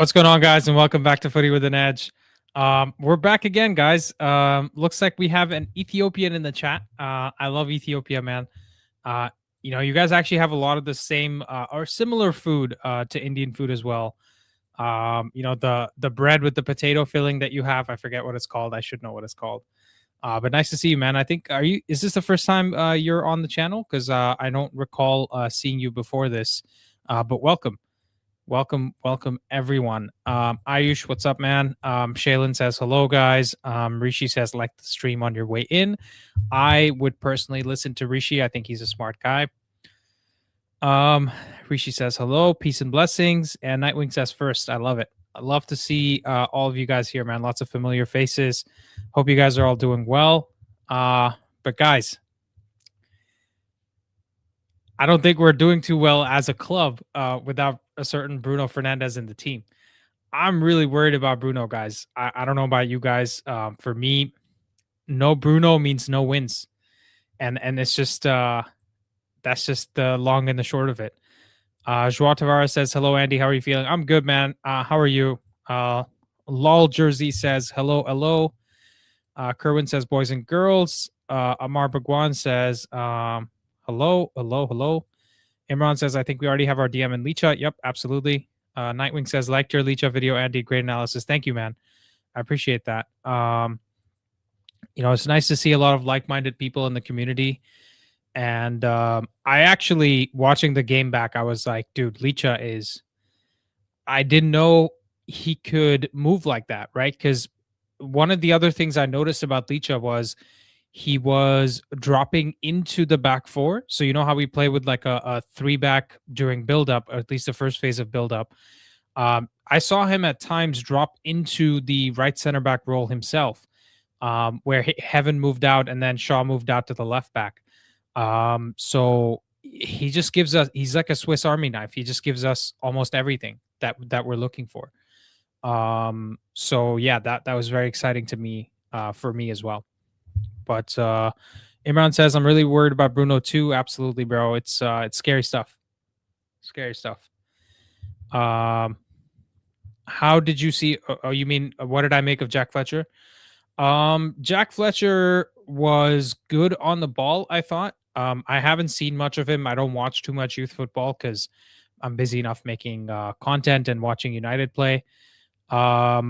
What's going on, guys, and welcome back to Footy with an Edge. We're back again, guys. Looks like we have an Ethiopian in the chat. I love Ethiopia, man. Uh, you guys actually have a lot of the same or similar food to Indian food as well. The bread with the potato filling that you have. I forget what it's called. I should know what it's called. But nice to see you, man. I think is this the first time you're on the channel? Because I don't recall seeing you before this. But welcome. Welcome, everyone. Ayush, what's up, man? Shaylin says, hello, guys. Rishi says, like the stream on your way in. I would personally listen to Rishi. I think he's a smart guy. Rishi says, hello, peace and blessings. And Nightwing says, first, I love it. I love to see all of you guys here, man. Lots of familiar faces. Hope you guys are all doing well. But guys, I don't think we're doing too well as a club without a certain Bruno Fernandes in the team. I'm really worried about Bruno, guys. I don't know about you guys. For me, no Bruno means no wins. And it's just that's just the long and the short of it. Joao Tavares says, hello, Andy. How are you feeling? I'm good, man. How are you? Lol Jersey says, hello. Kerwin says, boys and girls. Amar Bagwan says, hello. Imran says, I think we already have our DM in Licha. Yep, absolutely. Nightwing says, liked your Licha video, Andy. Great analysis. Thank you, man. I appreciate that. It's nice to see a lot of like-minded people in the community. And I actually, watching the game back, I was like, dude, Licha is... I didn't know he could move like that, right? Because one of the other things I noticed about Licha was he was dropping into the back four. So you know how we play with like a three-back during build-up, or at least the first phase of build-up. I saw him at times drop into the right center-back role himself, where Heaven moved out and then Shaw moved out to the left-back. So he just gives us, he's like a Swiss Army knife. He just gives us almost everything that we're looking for. So yeah, that was very exciting to me, for me as well. But Imran says, I'm really worried about Bruno too. Absolutely, bro. It's scary stuff. Scary stuff. How did you see? Oh, you mean what did I make of Jack Fletcher? Jack Fletcher was good on the ball, I thought. I haven't seen much of him. I don't watch too much youth football because I'm busy enough making content and watching United play. I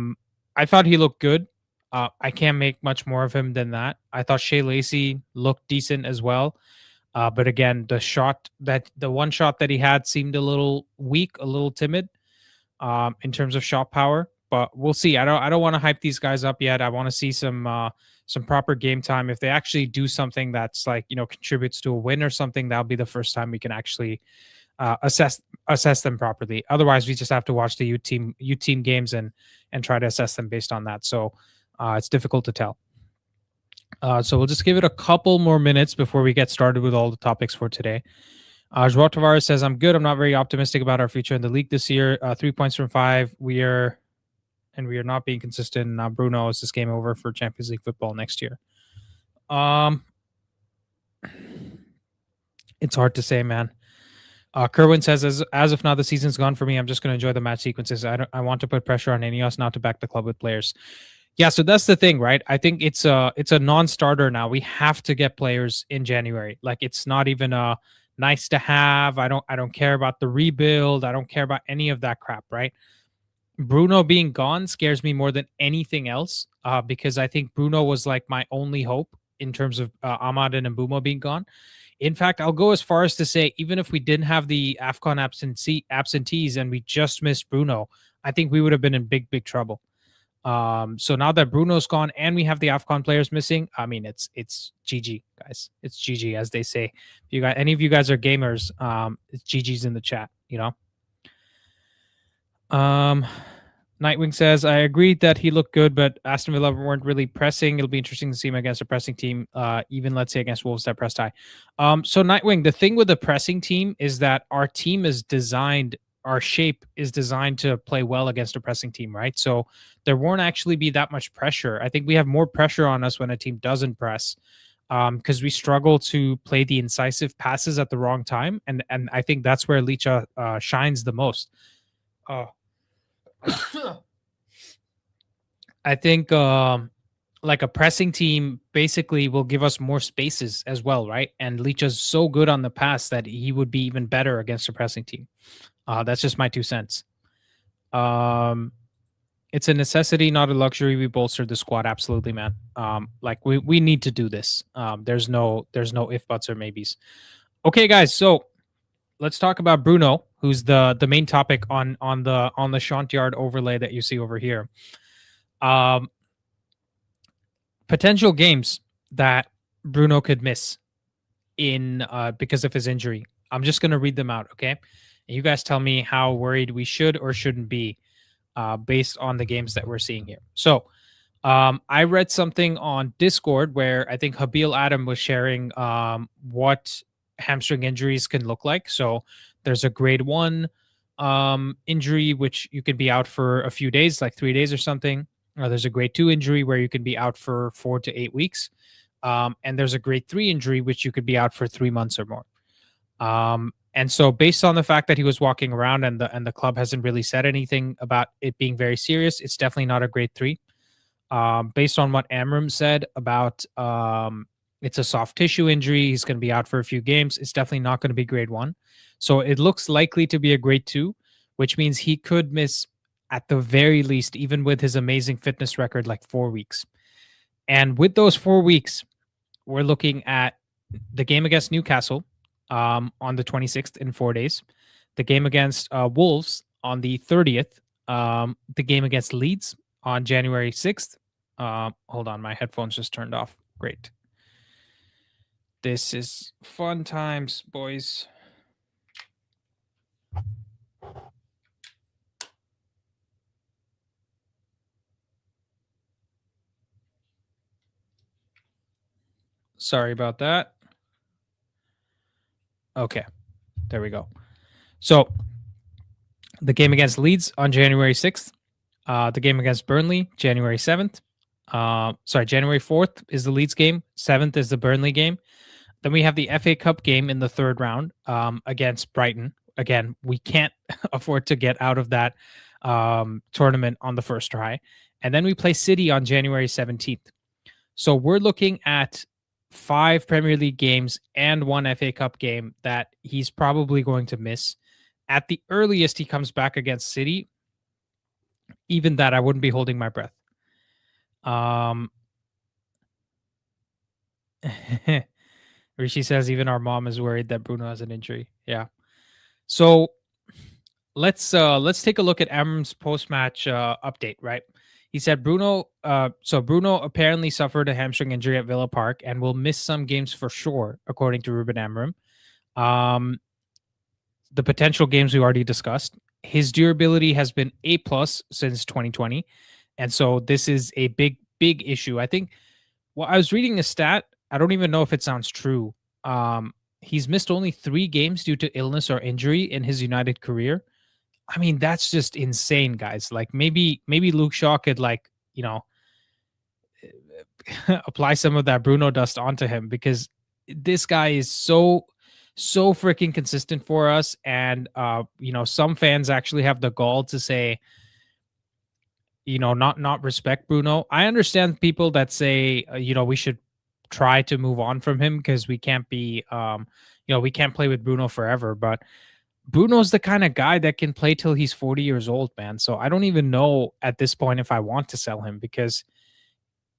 thought he looked good. I can't make much more of him than that. I thought Shea Lacey looked decent as well. But again, the one shot that he had seemed a little weak, a little timid in terms of shot power. But we'll see. I don't want to hype these guys up yet. I want to see some proper game time. If they actually do something that's like, contributes to a win or something, that'll be the first time we can actually assess them properly. Otherwise, we just have to watch the U team games and try to assess them based on that. So it's difficult to tell. So we'll just give it a couple more minutes before we get started with all the topics for today. Joao Tavares says, I'm good. I'm not very optimistic about our future in the league this year. 3 points from 5. We are not being consistent. Bruno, is this game over for Champions League football next year? It's hard to say, man. Kerwin says, as if now the season's gone for me, I'm just going to enjoy the match sequences. I want to put pressure on Ineos not to back the club with players. Yeah, so that's the thing, right? I think it's a non-starter now. We have to get players in January. Like, it's not even a nice to have. I don't care about the rebuild. I don't care about any of that crap, right? Bruno being gone scares me more than anything else, because I think Bruno was like my only hope in terms of Ahmad and Mbeumo being gone. In fact, I'll go as far as to say, even if we didn't have the AFCON absentees and we just missed Bruno, I think we would have been in big trouble. So now that Bruno's gone and we have the AFCON players missing, I mean, it's GG, guys. It's GG, as they say. If you guys, any of you guys are gamers, it's GG's in the chat, Nightwing says, I agreed that he looked good, but Aston Villa weren't really pressing. It'll be interesting to see him against a pressing team, even let's say against Wolves that pressed high. So Nightwing, the thing with the pressing team is that our team is designed, our shape is designed to play well against a pressing team, right? So there won't actually be that much pressure. I think we have more pressure on us when a team doesn't press, because we struggle to play the incisive passes at the wrong time. And I think that's where Licha shines the most. I think like a pressing team basically will give us more spaces as well, right? And Leach is so good on the pass that he would be even better against a pressing team. That's just my 2 cents. It's a necessity, not a luxury. We bolstered the squad, absolutely, man. Like we need to do this. There's no if, buts, or maybes. Okay, guys. So let's talk about Bruno, who's the main topic on the Shontyard overlay that you see over here. Potential games that Bruno could miss in because of his injury. I'm just gonna read them out, okay? And you guys tell me how worried we should or shouldn't be based on the games that we're seeing here. So I read something on Discord where I think Habil Adam was sharing what hamstring injuries can look like. So there's a grade 1 injury, which you can be out for a few days, like 3 days or something. There's a grade 2 injury where you can be out for 4 to 8 weeks. And there's a grade 3 injury, which you could be out for 3 months or more. And so based on the fact that he was walking around and the club hasn't really said anything about it being very serious, it's definitely not a grade 3. Based on what Amorim said about it's a soft tissue injury, he's going to be out for a few games. It's definitely not going to be grade 1. So it looks likely to be a grade 2, which means he could miss at the very least, even with his amazing fitness record, like 4 weeks. And with those 4 weeks, we're looking at the game against Newcastle on the 26th in 4 days, the game against Wolves on the 30th, the game against Leeds on January 6th. Hold on, my headphones just turned off. Great. This is fun times, boys. Sorry about that. Okay, there we go. So the game against Leeds on January 6th, the game against Burnley, January 7th. January 4th is the Leeds game. 7th is the Burnley game. Then we have the FA Cup game in the 3rd round against Brighton. Again, we can't afford to get out of that tournament on the first try. And then we play City on January 17th. So we're looking at 5 Premier League games and 1 FA Cup game that he's probably going to miss. At the earliest, he comes back against City. Even that, I wouldn't be holding my breath. Rishi says even our mom is worried that Bruno has an injury. Yeah. So let's take a look at Amorim's post-match update, right? He said Bruno apparently suffered a hamstring injury at Villa Park and will miss some games for sure, according to Ruben Amorim. The potential games we already discussed. His durability has been A+ since 2020. And so this is a big issue. I think I was reading a stat. I don't even know if it sounds true. He's missed only 3 games due to illness or injury in his United career. I mean, that's just insane, guys. Like maybe Luke Shaw could apply some of that Bruno dust onto him, because this guy is so freaking consistent for us. And some fans actually have the gall to say, not respect Bruno. I understand people that say, we should try to move on from him because we can't be, we can't play with Bruno forever. But Bruno's the kind of guy that can play till he's 40 years old, man. So I don't even know at this point if I want to sell him, because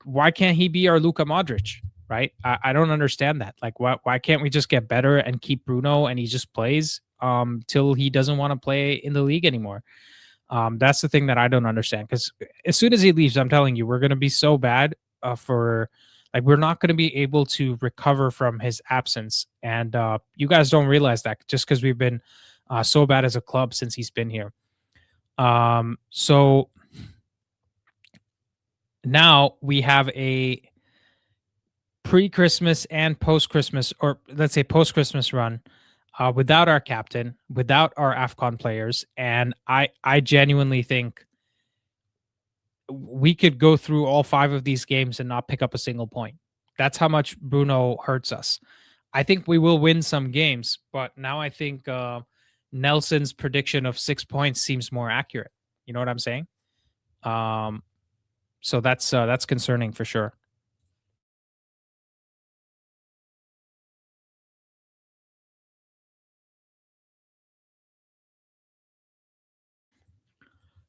why can't he be our Luka Modric, right? I don't understand that. Like, why can't we just get better and keep Bruno and he just plays till he doesn't want to play in the league anymore? That's the thing that I don't understand, because as soon as he leaves, I'm telling you, we're going to be so bad we're not going to be able to recover from his absence. And you guys don't realize that just because we've been so bad as a club since he's been here. So now we have a pre-Christmas and post-Christmas, or let's say post-Christmas run without our captain, without our AFCON players. And I genuinely think we could go through all 5 of these games and not pick up a single point. That's how much Bruno hurts us. I think we will win some games, but now I think Nelson's prediction of 6 points seems more accurate. You know what I'm saying? Um, so that's concerning for sure.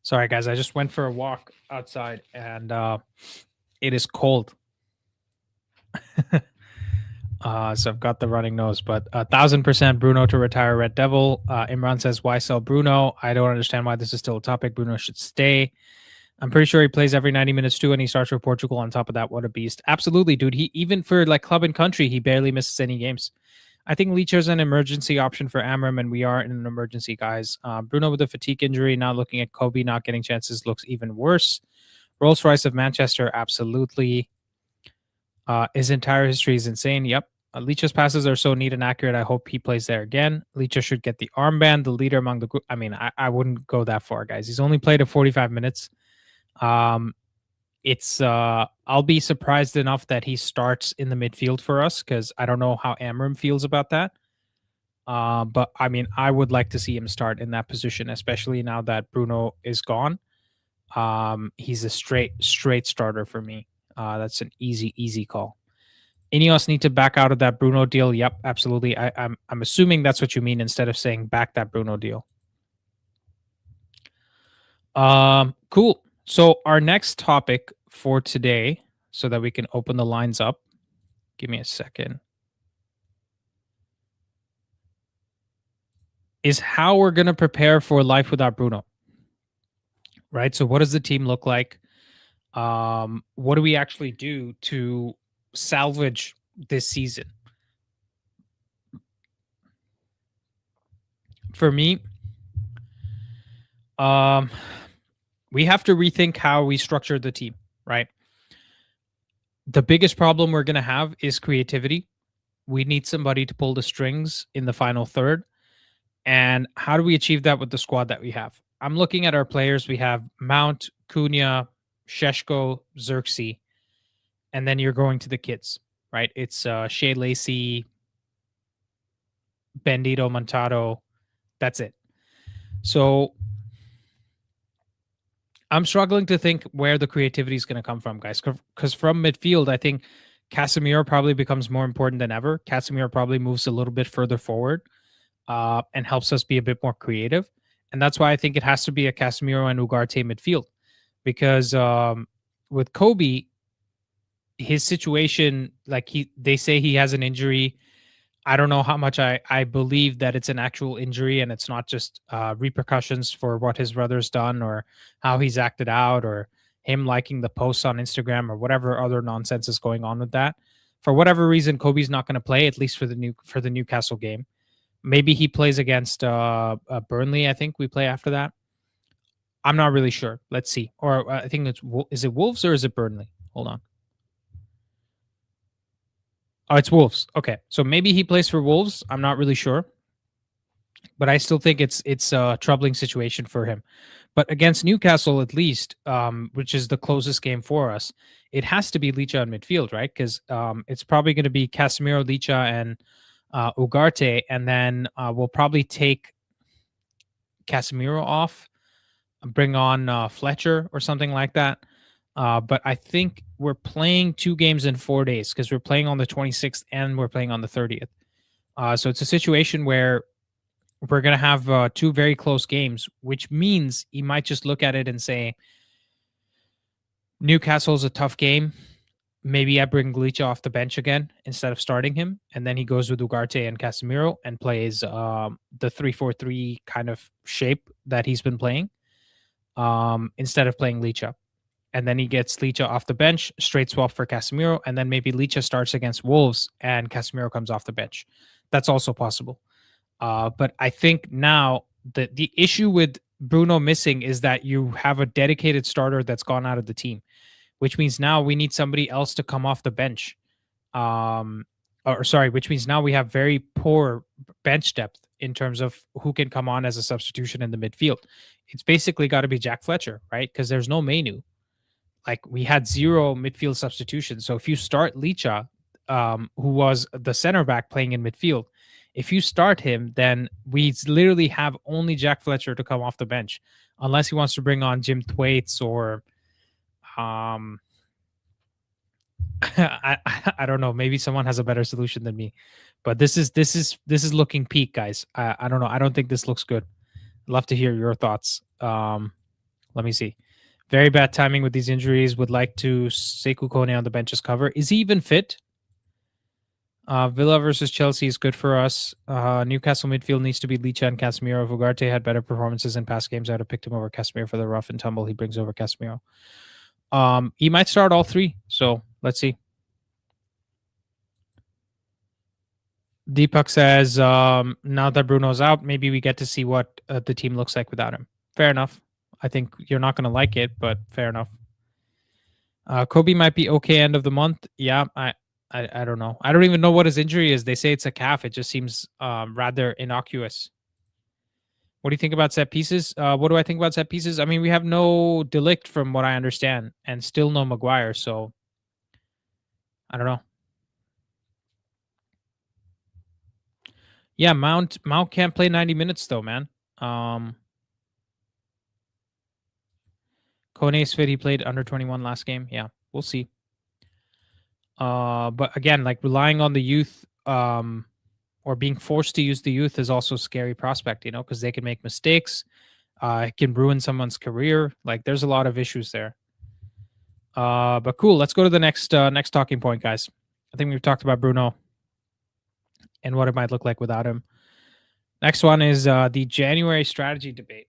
Sorry, guys. I just went for a walk outside, and it is cold. So I've got the running nose, but 1,000% Bruno to retire Red Devil. Imran says, "Why sell Bruno? I don't understand why this is still a topic. Bruno should stay. I'm pretty sure he plays every 90 minutes too, and he starts for Portugal on top of that. What a beast! Absolutely, dude. He even for like club and country, he barely misses any games. I think Leacher's an emergency option for Amorim, and we are in an emergency, guys. Bruno with a fatigue injury, now looking at Kobe not getting chances looks even worse. Rolls Royce of Manchester, absolutely. His entire history is insane. Yep. Leach's passes are so neat and accurate. I hope he plays there again. Leach should get the armband, the leader among the group. I mean, I wouldn't go that far, guys. He's only played at 45 minutes. It's I'll be surprised enough that he starts in the midfield for us because I don't know how Amorim feels about that. But I mean, I would like to see him start in that position, especially now that Bruno is gone. He's a straight starter for me. That's an easy call. Ineos need to back out of that Bruno deal. Yep, absolutely. I'm assuming that's what you mean instead of saying back that Bruno deal. Cool. So our next topic for today, so that we can open the lines up. Give me a second. Is how we're going to prepare for life without Bruno. Right? So what does the team look like? What do we actually do to salvage this season? For me, we have to rethink how we structure the team, right? The biggest problem we're going to have is creativity. We need somebody to pull the strings in the final third. And how do we achieve that with the squad that we have? I'm looking at our players. We have Mount, Cunha, Sheshko, Xerxes, and then you're going to the kids, right? It's Shea Lacey, Bendito Montado. That's it. So I'm struggling to think where the creativity is going to come from, guys. Because from midfield, I think Casemiro probably becomes more important than ever. Casemiro probably moves a little bit further forward and helps us be a bit more creative. And that's why I think it has to be a Casemiro and Ugarte midfield. Because with Kobe, his situation, like they say he has an injury. I don't know how much I believe that it's an actual injury and it's not just repercussions for what his brother's done or how he's acted out or him liking the posts on Instagram or whatever other nonsense is going on with that. For whatever reason, Kobe's not going to play, at least for the Newcastle game. Maybe he plays against Burnley. I think we play after that. I'm not really sure. Let's see. Or I think is it Wolves or is it Burnley? Hold on. Oh, it's Wolves. Okay, so maybe he plays for Wolves. I'm not really sure, but I still think it's a troubling situation for him. But against Newcastle, at least, which is the closest game for us, it has to be Licha in midfield, right? Because it's probably going to be Casemiro, Licha, and Ugarte, and then we'll probably take Casemiro off, bring on Fletcher or something like that. But I think we're playing 2 games in 4 days because we're playing on the 26th and we're playing on the 30th. So it's a situation where we're going to have 2 very close games, which means he might just look at it and say, Newcastle's a tough game. Maybe I bring Glicha off the bench again instead of starting him. And then he goes with Ugarte and Casemiro and plays the 3-4-3 kind of shape that he's been playing instead of playing Licha. And then he gets Licha off the bench, straight swap for Casemiro, and then maybe Licha starts against Wolves and Casemiro comes off the bench. That's also possible. But I think now the issue with Bruno missing is that you have a dedicated starter that's gone out of the team, which means now we need somebody else to come off the bench. Which means now we have very poor bench depth in terms of who can come on as a substitution in the midfield. It's basically got to be Jack Fletcher, right? Because there's no Menu. Like we had 0 midfield substitutions. So if you start Licha, who was the center back playing in midfield, if you start him, then we literally have only Jack Fletcher to come off the bench. unless he wants to bring on Jim Thwaites or um I don't know. Maybe someone has a better solution than me, but this is looking peak, guys. I don't know. I don't think this looks good. Love to hear your thoughts. Let me see. Very bad timing with these injuries. Would like to Sekou Kone on the bench's cover. Is he even fit? Villa versus Chelsea is good for us. Newcastle midfield needs to be Licha and Casemiro. If Ugarte had better performances in past games, I would have picked him over Casemiro for the rough and tumble he brings over Casemiro. He might start all three, so let's see. Deepak says, now that Bruno's out, maybe we get to see what the team looks like without him. Fair enough. I think you're not going to like it, but fair enough. Kobe might be okay end of the month. Yeah, I don't know. I don't even know what his injury is. They say it's a calf. It just seems rather innocuous. What do you think about set pieces? What do I think about set pieces? I mean, we have no Delict from what I understand, and still no Maguire. So I don't know. Yeah, Mount can't play 90 minutes though, man. Kone's fit. He played under 21 last game. Yeah, we'll see. But again, like relying on the youth, or being forced to use the youth is also a scary prospect, because they can make mistakes. It can ruin someone's career. Like there's a lot of issues there. But cool. Let's go to the next talking point, guys. I think we've talked about Bruno and what it might look like without him. Next one is the January strategy debate.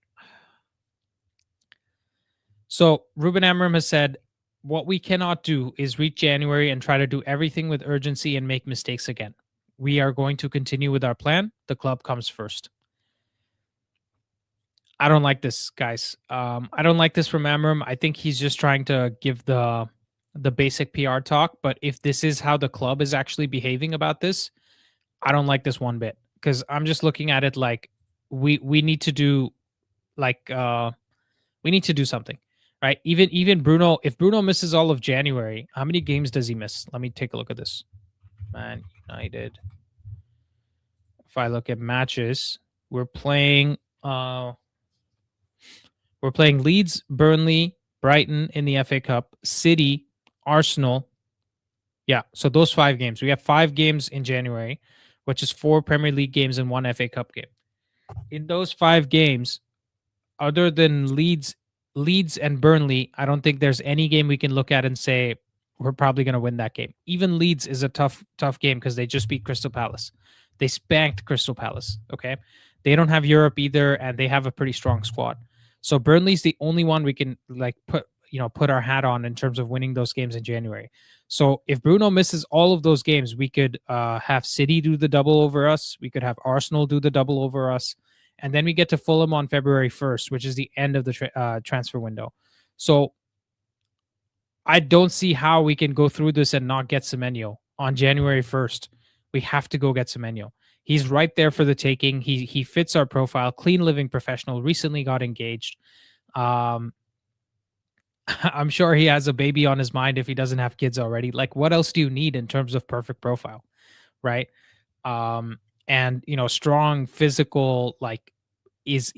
So Ruben Amorim has said, what we cannot do is reach January and try to do everything with urgency and make mistakes again. We are going to continue with our plan. The club comes first. I don't like this, guys. I don't like this from Amorim. I think he's just trying to give the basic PR talk. But if this is how the club is actually behaving about this, I don't like this one bit, because I'm just looking at it like we need to do we need to do something, right? Even Bruno, if Bruno misses all of January, how many games does he miss? Let me take a look at this. Man United. If I look at matches, we're playing Leeds, Burnley, Brighton in the FA Cup, City, Arsenal. Yeah, so those 5 games. We have 5 games in January, which is 4 Premier League games and 1 FA Cup game. In those 5 games, other than Leeds and Burnley, I don't think there's any game we can look at and say we're probably going to win that game. Even Leeds is a tough game because they just beat Crystal Palace. They spanked Crystal Palace, okay? They don't have Europe either, and they have a pretty strong squad. So Burnley's the only one we can put our hat on in terms of winning those games in January. So if Bruno misses all of those games, we could have City do the double over us. We could have Arsenal do the double over us. And then we get to Fulham on February 1st, which is the end of the transfer window. So I don't see how we can go through this and not get Semenyo on January 1st. We have to go get Semenyo. He's right there for the taking. He fits our profile. Clean living professional. Recently got engaged. I'm sure he has a baby on his mind if he doesn't have kids already. Like, what else do you need in terms of perfect profile, right? And strong physical, like is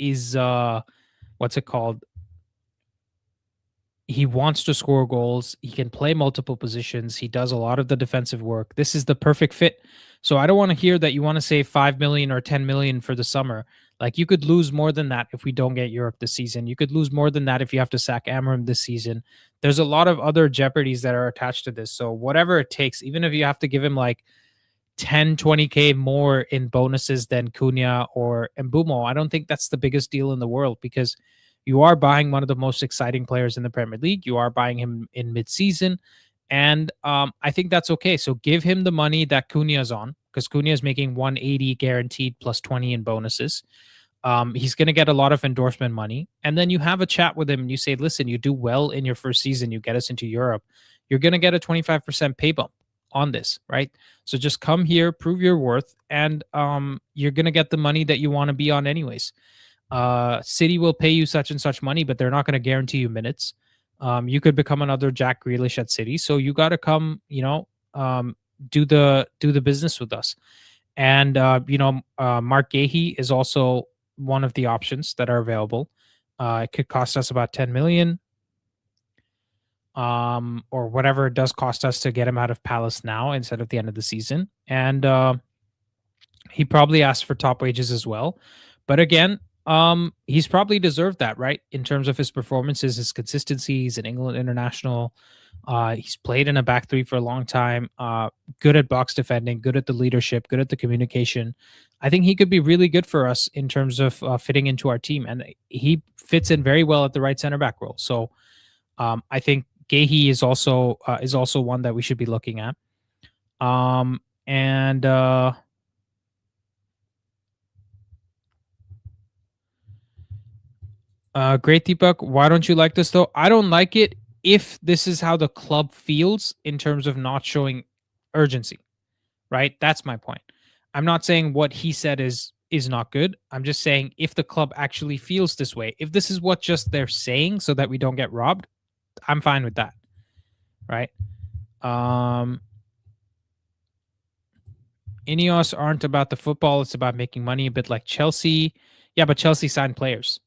what's it called? He wants to score goals. He can play multiple positions. He does a lot of the defensive work. This is the perfect fit. So I don't want to hear that you want to save 5 million or 10 million for the summer. Like, you could lose more than that if we don't get Europe this season. You could lose more than that if you have to sack Amorim this season. There's a lot of other jeopardies that are attached to this. So whatever it takes, even if you have to give him like 10, 20K more in bonuses than Cunha or Mbumo, I don't think that's the biggest deal in the world, because you are buying one of the most exciting players in the Premier League. You are buying him in mid-season. And I think that's okay. So give him the money that Cunha's on, because Cunha is making 180 guaranteed plus 20 in bonuses. He's going to get a lot of endorsement money. And then you have a chat with him and you say, listen, you do well in your first season. You get us into Europe. You're going to get a 25% pay bump on this, right? So just come here, prove your worth, and you're going to get the money that you want to be on anyways. City will pay you such and such money, but they're not going to guarantee you minutes. You could become another Jack Grealish at City. So you got to come, do the business with us. And, Mark Gahey is also one of the options that are available. It could cost us about 10 million, or whatever it does cost us to get him out of Palace now instead of the end of the season. And he probably asked for top wages as well. But again, he's probably deserved that, right? In terms of his performances, his consistency. He's an England international. He's played in a back three for a long time. Good at box defending, good at the leadership, good at the communication. I think he could be really good for us in terms of fitting into our team, and he fits in very well at the right center back role. So I think Gahey is also one that we should be looking at. And great, Deepak. Why don't you like this though? I don't like it if this is how the club feels in terms of not showing urgency, right? That's my point. I'm not saying what he said is not good. I'm just saying if the club actually feels this way, if this is what just they're saying so that we don't get robbed, I'm fine with that, right? Ineos aren't about the football. It's about making money, a bit like Chelsea. Yeah, but Chelsea signed players.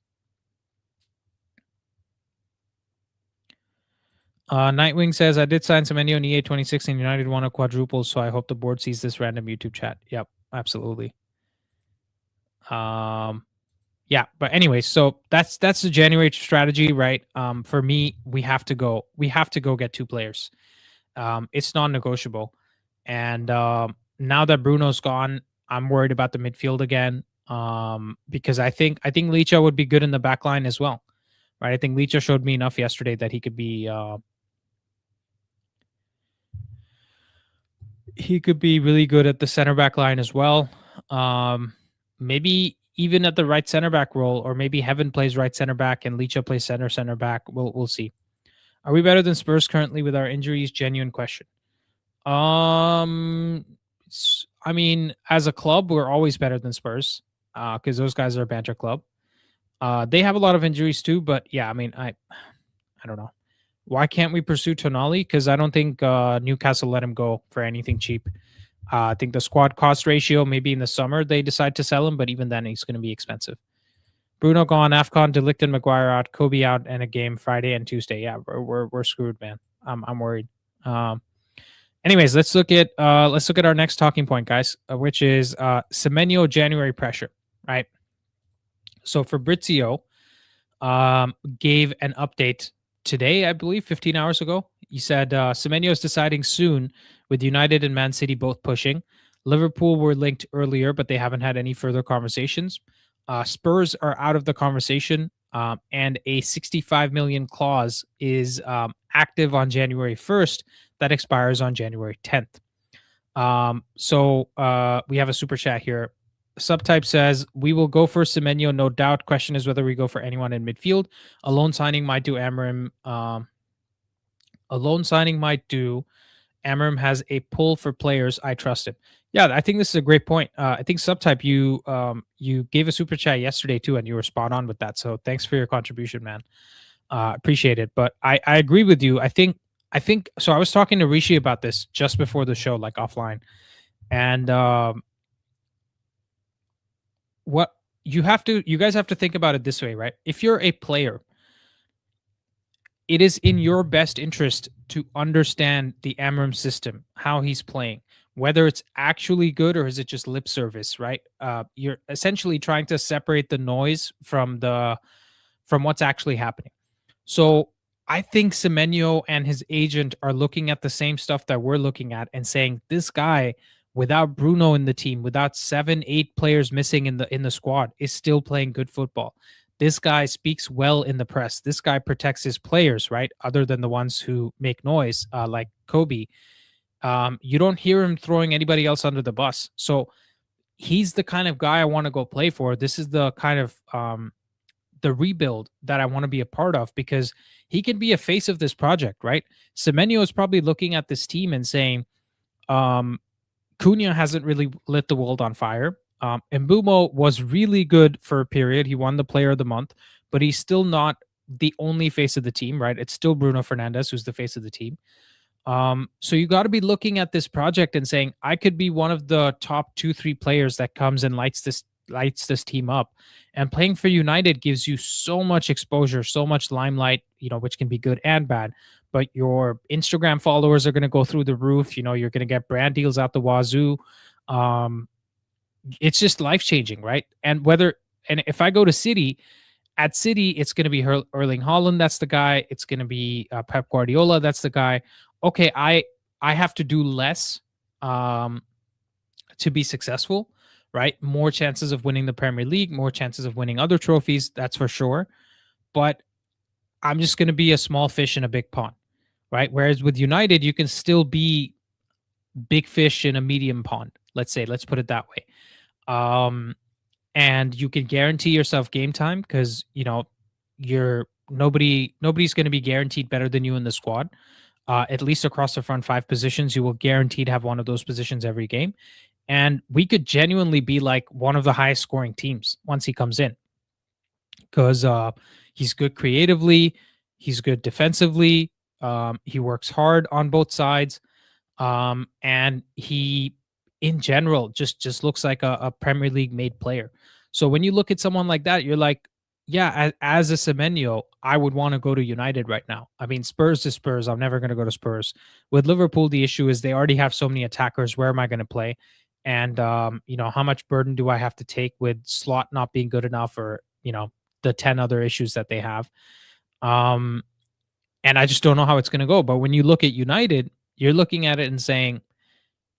Nightwing says, I did sign Semenyo in EA 2016. United won a quadruple, so I hope the board sees this random YouTube chat. Yep, absolutely. Yeah, but anyway, so that's the January strategy, right? For me, we have to go get two players. It's non-negotiable. And now that Bruno's gone, I'm worried about the midfield again. Because I think Licha would be good in the back line as well. Right? I think Licha showed me enough yesterday that he could be really good at the center back line as well. Maybe even at the right center back role, or maybe Heaven plays right center back and Licha plays center back. We'll see. Are we better than Spurs currently with our injuries? Genuine question. I mean, as a club, we're always better than Spurs because those guys are a banter club. They have a lot of injuries too, but yeah, I mean, I don't know. Why can't we pursue Tonali? Because I don't think Newcastle let him go for anything cheap. I think the squad cost ratio, maybe in the summer they decide to sell him, but even then he's going to be expensive. Bruno gone, AFCON, De Ligt and Maguire out, Kobe out, and a game Friday and Tuesday. Yeah, we're screwed, man. I'm worried. Anyways, let's look at our next talking point, guys, which is Semenyo January pressure, right? So Fabrizio gave an update today, I believe, 15 hours ago. He said Semenyo is deciding soon, with United and Man City both pushing. Liverpool were linked earlier, but they haven't had any further conversations. Spurs are out of the conversation, and a 65 million clause is active on January 1st that expires on January 10th. So we have a super chat here. Subtype says, we will go for Semenyo, no doubt. Question is whether we go for anyone in midfield. A loan signing might do Amorim. Amorim has a pull for players. I trust him. Yeah, I think this is a great point. I think Subtype, you gave a super chat yesterday too, and you were spot on with that. So thanks for your contribution, man. Appreciate it. But I agree with you. I think so. I was talking to Rishi about this just before the show, like offline, and what you guys have to think about it this way, right? If you're a player, it is in your best interest to understand the Amorim system, how he's playing, whether it's actually good or is it just lip service, right? You're essentially trying to separate the noise from what's actually happening. So I think Semenyo and his agent are looking at the same stuff that we're looking at and saying, this guy, without Bruno in the team, without 7-8 players missing in the squad, is still playing good football. This guy speaks well in the press. This guy protects his players, right? Other than the ones who make noise, like Kobe. You don't hear him throwing anybody else under the bus. So he's the kind of guy I want to go play for. This is the kind of the rebuild that I want to be a part of, because he can be a face of this project, right? Semenyo is probably looking at this team and saying, Cunha hasn't really lit the world on fire. Mbumo was really good for a period. He won the player of the month, but he's still not the only face of the team, right? It's still Bruno Fernandes who's the face of the team. So you got to be looking at this project and saying, I could be one of the top 2-3 players that comes and lights lights this team up. And playing for United gives you so much exposure, so much limelight, which can be good and bad. But your Instagram followers are going to go through the roof. You're going to get brand deals out the wazoo. It's just life changing, right? And if I go to City, at City, it's going to be Erling Haaland. That's the guy. It's going to be Pep Guardiola. That's the guy. Okay, I have to do less to be successful, right? More chances of winning the Premier League, more chances of winning other trophies. That's for sure. But I'm just going to be a small fish in a big pond, right? Whereas with United, you can still be big fish in a medium pond. Let's put it that way. And you can guarantee yourself game time because nobody's going to be guaranteed better than you in the squad. At least across the front 5 positions, you will guaranteed have one of those positions every game. And we could genuinely be like one of the highest scoring teams once he comes in because he's good creatively, he's good defensively, he works hard on both sides, and he in general just looks like a Premier League made player. So when you look at someone like that, you're like, yeah, as a Semenyo, I would want to go to United right now. I mean, Spurs to Spurs, I'm never going to go to Spurs. With Liverpool, the issue is they already have so many attackers. Where am I going to play? And how much burden do I have to take with Slot not being good enough, or the 10 other issues that they have? And I just don't know how it's going to go. But when you look at United, you're looking at it and saying,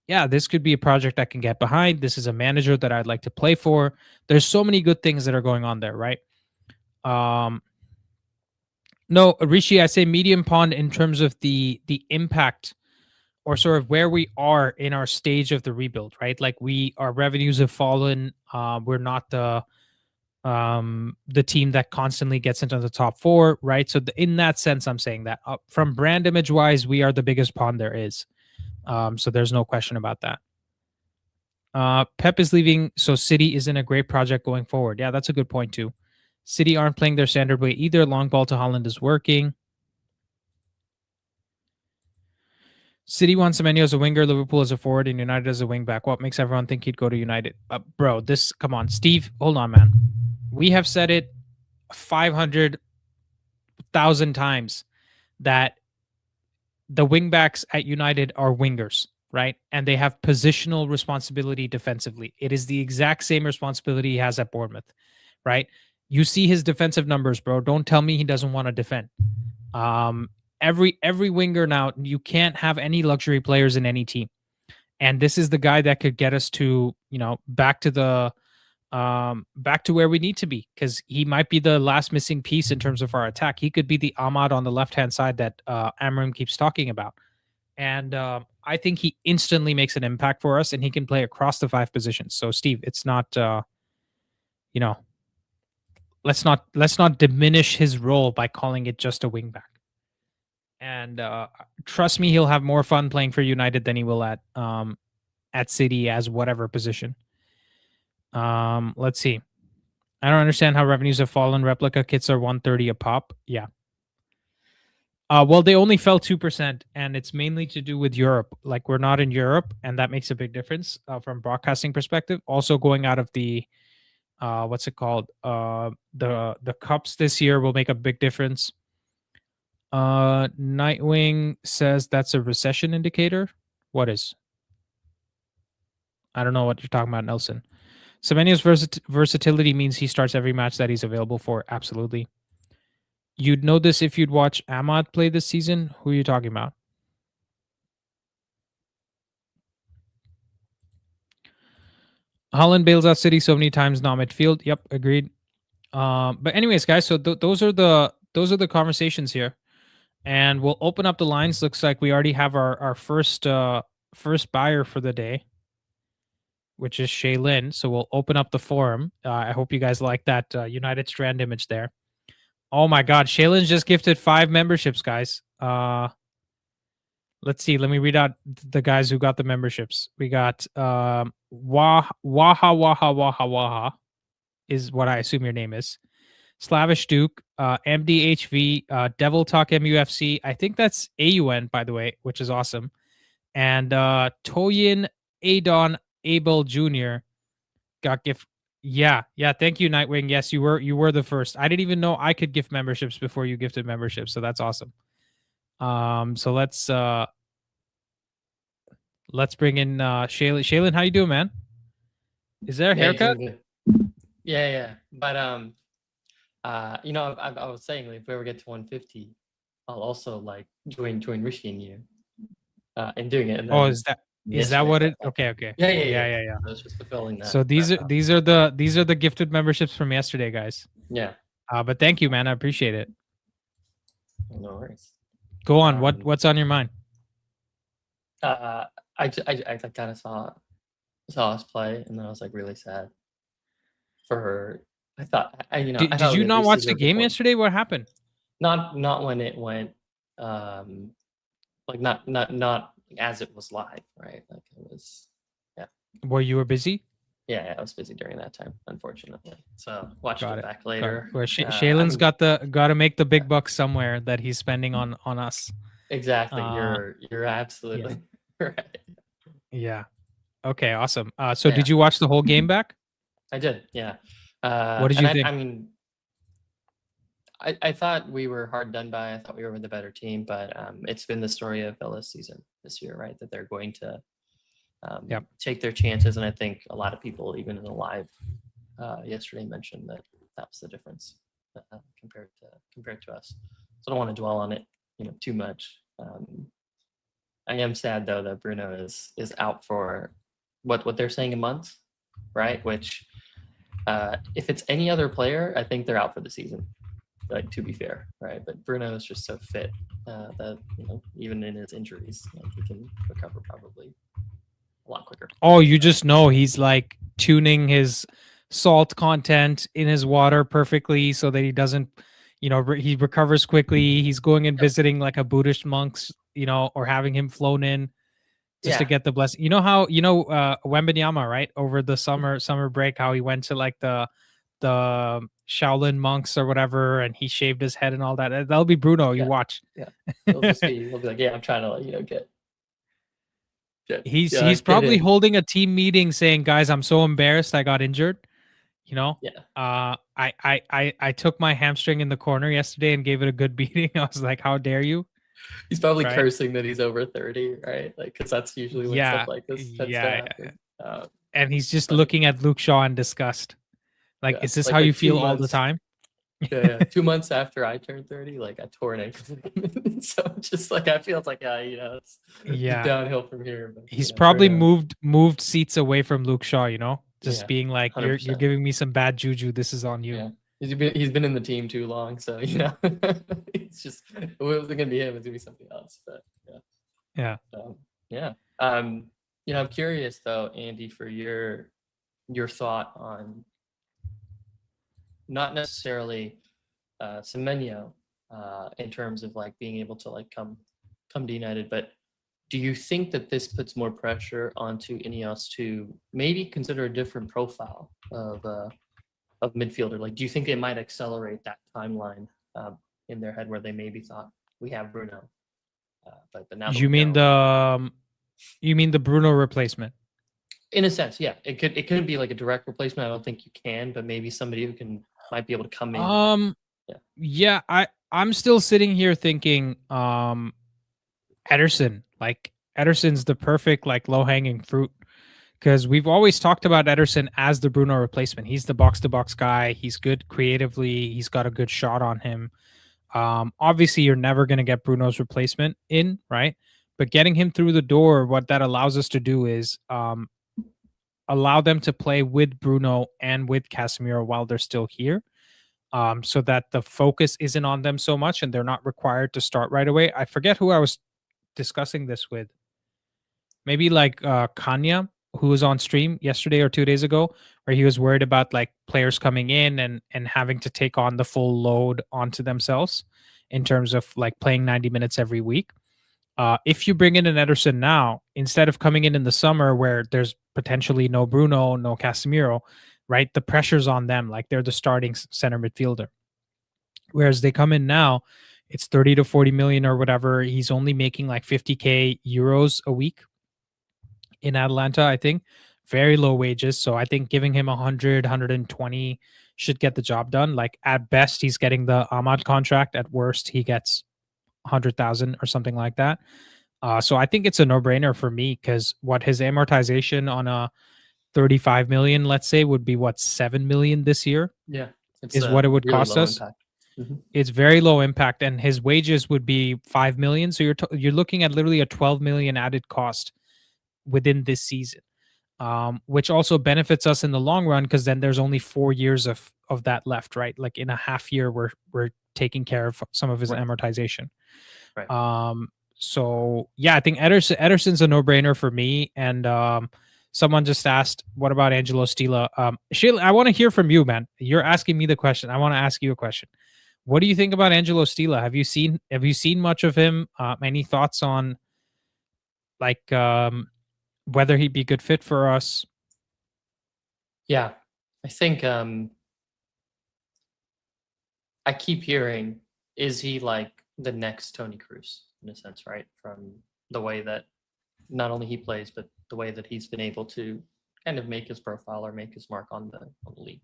yeah, this could be a project I can get behind. This is a manager that I'd like to play for. There's so many good things that are going on there, right? No, Rishi, I say medium pond in terms of the impact or sort of where we are in our stage of the rebuild, right? Like our revenues have fallen. We're not the team that constantly gets into the top 4, right? So in that sense, I'm saying that from brand image wise, we are the biggest pond there is. So there's no question about that. Pep is leaving, so City isn't a great project going forward. Yeah, that's a good point too. City aren't playing their standard way either. Long ball to Haaland is working. City wants Semenyo as a winger, Liverpool as a forward, and United as a wing back. What makes everyone think he'd go to United? Bro, come on. Steve, hold on, man. We have said it 500,000 times that the wing backs at United are wingers, right? And they have positional responsibility defensively. It is the exact same responsibility he has at Bournemouth, right? You see his defensive numbers, bro. Don't tell me he doesn't want to defend. Every winger now, you can't have any luxury players in any team. And this is the guy that could get us to, back to where we need to be, because he might be the last missing piece in terms of our attack. He could be the Ahmad on the left-hand side that Amorim keeps talking about. And I think he instantly makes an impact for us, and he can play across the 5 positions. So, Steve, it's not, let's not diminish his role by calling it just a wing back. And trust me, he'll have more fun playing for United than he will at City as whatever position. Let's see. I don't understand how revenues have fallen. Replica kits are 130 a pop. Yeah. Well, they only fell 2%, and it's mainly to do with Europe. Like, we're not in Europe, and that makes a big difference from broadcasting perspective. Also, going out of the what's it called? The cups this year will make a big difference. Nightwing says that's a recession indicator. What is? I don't know what you're talking about, Nelson. Semenyo's versatility means he starts every match that he's available for. Absolutely. You'd know this if you'd watch Ahmad play this season. Who are you talking about? Haaland bails out City so many times now midfield. Yep, agreed. But anyways, guys, so those are the conversations here. And we'll open up the lines. Looks like we already have our first buyer for the day, which is Shaylin. So we'll open up the forum. I hope you guys like that United Strand image there. Oh my God, Shaylin's just gifted 5 memberships, guys. Let's see. Let me read out the guys who got the memberships. We got Waha is what I assume your name is. Slavish Duke, MDHV, Devil Talk MUFC. I think that's AUN, by the way, which is awesome. And Toyin Adon Abel Jr. got Yeah, yeah. Thank you, Nightwing. Yes, you were the first. I didn't even know I could gift memberships before you gifted memberships, so that's awesome. So let's bring in Shaylin. Shaylin, how you doing, man? Is there a Yeah, haircut? doing good. Yeah. But I was saying like, if we ever get to 150, I'll also like join Rishi and you in doing it. And Oh, then is that yesterday, what it? Okay, okay. Yeah. I was just fulfilling that. So these are the gifted memberships from yesterday, guys. Yeah, But thank you, man. I appreciate it. no worries. Go on. Um, What's on your mind? I kind of saw us play, and then I was like really sad for her. I thought I Did thought you we at not least watch the deserved a game point. yesterday? What happened? Not when it went, um, like not as it was live, right? Like it was, yeah. Were you were busy? Yeah, I was busy during that time, unfortunately. So watched Got it it. back Got it. later. Well, I Shaylin's mean, got to make the yeah, big bucks somewhere that he's spending on us. exactly. Uh, You're yeah, absolutely right. yeah. Okay, awesome. So Yeah, did you watch the whole game back? I did. Yeah, What did and you I think? mean, I thought we were hard done by. I thought we were the better team, but it's been the story of Villa's season this year, right? That they're going to Yep. take their chances, and I think a lot of people, even in the live yesterday, mentioned that that was the difference compared to us. So I don't want to dwell on it, too much. I am sad though that Bruno is out for what they're saying a month, right? Which if it's any other player, I think they're out for the season. Like to be fair, right? But Bruno is just so fit that even in his injuries, like he can recover probably a lot quicker. Oh, you just know he's like tuning his salt content in his water perfectly so that he doesn't, he recovers quickly. He's going and Yep. visiting like a Buddhist monks, or having him flown in just to Yeah, get the blessing. You know how Wembanyama, right? Over the summer break, how he went to like the Shaolin monks or whatever, and he shaved his head and all that. That'll be Bruno. You yeah, watch. yeah. He'll be like, yeah, I'm trying to like, He's get probably in. holding a team meeting saying, "Guys, I'm so embarrassed. I got injured. You know, Yeah, I took my hamstring in the corner yesterday and gave it a good beating. I was like, how dare you?" he's probably Right? cursing that he's over 30, right? Like, because that's usually when stuff Yeah, like this tends to yeah. happen. And he's just Funny. looking at Luke Shaw in disgust. Like, Yeah, is this how you like two feel all the months. time? Yeah. 2 months after I turned 30, like I tore an ankle. So just like I feel it's like it's just Yeah. downhill from here. But He's probably Bruno, moved seats away from Luke Shaw, just yeah, being like, you're 100%. giving me some bad juju. This is on you. Yeah. He's been in the team too long, so it's just it wasn't gonna be him, it's gonna be something else. But yeah. Yeah. Yeah. I'm curious though, Andy, for your thought on not necessarily Semenyo in terms of like being able to like come to United, but do you think that this puts more pressure onto Ineos to maybe consider a different profile of midfielder? Like, do you think they might accelerate that timeline in their head where they maybe thought we have Bruno, but now that You we mean don't, the Bruno replacement? in a sense, yeah, it couldn't be like a direct replacement. I don't think you can, but maybe somebody who might be able to come in. Yeah. Yeah, I'm still sitting here thinking Ederson. Like Ederson's the perfect like low-hanging fruit because we've always talked about Ederson as the Bruno replacement. He's the box to box guy. He's good creatively. He's got a good shot on him. Obviously you're never going to get Bruno's replacement in, right? But getting him through the door, what that allows us to do is allow them to play with Bruno and with Casemiro while they're still here, so that the focus isn't on them so much and they're not required to start right away. I forget who I was discussing this with. Maybe like Kanya, who was on stream yesterday or 2 days ago, where he was worried about like players coming in and having to take on the full load onto themselves in terms of like playing 90 minutes every week. If you bring in an Ederson now, instead of coming in the summer where there's potentially no Bruno, no Casemiro, right? The pressure's on them. Like they're the starting center midfielder. Whereas they come in now, it's 30 to 40 million or whatever. He's only making like 50K euros a week in Atlanta, I think, very low wages. So I think giving him 100, 120 should get the job done. Like at best, he's getting the Ahmad contract. At worst, he gets 100,000 or something like that. So I think it's a no-brainer for me because what his amortization on a 35 million, let's say, would be what, 7 million this year Yeah, it's is what it would really cost low us. impact. Mhm. It's very low impact, and his wages would be 5 million. So you're looking at literally a 12 million added cost within this season, which also benefits us in the long run because then there's only 4 years of that left, right? Like in a half year, we're taking care of some of his Right. amortization. Right. So yeah, I think Ederson's a no-brainer for me. And someone just asked, what about Angelo Stila? Sheila, I want to hear from you, man. You're asking me the question. I want to ask you a question. What do you think about Angelo Stila? Have you seen much of him? Any thoughts on like whether he'd be a good fit for us? Yeah, I think I keep hearing, is he like the next Tony Cruz in a sense, right? From the way that not only he plays, but the way that he's been able to kind of make his profile or make his mark on the league.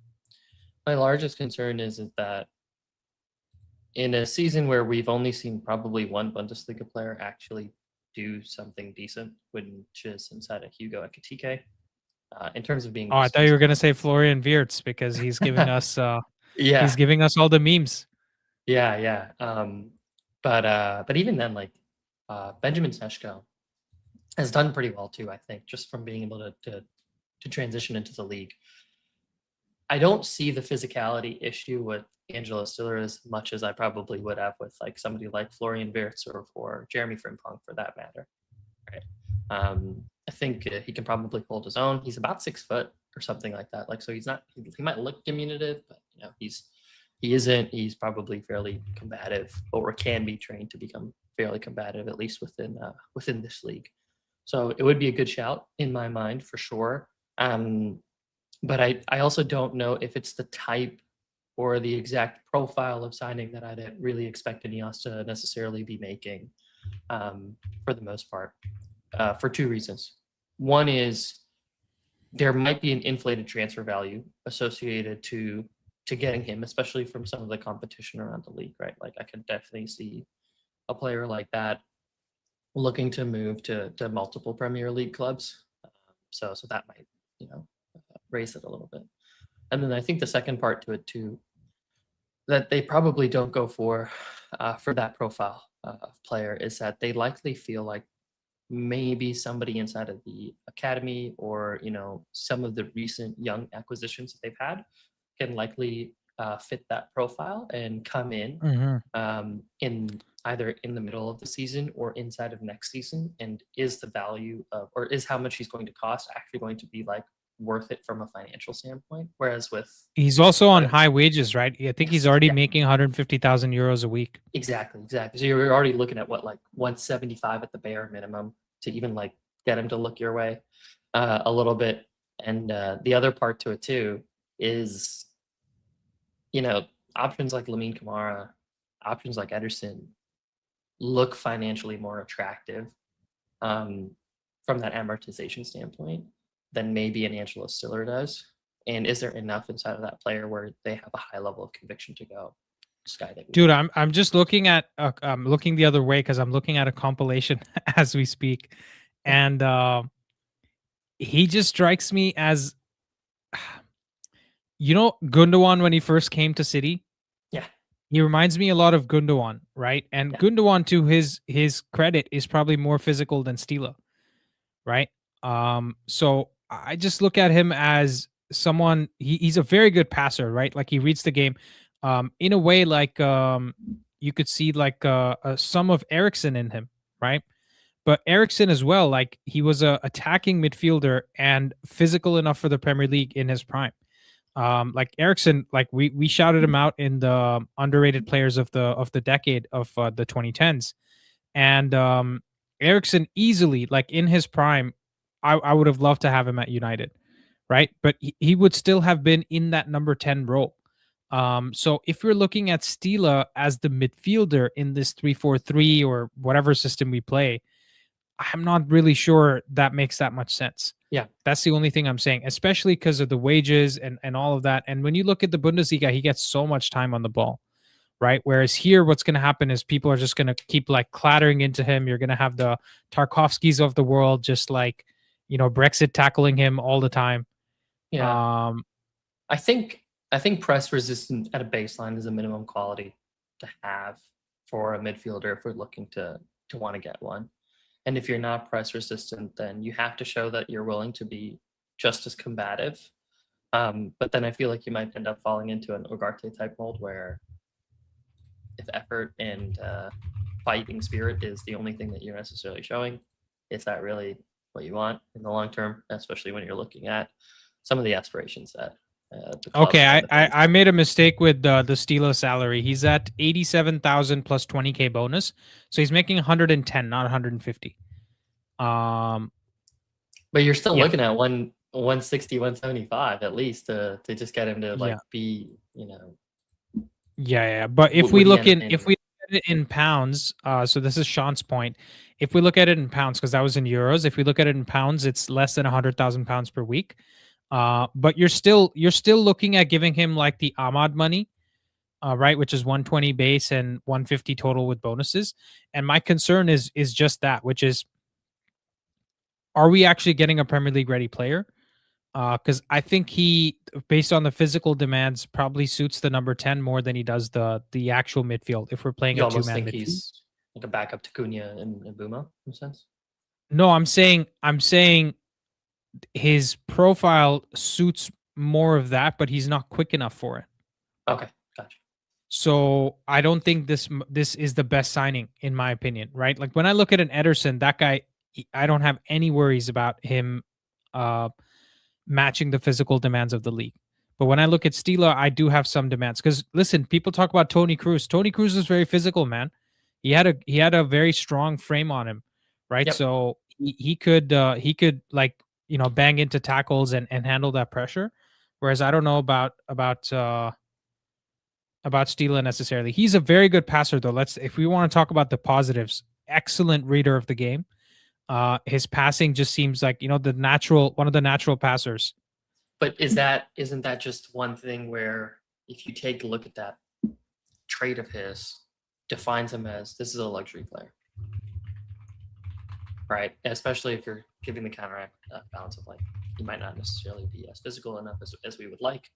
My largest concern is that in a season where we've only seen probably one Bundesliga player actually do something decent, which is inside of Hugo Ekitike, in terms of being. Oh, I thought you were gonna say Florian Wirtz because he's giving us Yeah, he's giving us all the memes. yeah. But even then, like Benjamin Sesko has done pretty well too. I think just from being able to transition into the league. I don't see the physicality issue with Angelo Stiller as much as I probably would have with like somebody like Florian Wirtz or Jeremy Frimpong for that matter. Right. I think he can probably hold his own. He's about 6 foot or something like that. Like, so he's not, he might look diminutive, but you know, he isn't, he's probably fairly combative or can be trained to become fairly combative, at least within this league. So it would be a good shout in my mind for sure. But I also don't know if it's the type or the exact profile of signing that I'd really expect Ineos to necessarily be making for the most part, for 2 reasons. One is there might be an inflated transfer value associated to getting him, especially from some of the competition around the league, right? Like I could definitely see a player like that looking to move to multiple Premier League clubs. So that might, raise it a little bit. And then I think the second part to it too, that they probably don't go for that profile of player is that they likely feel like maybe somebody inside of the academy or some of the recent young acquisitions that they've had can likely fit that profile and come in in either in the middle of the season or inside of next season. And is the value of, or is how much he's going to cost actually going to be like worth it from a financial standpoint? Whereas with, he's also on high wages, right? I think he's already yeah, making 150,000 euros a week. Exactly. So you're already looking at what, like 175 at the bare minimum to even like get him to look your way a little bit. And the other part to it too is, options like Lamine Camara, options like Ederson look financially more attractive from that amortization standpoint than maybe an Angelo Stiller does. And is there enough inside of that player where they have a high level of conviction to go skydiving? Dude, I'm just looking at I'm looking the other way because I'm looking at a compilation as we speak, and he just strikes me as, Gundogan when he first came to City. Yeah, he reminds me a lot of Gundogan, right? And yeah. Gundogan, to his credit, is probably more physical than Stila, right? So I just look at him as someone. He's a very good passer, right? Like he reads the game, in a way like you could see like some of Eriksen in him, right? But Eriksen as well, like he was a attacking midfielder and physical enough for the Premier League in his prime. Like Eriksen, like we shouted him out in the underrated players of the decade of the 2010s, and Eriksen easily, like in his prime, I would have loved to have him at United, right? But he would still have been in that number 10 role. So if you're looking at Stila as the midfielder in this 3-4-3 or whatever system we play, I'm not really sure that makes that much sense. Yeah. That's the only thing I'm saying, especially because of the wages and all of that. And when you look at the Bundesliga, he gets so much time on the ball, right? Whereas here, what's going to happen is people are just going to keep like clattering into him. You're going to have the Tarkovskis of the world, just like, Brexit tackling him all the time. Yeah. I think press resistant at a baseline is a minimum quality to have for a midfielder if we're looking to want to get one. And if you're not press resistant, then you have to show that you're willing to be just as combative. But then I feel like you might end up falling into an Ugarte type mold where if effort and fighting spirit is the only thing that you're necessarily showing, is that really what you want in the long term, especially when you're looking at some of the aspirations that okay, I made a mistake with the Steeler salary. He's at 87,000 plus 20K bonus, so he's making 110, not 150. But you're still looking at 160, 175 at least to just get him to be, Yeah. But if we look at it in pounds, so this is Sean's point. If we look at it in pounds, because that was in euros, if we look at it in pounds, it's less than 100,000 pounds per week. But you're still looking at giving him like the Ahmad money, right, which is 120 base and 150 total with bonuses. And my concern is just that, which is, are we actually getting a Premier League ready player? Because I think he, based on the physical demands, probably suits the number 10 more than he does the actual midfield. If we're playing a two-man midfield, he's like a backup to Cunha and Mbeumo in a sense. No, I'm saying his profile suits more of that, but he's not quick enough for it. Okay, gotcha. So I don't think this is the best signing, in my opinion, right? Like when I look at an Ederson, that guy, I don't have any worries about him matching the physical demands of the league. But when I look at Steeler, I do have some demands. Because listen, people talk about Tony Cruz. Tony Cruz is very physical, man. He had a very strong frame on him, right? Yep. So he could like bang into tackles and handle that pressure. Whereas I don't know about Steeler necessarily. He's a very good passer though. If we want to talk about the positives, excellent reader of the game. His passing just seems like one of the natural passers. But isn't that just one thing where if you take a look at that trait of his, defines him as this is a luxury player, right? Especially if you're giving the counteract balance of like he might not necessarily be as physical enough as we would like.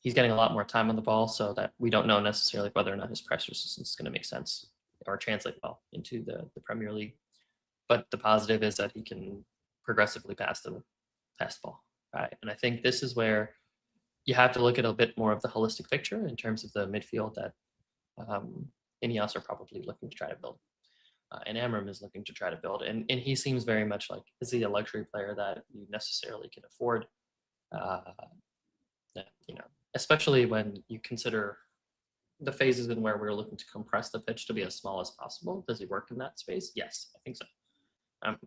He's getting a lot more time on the ball, so that we don't know necessarily whether or not his press resistance is going to make sense or translate well into the Premier League. But the positive is that he can progressively pass the ball, right? And I think this is where you have to look at a bit more of the holistic picture in terms of the midfield that Ineos are probably looking to try to build. And Amorim is looking to try to build. And he seems very much like, is he a luxury player that you necessarily can afford? Especially when you consider the phases in where we're looking to compress the pitch to be as small as possible. Does he work in that space? Yes, I think so.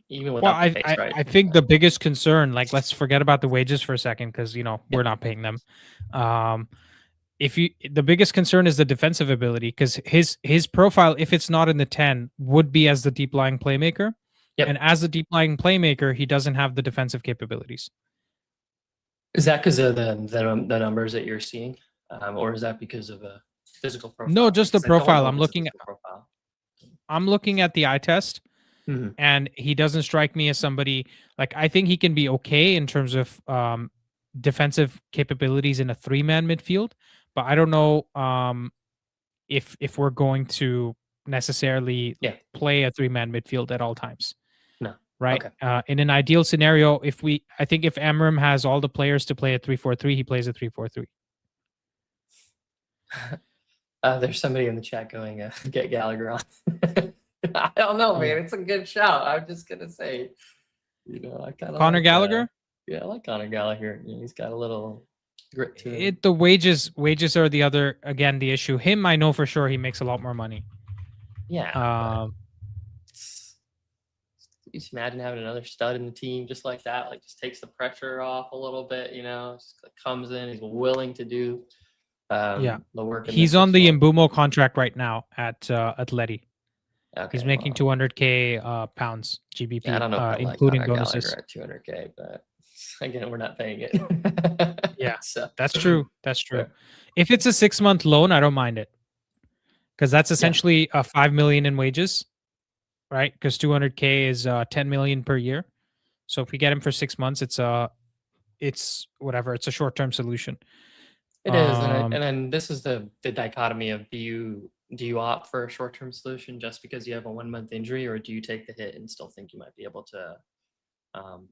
Even without the pace, right? I think the biggest concern, like, let's forget about the wages for a second, because we're not paying them. The biggest concern is the defensive ability, because his profile, if it's not in the 10, would be as the deep lying playmaker. Yep. And as the deep lying playmaker, he doesn't have the defensive capabilities. Is that because of the numbers that you're seeing, or is that because of a physical profile? No, just the profile. I'm looking at the eye test. Mm-hmm. And he doesn't strike me as somebody like, I think he can be okay in terms of defensive capabilities in a 3-man midfield, but I don't know if we're going to necessarily play a 3-man midfield at all times. No. Right. Okay. In an ideal scenario, I think if Amorim has all the players to play a 3-4-3, he plays a 3-4-3. There's somebody in the chat going, get Gallagher on. I don't know, man. It's a good shout. I'm just gonna say, I kind of Conor Gallagher. I like Conor Gallagher. He's got a little grit to him. The wages are the issue. Him, I know for sure he makes a lot more money. Yeah. You just imagine having another stud in the team just like that, like just takes the pressure off a little bit. Just comes in, he's willing to do the work. He's on the Mbeumo contract right now at Atleti. Okay, He's making well, 200K pounds GBP, yeah, I don't know if I like including Conor Gallagher bonuses. at 200K, but again, we're not paying it. Yeah, So that's true. That's true. fair. If it's a 6-month loan, I don't mind it, because that's Yeah, essentially 5 million in wages, right? Because 200K is 10 million per year. So if we get him for 6 months, it's whatever. It's a short term solution. it is, Um, and then this is the dichotomy of do you opt for a short term solution just because you have a 1 month injury, or do you take the hit and still think you might be able to, um,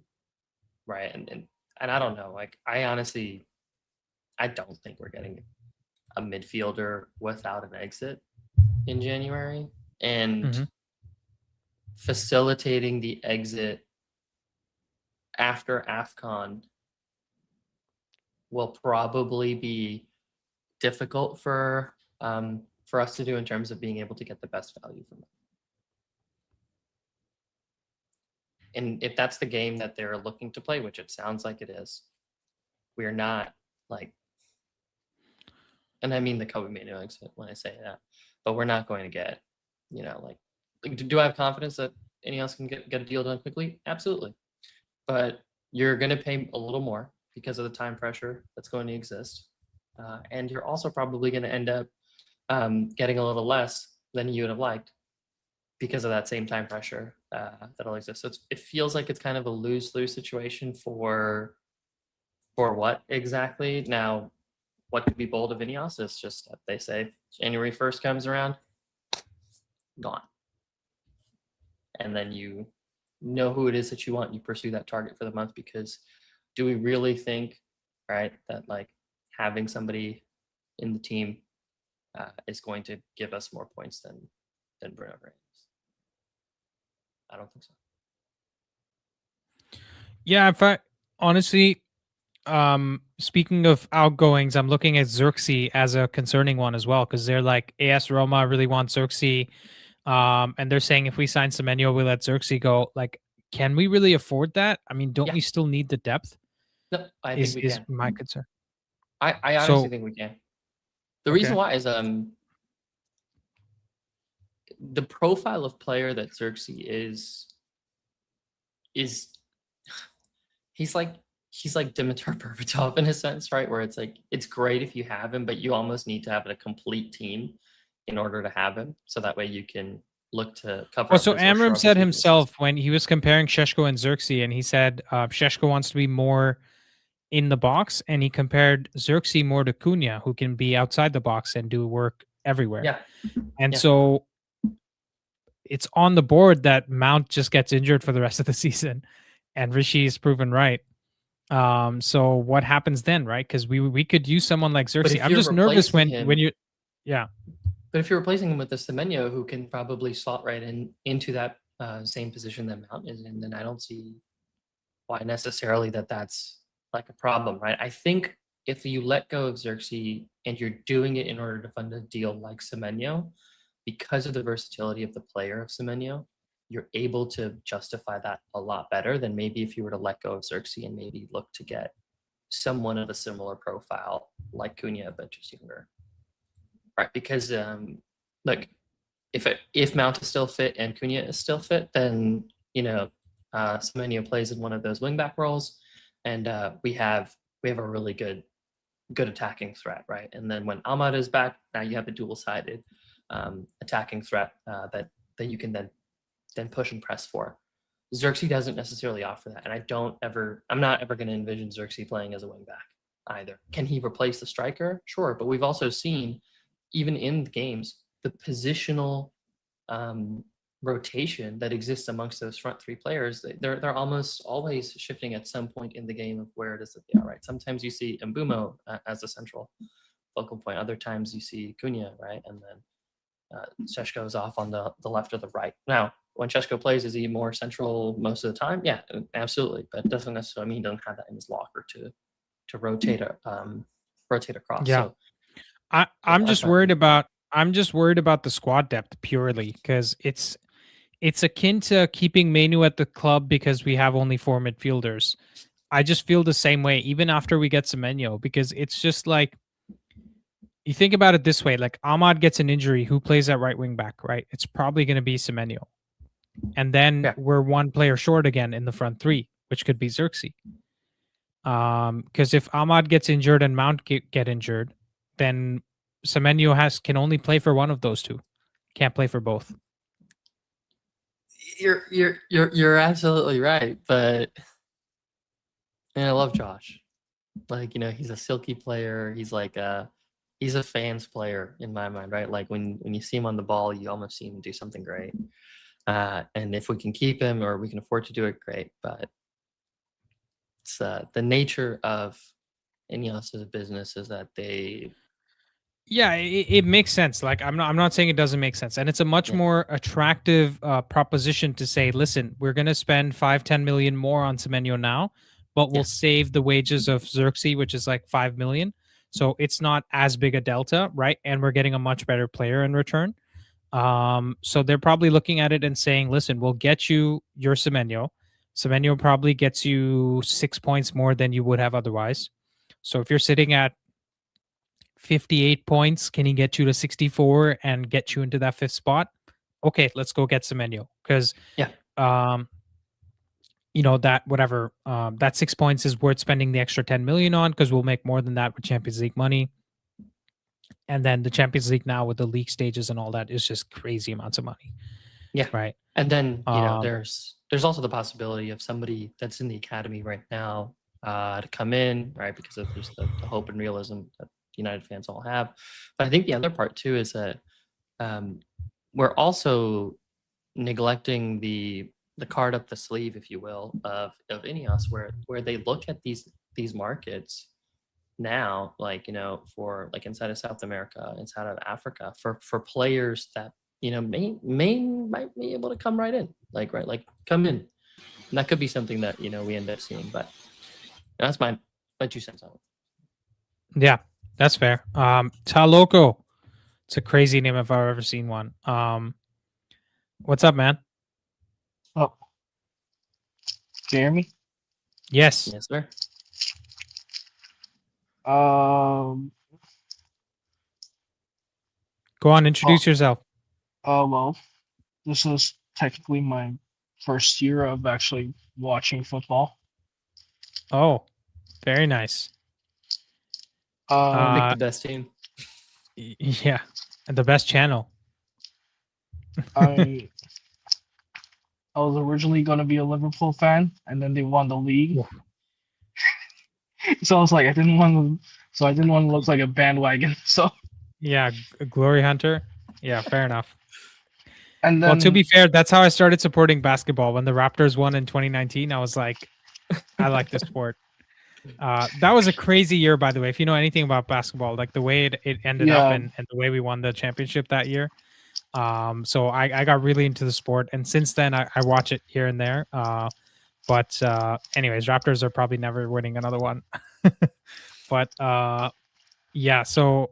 right? And I don't know. Like I honestly, I don't think we're getting a midfielder without an exit in January, and mhm. facilitating the exit after AFCON will probably be difficult for us to do in terms of being able to get the best value from it. And if that's the game that they're looking to play, which it sounds like it is, we are not like, and I mean the Kobe Manu exit when I say that, but we're not going to get, like do I have confidence that Ineos can get a deal done quickly? Absolutely. But you're going to pay a little more because of the time pressure that's going to exist. And you're also probably going to end up getting a little less than you would have liked because of that same time pressure that'll exist. So it feels like it's kind of a lose-lose situation for what exactly? Now, what could be bold of Ineos is just that they say January 1st comes around, gone. And then you know who it is that you want. You pursue that target for the month, because do we really think, right, that like having somebody in the team is going to give us more points than Bruno Fernandes? I don't think so. Yeah, if I honestly, speaking of outgoings, I'm looking at Xerxes as a concerning one as well, because they're like AS Roma really wants Xerxes, and they're saying if we sign Semenyo, we let Xerxes go. Like, can we really afford that? I mean, don't Yeah, we still need the depth? no, I think Is we is can. my concern. I honestly So think we can. The reason okay, why is the profile of player that Xerxes is he's like Dimitar Berbatov in a sense, right? Where it's like it's great if you have him, but you almost need to have a complete team in order to have him, so that way you can look to cover well, up so his or shore Amram up his said weaknesses. himself when he was comparing Sheshko and Xerxes, and he said Sheshko wants to be more in the box, and he compared Xerxes more to Cunha, who can be outside the box and do work everywhere. Yeah, And yeah. so it's on the board that Mount just gets injured for the rest of the season, and Rishi is proven right. So what happens then, right? Because we could use someone like But Xerxes. if I'm you're just nervous replacing when him, you, yeah. but if you're replacing him with a Semenyo who can probably slot right into that same position that Mount is in, then I don't see why necessarily that's like a problem, right? I think if you let go of Xerxes and you're doing it in order to fund a deal like Semenyo, because of the versatility of the player of Semenyo, you're able to justify that a lot better than maybe if you were to let go of Xerxes and maybe look to get someone of a similar profile like Cunha, but just younger, right? Because look, if Mount is still fit and Cunha is still fit, then Semenyo plays in one of those wingback roles, and we have a really good attacking threat, right? And then when Ahmad is back, now you have a dual-sided attacking threat that you can then push and press for. Xerxes doesn't necessarily offer that, and I'm not ever going to envision Xerxes playing as a wingback either. Can he replace the striker? Sure, but we've also seen, even in the games, the positional rotation that exists amongst those front three players. They're almost always shifting at some point in the game of where it is that they are, right? Sometimes you see Mbumo as the central focal point. Other times you see Cunha, right? And then Šeško is off on the left or the right. Now, when Šeško plays, is he more central most of the time? Yeah, absolutely. But it doesn't necessarily mean he doesn't have that in his locker to rotate across. Yeah. So I'm that's just my worried opinion. about the squad depth purely, because it's akin to keeping Menu at the club because we have only 4 midfielders. I just feel the same way even after we get Semenyo, because it's just like you think about it this way: like Ahmad gets an injury, who plays at right wing back, right? It's probably going to be Semenyo, and then Yeah. we're one player short again in the front three, which could be Xerxes. Because if Ahmad gets injured and Mount get injured, then Semenyo can only play for one of those two. Can't play for both. You're absolutely right, but and I love Josh. Like, he's a silky player. He's a fans player in my mind, right? Like when you see him on the ball, you almost see him do something great. And if we can keep him or we can afford to do it, great. But it's the nature of Ineos as a business is that they Yeah, it makes sense. Like I'm not saying it doesn't make sense, and it's a much yeah, more attractive proposition to say, listen, we're going to spend 5-10 million more on Semenyo now, but we'll yeah, save the wages of Xerxes, which is like 5 million. So it's not as big a delta, right? And we're getting a much better player in return. So they're probably looking at it and saying, listen, we'll get you your Semenyo. Semenyo probably gets you 6 points more than you would have otherwise. So if you're sitting at 58 points, can he get you to 64 and get you into that fifth spot? Okay, let's go get Semenyo because yeah, um that whatever that 6 points is worth spending the extra 10 million on, because we'll make more than that with Champions League money. And then the Champions League now with the league stages and all that is just crazy amounts of money, yeah. right? And then Um there's also the possibility of somebody that's in the academy right now to come in, right? Because there's the hope and realism that United fans all have. But I think the other part too is that we're also neglecting the card up the sleeve, if you will, of Ineos, where they look at these markets now, like for like inside of South America, inside of Africa, for players that might be able to come right in, like come in. And that could be something that we end up seeing, but that's my 2 cents on it. yeah, that's fair. Taloco. It's a crazy name if I've ever seen one. What's up, man? Oh, Jeremy. Yes. Yes, sir. Um. Go on, Oh. introduce yourself. Well, this is technically my first year of actually watching football. Oh, very nice. Pick the best team. Yeah, and the best channel. I I was originally going to be a Liverpool fan, and then they won the league. Oof. So I was like, I didn't want to look like a bandwagon. So Yeah, Glory Hunter. Yeah, fair enough. and then Well, to be fair, that's how I started supporting basketball. When the Raptors won in 2019, I was like, I like this sport. That was a crazy year, by the way. If you know anything about basketball, like the way it ended up yeah, and the way we won the championship that year. So I got really into the sport, and since then I watch it here and there. But anyways, Raptors are probably never winning another one. But yeah, so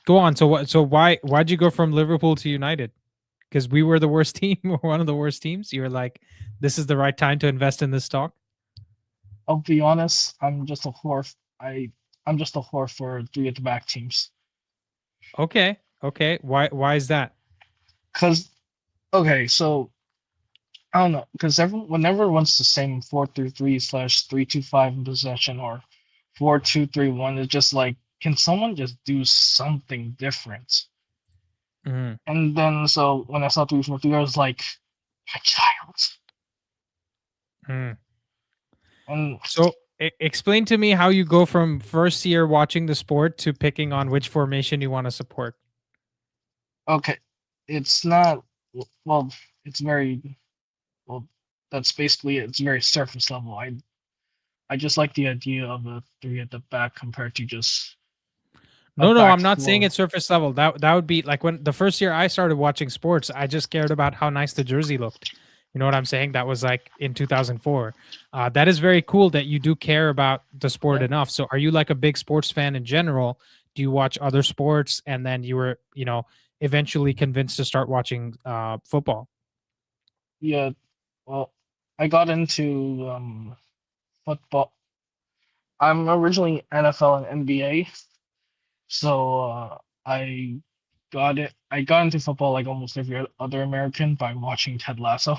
go on. So what? So why'd you go from Liverpool to United? Because we were the worst team, or one of the worst teams. You were like, this is the right time to invest in this stock. I'll be honest. I'm just a whore. I'm just a whore for three at the back teams. Okay, okay. Why is that? Cause okay, so I don't know, because whenever everyone's the same 4-3-3/3-2-5 in possession or 4-2-3-1, it's just like, can someone just do something different? Mhm. And then so when I saw 3-4-3, I was like, my child. Mm. And So explain to me how you go from first year watching the sport to picking on which formation you want to support. okay, it's not well, it's very well. That's basically it. It's very surface level. I just like the idea of a three at the back compared to just a No, back I'm not saying four. it's surface level. That would be like when the first year I started watching sports, I just cared about how nice the jersey looked. You know what I'm saying? That was like in 2004. That is very cool that you do care about the sport Yeah. enough. So are you like a big sports fan in general? Do you watch other sports and then you were, eventually convinced to start watching football? Yeah, well, I got into football. I'm originally NFL and NBA, So I I got into football like almost every other American by watching Ted Lasso.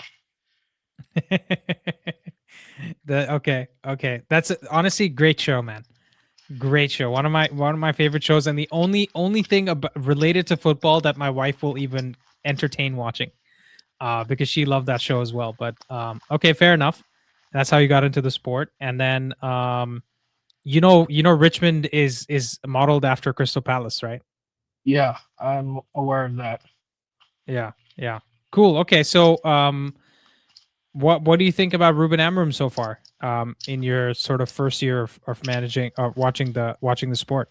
Okay. That's honestly great show, man. Great show. One of my favorite shows, and the only thing related to football that my wife will even entertain watching, because she loved that show as well. But okay, fair enough. That's how you got into the sport, and then Richmond is modeled after Crystal Palace, right? Yeah, I'm aware of that. Yeah. Cool. Okay, so what do you think about Ruben Amorim so far? In your sort of first year of managing, watching the sport.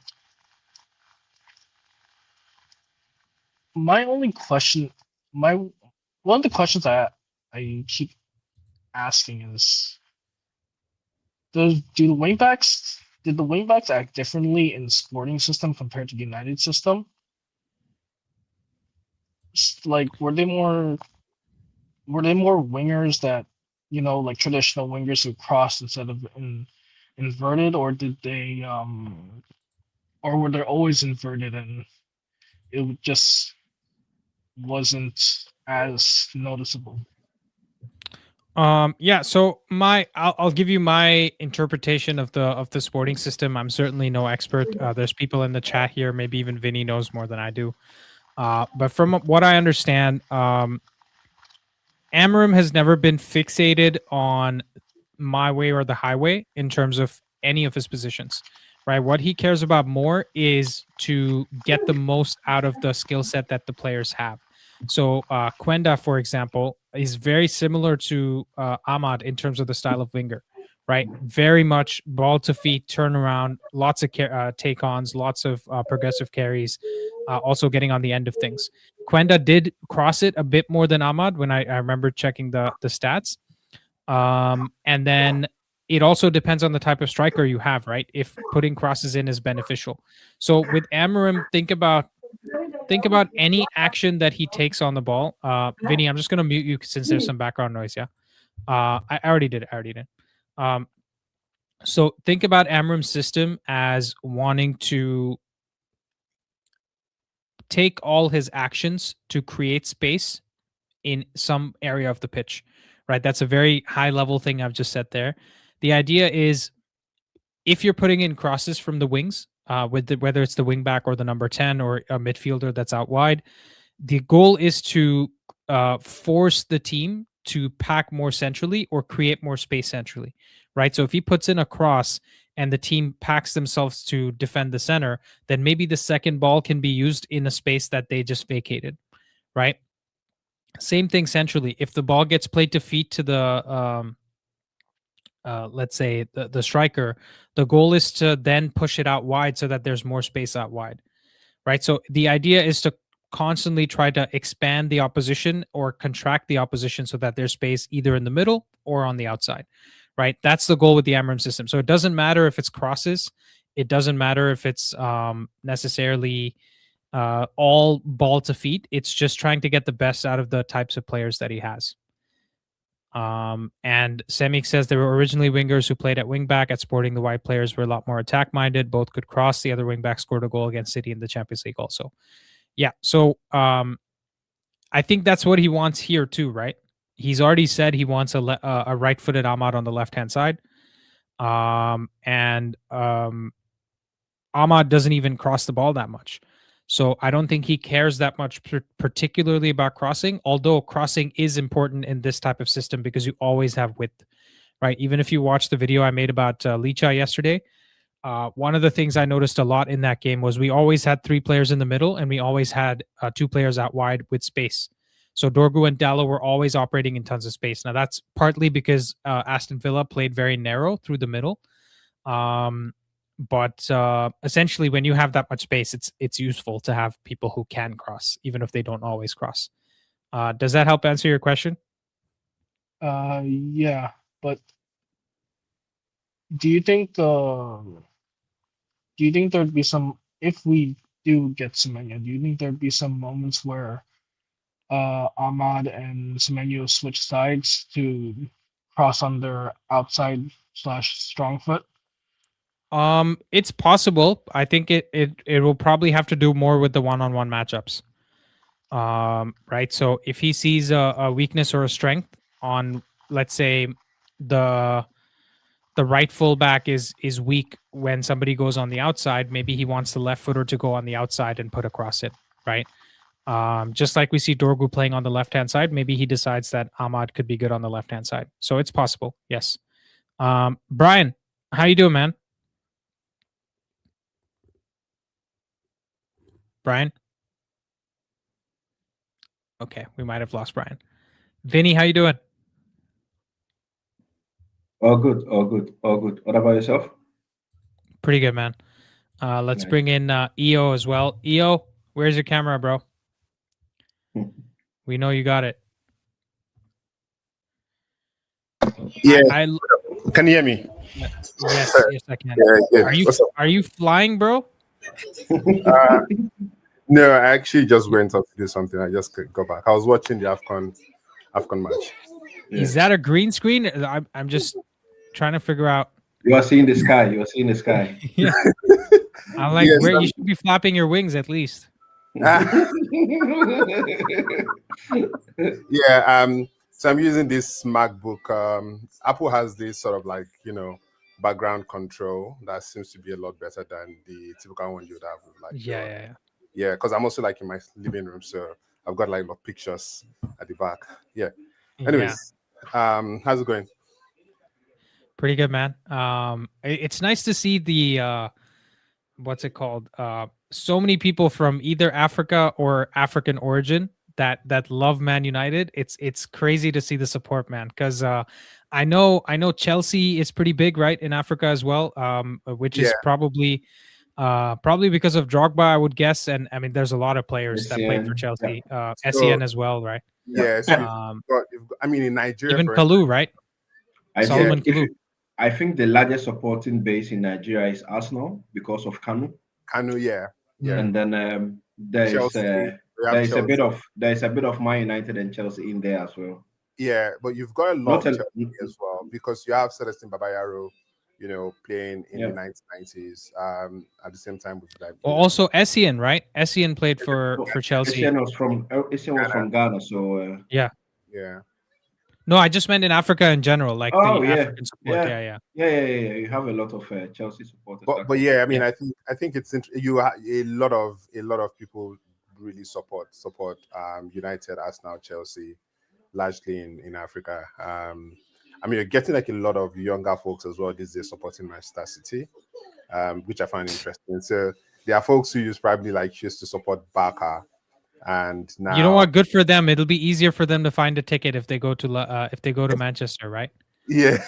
My only question, my one of the questions I keep asking is, do the wingbacks did the wingbacks act differently in the Sporting system compared to the United system? Like, were they more wingers that, like traditional wingers who crossed instead of inverted, or did they or were they always inverted and it just wasn't as noticeable? Yeah, so I'll give you my interpretation of the sporting system. I'm certainly no expert. There's people in the chat here, maybe even Vinny knows more than I do. But from what I understand, Amarim has never been fixated on my way or the highway in terms of any of his positions, right? What he cares about more is to get the most out of the skill set that the players have. So Quenda, for example, is very similar to Ahmad in terms of the style of winger, right? Very much ball to feet, turnaround, lots of take-ons, lots of progressive carries, also getting on the end of things. Quenda did cross it a bit more than Ahmad when I remember checking the stats. And then it also depends on the type of striker you have, right? If putting crosses in is beneficial. So with Amarim, think about any action that he takes on the ball. Vinny, I'm just gonna mute you since there's some background noise. Yeah. I already did. Um, so think about Amarim's system as wanting to take all his actions to create space in some area of the pitch, right? That's a very high level thing I've just said there. The idea is if you're putting in crosses from the wings, whether it's the wing back or the number 10 or a midfielder that's out wide, the goal is to force the team to pack more centrally or create more space centrally, right? So if he puts in a cross and the team packs themselves to defend the center, then maybe the second ball can be used in a space that they just vacated, right? Same thing centrally. If the ball gets played to feet to the let's say the striker, the goal is to then push it out wide so that there's more space out wide, right? So the idea is to constantly try to expand the opposition or contract the opposition so that there's space either in the middle or on the outside, right? That's the goal with the Amorim system. So it doesn't matter if it's crosses, it doesn't matter if it's necessarily all ball to feet. It's just trying to get the best out of the types of players that he has. And Semik says there were originally wingers who played at wingback at Sporting. The wide players were a lot more attack minded. Both could cross. The other wingback scored a goal against City in the Champions League also. Yeah. So I think that's what he wants here too, right? He's already said he wants a right-footed Ahmad on the left-hand side. And Ahmad doesn't even cross the ball that much. So I don't think he cares that much particularly about crossing, although crossing is important in this type of system because you always have width, right? Even if you watch the video I made about Licha yesterday, one of the things I noticed a lot in that game was we always had 3 players in the middle and we always had 2 players out wide with space. So Dorgu and Dallo were always operating in tons of space. Now that's partly because Aston Villa played very narrow through the middle. But essentially, when you have that much space, it's useful to have people who can cross, even if they don't always cross. Does that help answer your question? Yeah, but do you think there'd be some, if we do get Semenyo, do you think there'd be some moments where Ahmad and Semenyo switch sides to cross on their outside slash strong foot? It's possible. I think it will probably have to do more with the one-on-one matchups. Right. So if he sees a weakness or a strength on, let's say, the right fullback is weak when somebody goes on the outside, maybe he wants the left footer to go on the outside and put across it. Right. Just like we see Dorgu playing on the left hand side, maybe he decides that Ahmad could be good on the left hand side. So it's possible. Yes. Brian, how you doing, man? Brian? Okay, we might have lost Brian. Vinny, how you doing? All good, all good, all good. What about yourself? Pretty good, man. Let's Nice. bring in EO as well. EO, where's your camera, bro? We know you got it. Yeah. I Can you hear me? yes, I can. Yeah, good. Are you flying, bro? No, I actually just went up to do something. I just got back. I was watching the AFCON match. Is that a green screen? I'm just trying to figure out. You are seeing the sky. You are seeing the sky. Yeah. I'm like, Yes, where you should be flapping your wings at least. Yeah. So I'm using this MacBook. Apple has this sort of like, background control that seems to be a lot better than the typical one you would have with like Yeah. because I'm also like in my living room, so I've got like pictures at the back. Yeah. Anyways, how's it going? Pretty good, man. It's nice to see the what's it called? So many people from either Africa or African origin that love Man United. It's crazy to see the support, man. Because I know Chelsea is pretty big, right, in Africa as well. Which is probably because of Drogba, I would guess. And I mean, there's a lot of players that played for Chelsea. SEN as well, right? Yeah. So I mean, in Nigeria, even Kalu, right? Solomon Kalu. I think the largest supporting base in Nigeria is Arsenal because of Kanu. Yeah. And then there is a bit of Man United and Chelsea in there as well. Yeah, but you've got a lot of Chelsea as well because you have Celestine Babayaro, playing in the 1990s. At the same time with like. Also SEN, right? SEN played for Chelsea. SEN was from Ghana, so yeah. No, I just meant in Africa in general, like African support. Yeah. You have a lot of Chelsea supporters. But yeah, I mean, I think it's you. A lot of people really support United, Arsenal, Chelsea, largely in Africa. I mean, you're getting like a lot of younger folks as well these days supporting Manchester City, which I find interesting. So there are folks who probably used to support Barca. And now, you know what? Good for them. It'll be easier for them to find a ticket if they go to Manchester, right? Yeah,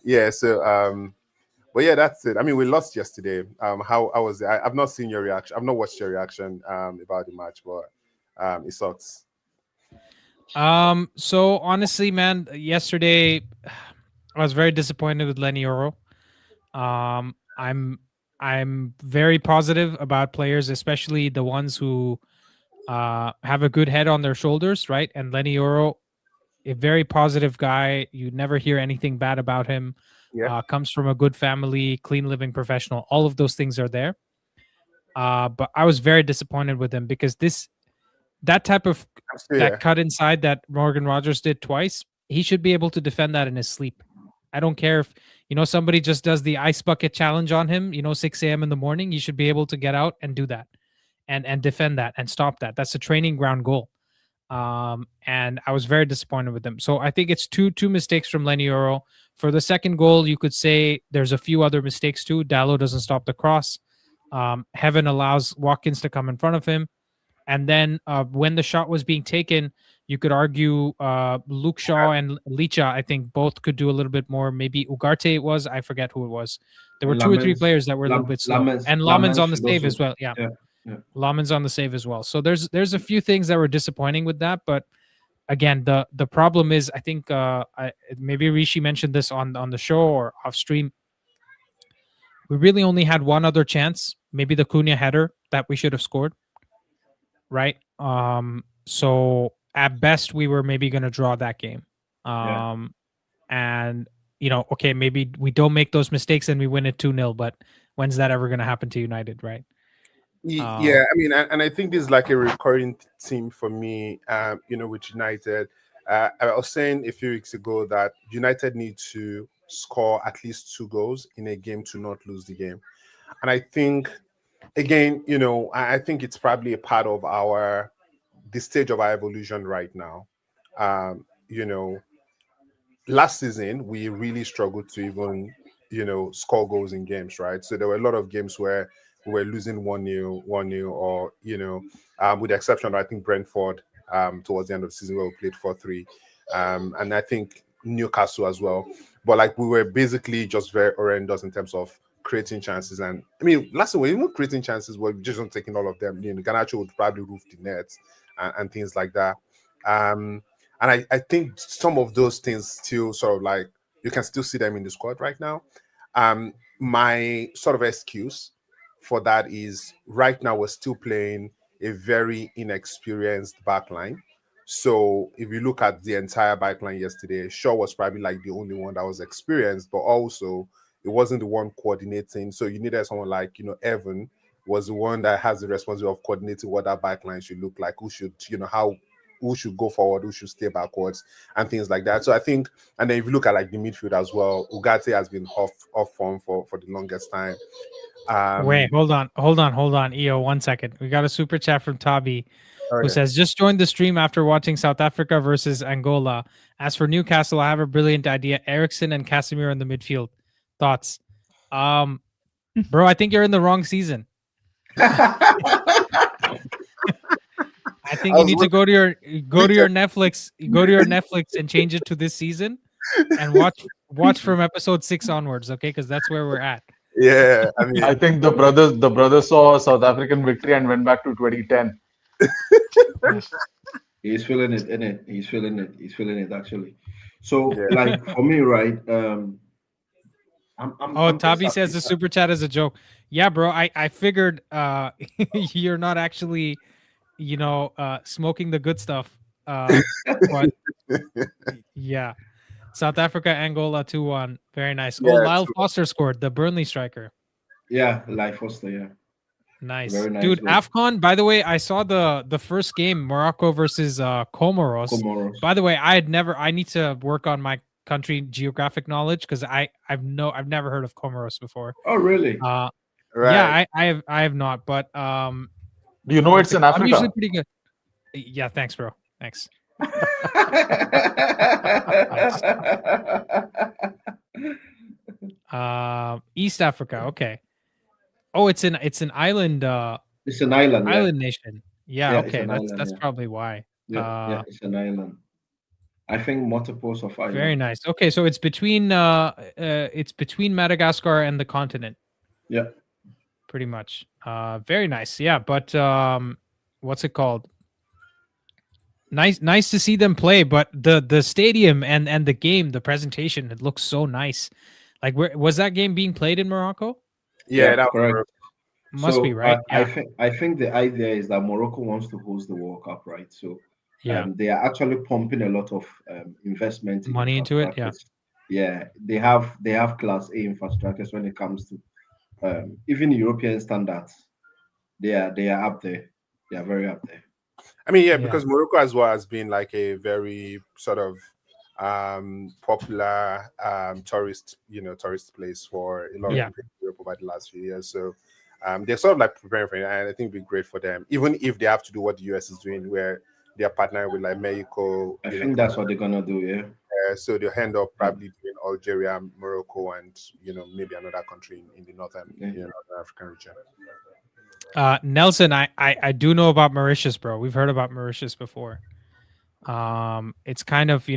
yeah. So, but yeah, that's it. I mean, we lost yesterday. How was it? I've not seen your reaction. I've not watched your reaction about the match, but it sucks. So honestly, man, yesterday I was very disappointed with Lenny Yoro. I'm very positive about players, especially the ones who have a good head on their shoulders, right? And Lenny Yoro, a very positive guy. You never hear anything bad about him. Comes from a good family, clean living professional. All of those things are there. But I was very disappointed with him because that type of cut inside that Morgan Rogers did twice, he should be able to defend that in his sleep. I don't care if somebody just does the ice bucket challenge on him, 6 a.m. in the morning. You should be able to get out and do that and defend that and stop that. That's a training ground goal. And I was very disappointed with them. So I think it's two mistakes from Lenny Yoro. For the second goal, you could say there's a few other mistakes too. Dallo doesn't stop the cross. Heaven allows Watkins to come in front of him. And then when the shot was being taken, you could argue Luke Shaw and Licha, I think both could do a little bit more. Maybe Ugarte it was. I forget who it was. There were two or three players that were a little bit slow. And Laman's on the save as well. Yeah. Laman's on the save as well. So there's a few things that were disappointing with that. But again, the problem is, I think maybe Rishi mentioned this on the show or off stream. We really only had one other chance, maybe the Cunha header that we should have scored. Right. So at best we were maybe going to draw that game. And okay, maybe we don't make those mistakes and we win it 2-0, but when's that ever going to happen to United, right? Yeah, I mean, and I think this is like a recurring theme for me, with United. I was saying a few weeks ago that United need to score at least 2 goals in a game to not lose the game. And I think, again, I think it's probably a part of the stage of our evolution right now. Last season, we really struggled to even, score goals in games, right? So there were a lot of games where we were losing 1-0, 1-0, or, with the exception of, I think, Brentford towards the end of the season where we played 4-3. And I think Newcastle as well. But like we were basically just very horrendous in terms of creating chances. And I mean, last time we were even creating chances, but we just not taking all of them. Garnacho would probably roof the nets and things like that. And I think some of those things still sort of like you can still see them in the squad right now. My sort of excuse for that is right now we're still playing a very inexperienced backline. So if you look at the entire backline yesterday, Shaw was probably like the only one that was experienced, but also it wasn't the one coordinating. So you needed someone like, Evan was the one that has the responsibility of coordinating what that backline should look like, who should, who should go forward, who should stay backwards, and things like that. So I think, and then if you look at like the midfield as well, Ugarte has been off form for the longest time. Wait, hold on, EO, 1 second. We got a super chat from Tabi who says, just joined the stream after watching South Africa versus Angola. As for Newcastle, I have a brilliant idea. Ericsson and Casemiro in the midfield. Thoughts? Bro, I think you're in the wrong season. I think you need to go to your Netflix, and change it to this season and watch from episode 6 onwards, okay? Because that's where we're at. Yeah, I mean, I think the brothers saw a South African victory and went back to 2010. He's feeling it, innit? He's feeling it actually. So, like for me, right? Tabi says the super chat is a joke. Yeah, bro. I figured you're not actually, smoking the good stuff. But yeah. South Africa, Angola 2-1. Very nice. Yeah, Lyle Foster scored, the Burnley striker. Yeah, Lyle Foster, yeah. Nice. Dude, goal. AFCON, by the way, I saw the first game, Morocco versus Comoros. By the way, I need to work on my country geographic knowledge because I've never heard of Comoros before. Oh, really? Right. Yeah, I have not, but do you know it's in Africa? I'm usually pretty good. Yeah, thanks, bro. Thanks. East Africa, okay. Oh, it's an island. It's an island. Island nation. Yeah, okay. That's probably why. Yeah, it's an island. I think multiples of islands. Very nice. Okay, so it's between Madagascar and the continent. Yeah. Pretty much. Very nice. Yeah, but what's it called? Nice to see them play, but the stadium and the game, the presentation, it looks so nice. Like, where was that game being played in Morocco? Yeah, that correct. Must be right. I think the idea is that Morocco wants to host the World Cup, right? So they are actually pumping a lot of investment money into it. Yeah, they have class A infrastructures when it comes to even European standards. They are up there. They are very up there. I mean, because Morocco as well has been like a very sort of popular tourist place for a lot of people in Europe over the last few years. So they're sort of like preparing for it, and I think it'd be great for them, even if they have to do what the US is doing, where they're partnering with like Mexico. I think that's what they're gonna do, yeah. So they'll end up probably doing Algeria, Morocco, and maybe another country in the northern African region. Nelson, I do know about Mauritius, bro. We've heard about Mauritius before. It's kind of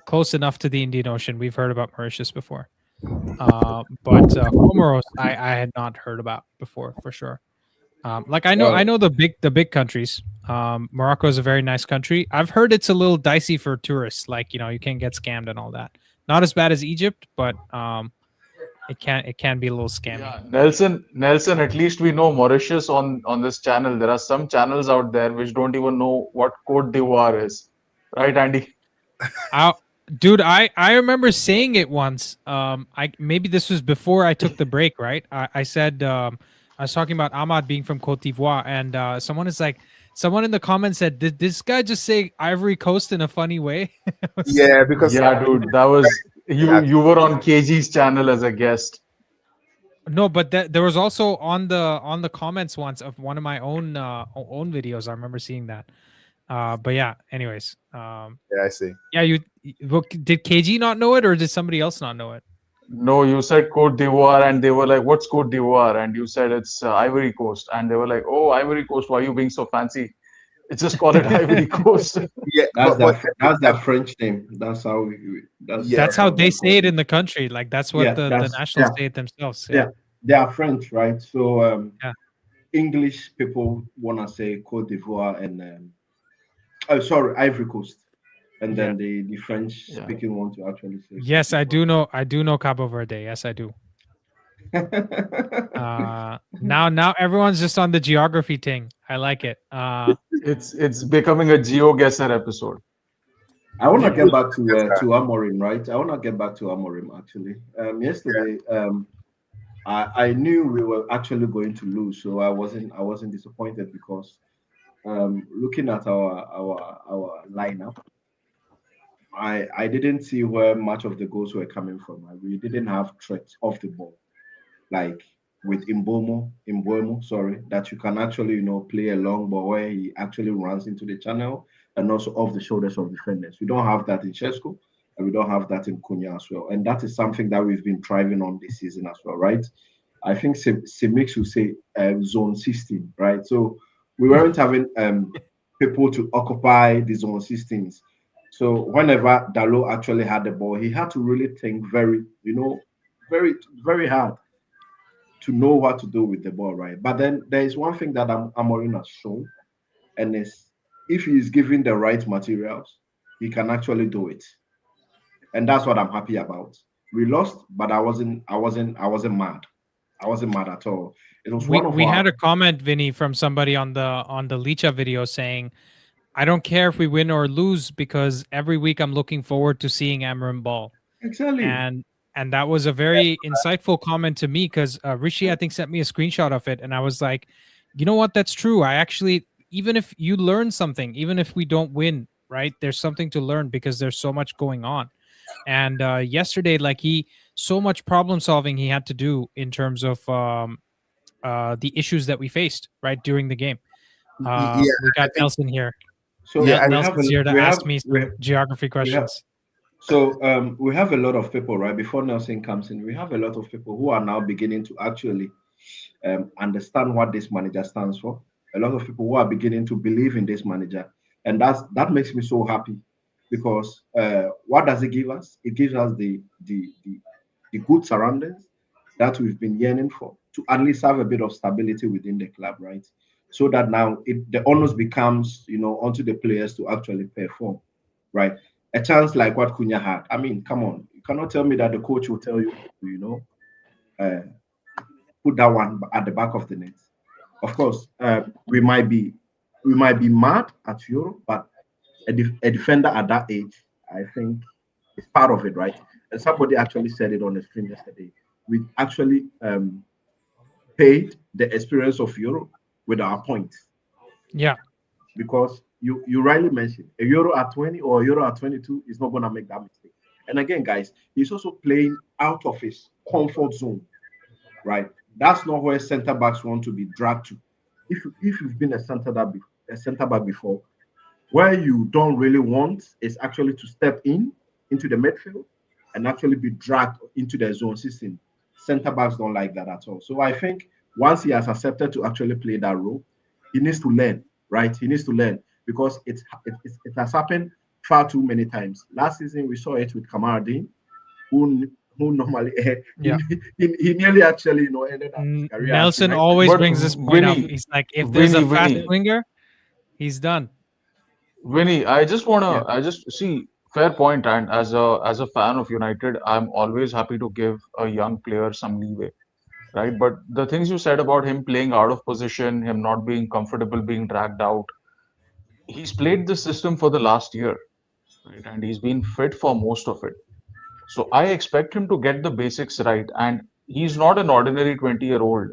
close enough to the Indian Ocean. We've heard about Mauritius before, but Comoros I had not heard about before for sure. I know the big countries. Morocco is a very nice country. I've heard it's a little dicey for tourists. Like you can't get scammed and all that. Not as bad as Egypt, but it can be a little scammy. Yeah. Nelson, at least we know Mauritius on this channel. There are some channels out there which don't even know what Côte d'Ivoire is. Right, Andy? Dude, I remember saying it once. I maybe this was before I took the break, right? I said I was talking about Ahmad being from Cote d'Ivoire, and someone in the comments said, "Did this guy just say Ivory Coast in a funny way?" I was like, Yeah, because Yeah, dude, that was that you were on KG's channel as a guest. no, but there was also on the comments once of one of my own own videos. I remember seeing that. But yeah. Anyways, yeah, I see. yeah. Did KG not know it, or did somebody else not know it? No, you said Cote d'Ivoire, and they were like, "What's Cote d'Ivoire?" And you said it's Ivory Coast, and they were like, "Oh, Ivory Coast, why are you being so fancy? Just call it Ivory Coast." Yeah, That's I their think French name. That's how Yeah. That's that's how how they they say call it it. in the country. Like that's what Yeah, the that's nationals yeah, say it themselves. yeah. Yeah. They are French, right? So Yeah. English people wanna say Cote d'Ivoire and oh sorry, Ivory Coast, and Yeah. then the French Yeah. speaking want to actually say Cote Yes, I do know. I do know Cabo Verde. Yes, I do. d'Ivoire. Now everyone's just on the geography thing. I like it. It's becoming a GeoGuessr episode. I want to Yeah. get back to Amorim, right? I want to get back to Amorim actually. Yesterday, I knew we were actually going to lose, so I wasn't disappointed because looking at our lineup, I didn't see where much of the goals were coming from. I really didn't have threats off the ball, like with Imbomo, sorry, that you can actually play a long ball where he actually runs into the channel and also off the shoulders of defenders. We don't have that in Chesco, and we don't have that in Cunha as well, and that is something that we've been thriving on this season as well, right? I think Semix will say zone 16, right? So we weren't having people to occupy the zone 16s. So whenever Dalo actually had the ball, he had to really think very, very hard to know what to do with the ball, right? But then there is one thing that Amorim has shown, and is if he is given the right materials, he can actually do it, and that's what I'm happy about. We lost, but I wasn't mad. I wasn't mad at all. It was We one of we had our a comment, Vinny, from somebody on the Licha video saying, "I don't care if we win or lose because every week I'm looking forward to seeing Amarim ball." exactly. And that was a very insightful comment to me because Rishi, I think, sent me a screenshot of it, and I was like, you know what, that's true. I actually, even if you learn something, even if we don't win, right, there's something to learn because there's so much going on. And yesterday, like, he so much problem solving he had to do in terms of the issues that we faced right during the game. Yeah, We I got think Nelson here. So I we have Nelson's a here to we have ask me we some geography we have questions. so we have a lot of people, right? Before Nelson comes in, we have a lot of people who are now beginning to actually understand what this manager stands for. A lot of people who are beginning to believe in this manager, and that makes me so happy because what does it give us? It gives us the good surroundings that we've been yearning for to at least have a bit of stability within the club, right? So that now the onus becomes onto the players to actually perform, right? A chance like what Cunha had. I mean, come on, you cannot tell me that the coach will tell you, uh, put that one at the back of the net. Of course, we might be mad at Yoro, but a defender at that age, I think, is part of it, right? And somebody actually said it on the stream yesterday. We actually paid the experience of Euro with our points Yeah. because you rightly mentioned a Euro at 20 or a Euro at 22 is not going to make that mistake. And again, guys, he's also playing out of his comfort zone, right? That's not where center backs want to be dragged to. If you've been a center back before, where you don't really want is actually to step into the midfield and actually be dragged into the zone system. Center backs don't like that at all. So I think once he has accepted to actually play that role, he needs to learn, right? He needs to learn because it has happened far too many times. Last season we saw it with Kamaradin, who normally he, Yeah. he nearly actually ended up his career as Nelson right. always But brings this point up. Vinny, He's like, if there's a Vinny, fast Vinny, winger, he's done. Vinny, Yeah. I just see fair point, and as a fan of United, I'm always happy to give a young player some leeway, right? But the things you said about him playing out of position, him not being comfortable being dragged out, he's played this system for the last year, right? And he's been fit for most of it. So I expect him to get the basics right. And he's not an ordinary 20-year-old.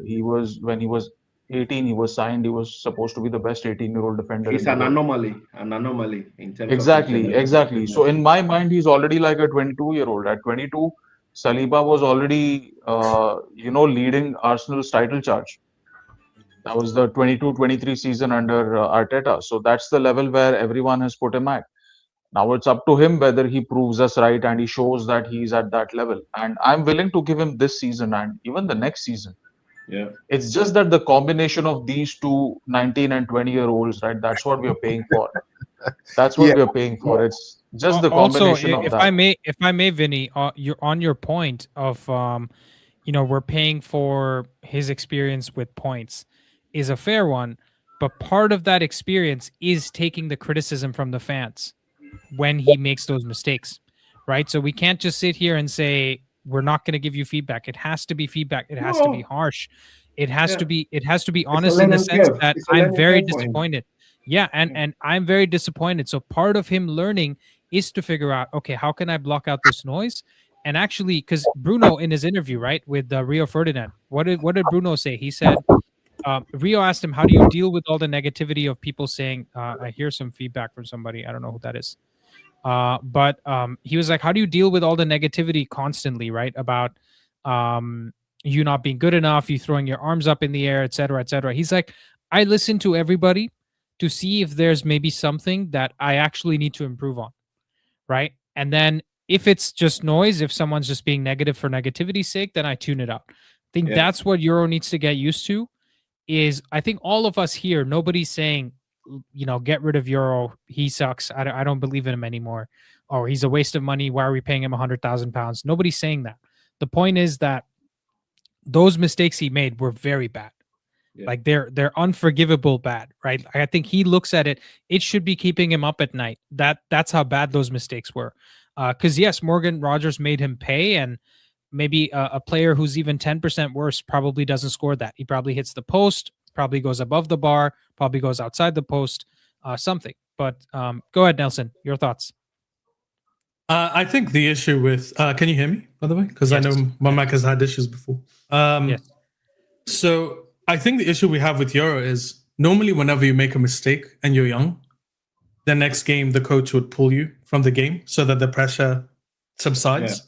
When he was 18, he was signed. He was supposed to be the best 18-year-old defender He's in the world. an anomaly in terms of Exactly, exactly. So fitness. in my mind, he's already like a 22-year-old. At 22, Saliba was already, leading Arsenal's title charge. That was the 22-23 season under Arteta. So that's the level where everyone has put him at. Now it's up to him whether he proves us right and he shows that he's at that level. And I'm willing to give him this season and even the next season. Yeah. It's just that the combination of these two 19 and 20-year-olds, right? That's what we are paying for. That's what Yeah. we are paying for. It's just the Also, combination of if that. if I may, Vinny, you're on your point of we're paying for his experience with points is a fair one, but part of that experience is taking the criticism from the fans when he makes those mistakes, right? So we can't just sit here and say we're not going to give you feedback. It has to be feedback. It has to be harsh. It has to be honest in the sense that I'm very disappointed. Yeah, and I'm very disappointed. So part of him learning is to figure out, okay, how can I block out this noise? And actually, because Bruno in his interview, right, with Rio Ferdinand, what did Bruno say? He said, Rio asked him, how do you deal with all the negativity of people saying, I hear some feedback from somebody. I don't know who that is. But he was like, how do you deal with all the negativity constantly, right? About you not being good enough, you throwing your arms up in the air, et cetera, et cetera. He's like, I listen to everybody to see if there's maybe something that I actually need to improve on, right? And then if it's just noise, if someone's just being negative for negativity's sake, then I tune it out. I think that's what Yoro needs to get used to. Is I think all of us here, nobody's saying, get rid of Yoro. He sucks. I don't believe in him anymore. Or he's a waste of money. Why are we paying him £100,000? Nobody's saying that. The point is that those mistakes he made were very bad. Yeah. Like they're unforgivable bad, right? I think he looks at it. It should be keeping him up at night. That's how bad those mistakes were. Because yes, Morgan Rogers made him pay, and maybe a player who's even 10% worse probably doesn't score that. He probably hits the post, probably goes above the bar, probably goes outside the post, something. But go ahead, Nelson, your thoughts. I think the issue with can you hear me, by the way? Because I know my mic has had issues before. Yes. So I think the issue we have with Yoro is normally whenever you make a mistake and you're young, the next game the coach would pull you from the game so that the pressure subsides.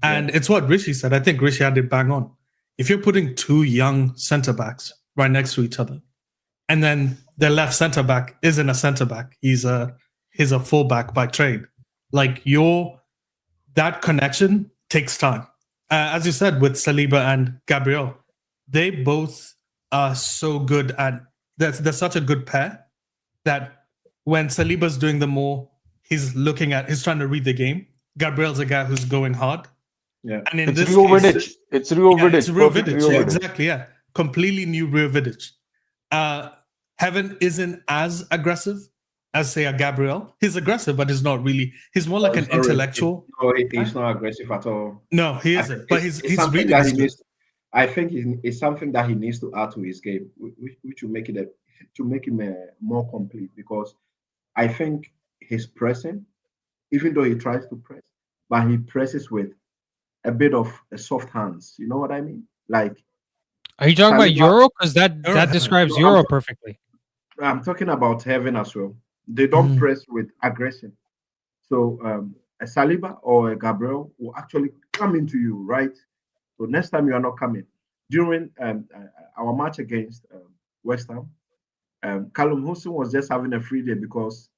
Yeah. And it's what Rishi said. I think Rishi had it bang on. If you're putting two young centre backs right next to each other, and then the left centre back isn't a centre back, he's a fullback by trade. Like that connection takes time. As you said with Saliba and Gabriel, they both are so good at. They're such a good pair that when Saliba's doing the more, he's trying to read the game. Gabriel's a guy who's going hard. Yeah, and in this case, it's Rio Vidic. It's Rio Vidic. Yeah, exactly. Yeah, completely new Rio Vidic. Heaven isn't as aggressive as say a Gabriel. He's aggressive, but he's not really. He's more like an intellectual. No, he's not aggressive at all. No, he isn't. But he's reading that he needs. I think it's something that he needs to add to his game, which will make him more complete. Because I think his pressing, even though he tries to press, but he presses with a bit of soft hands. You know what I mean? Like, are you talking about Yoro? Because that describes Yoro perfectly. I'm talking about Heaven as well. They don't press with aggression. So a Saliba or a Gabriel will actually come into you, right? So next time you are not coming. During our match against West Ham, Callum Hudson was just having a free day because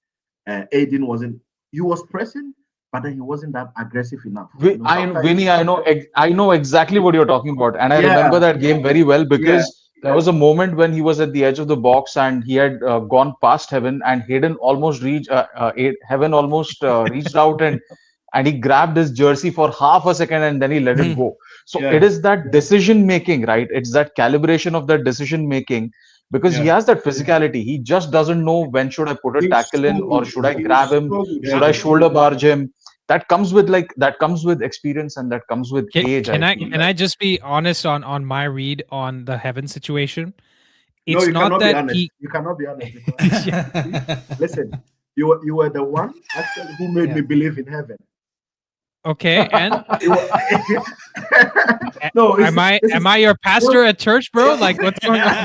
Aiden wasn't. He was pressing, but then he wasn't that aggressive enough. Vinny, I know exactly what you're talking about, and I remember that game very well because there was a moment when he was at the edge of the box and he had gone past Heaven, and Heaven almost reached out and he grabbed his jersey for half a second and then he let it go. So it is that decision making, right? It's that calibration of that decision making. Because he has that physicality. He just doesn't know when should I put a tackle in or should I grab him? Should I shoulder barge him? That comes with experience and that comes with age. Can I just be honest on my read on the Heaven situation? It's not that you cannot be honest. Because, listen, You were the one actually who made me believe in heaven. Okay, and No, am I your pastor at church, bro? Like, what's going on?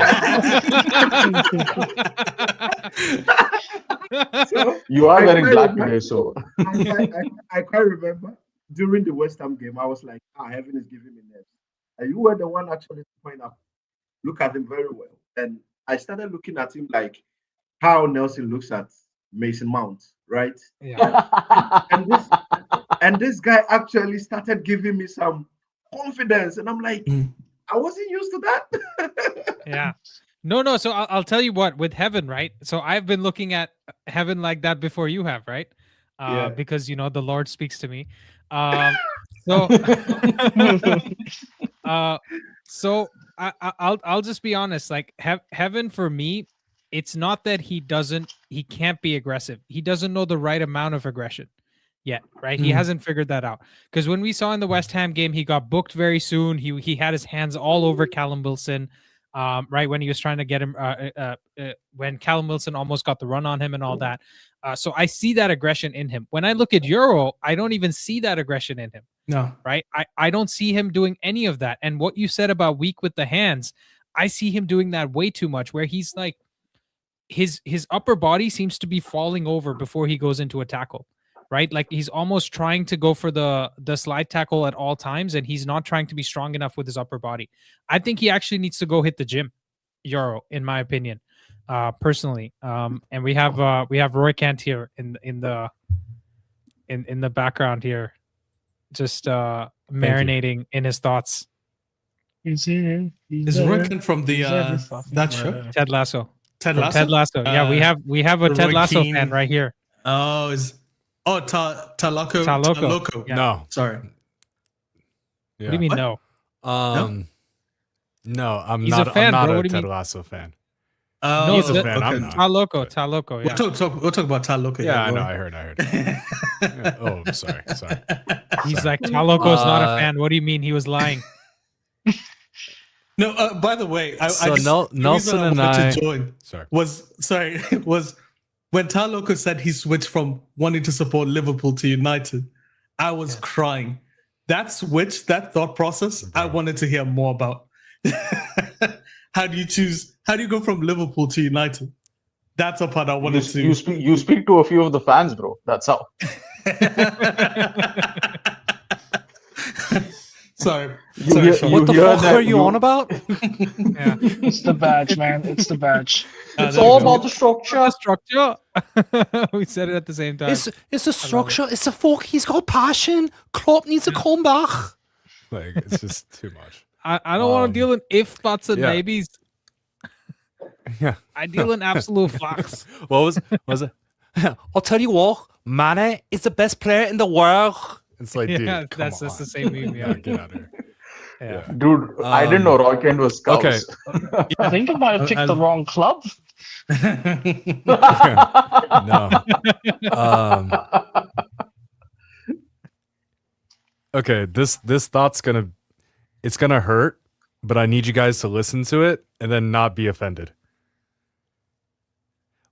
So, You are I wearing quite black remember- today, so I quite remember during the West Ham game, I was like, heaven is giving me nerves. And you were the one actually to point out, look at him very well. And I started looking at him like how Nelson looks at Mason Mount, right? Yeah. And this guy actually started giving me some confidence. And I'm like, I wasn't used to that. Yeah. No. So I'll tell you what, with heaven, right? So I've been looking at heaven like that before you have, right? Yeah. Because the Lord speaks to me. So I'll just be honest. Like heaven for me, it's not that he can't be aggressive. He doesn't know the right amount of aggression yet, right? He hasn't figured that out. Because when we saw in the West Ham game, he got booked very soon. He had his hands all over Callum Wilson. Right when he was trying to get him, when Callum Wilson almost got the run on him and all that. So I see that aggression in him. When I look at Yoro, I don't even see that aggression in him. No. Right? I don't see him doing any of that. And what you said about weak with the hands, I see him doing that way too much, where he's like, his upper body seems to be falling over before he goes into a tackle. Right? Like he's almost trying to go for the slide tackle at all times, and he's not trying to be strong enough with his upper body. I think he actually needs to go hit the gym, Yoro, in my opinion, personally. And we have Roy Kent here in the background here, just marinating in his thoughts. He's here. Is Roy Kent from that show? Ted Lasso. Ted From Lasso? Ted Lasso. Yeah, we have a Ted Roy Lasso Keane. fan right here. Oh, Taloko. Taloko. Yeah. No. Sorry. Yeah. What do you mean What? no? No, I'm He's not. a fan, I'm not bro. a What do you Ted mean? Lasso fan. Oh, He's a the- fan. I'm okay. not. Taloko. Yeah. We'll talk about Taloko. Yeah, I know. I heard. Yeah. Oh, I'm sorry. He's Sorry. like, Taloko's not a fan. What do you mean? He was lying. No, by the way, So the reason Nelson and wanted I. to join Sorry. was when Taloko said he switched from wanting to support Liverpool to United. I was crying. That switch, that thought process, I wanted to hear more about. How do you go from Liverpool to United? That's a part I wanted to. you speak to a few of the fans, bro. That's how. Sorry. What the fuck are you on about? Yeah. It's the badge, man. It's the badge. It's all about the structure. Structure. We said it at the same time. It's a structure. It's a fuck. He's got passion. Klopp needs to come back. Like it's just too much. I don't want to deal in if, buts, and yeah. maybes. Yeah. I deal in absolute facts. What was it? I'll tell you what, Mane is the best player in the world. It's like, dude, Yeah, come that's on. the same meme. Yeah, Yeah. get out of here. Yeah. Dude, I didn't know Roy Kent was Scouse. Okay. I think I might have picked the wrong club. No. Okay, this thought's gonna hurt, but I need you guys to listen to it and then not be offended.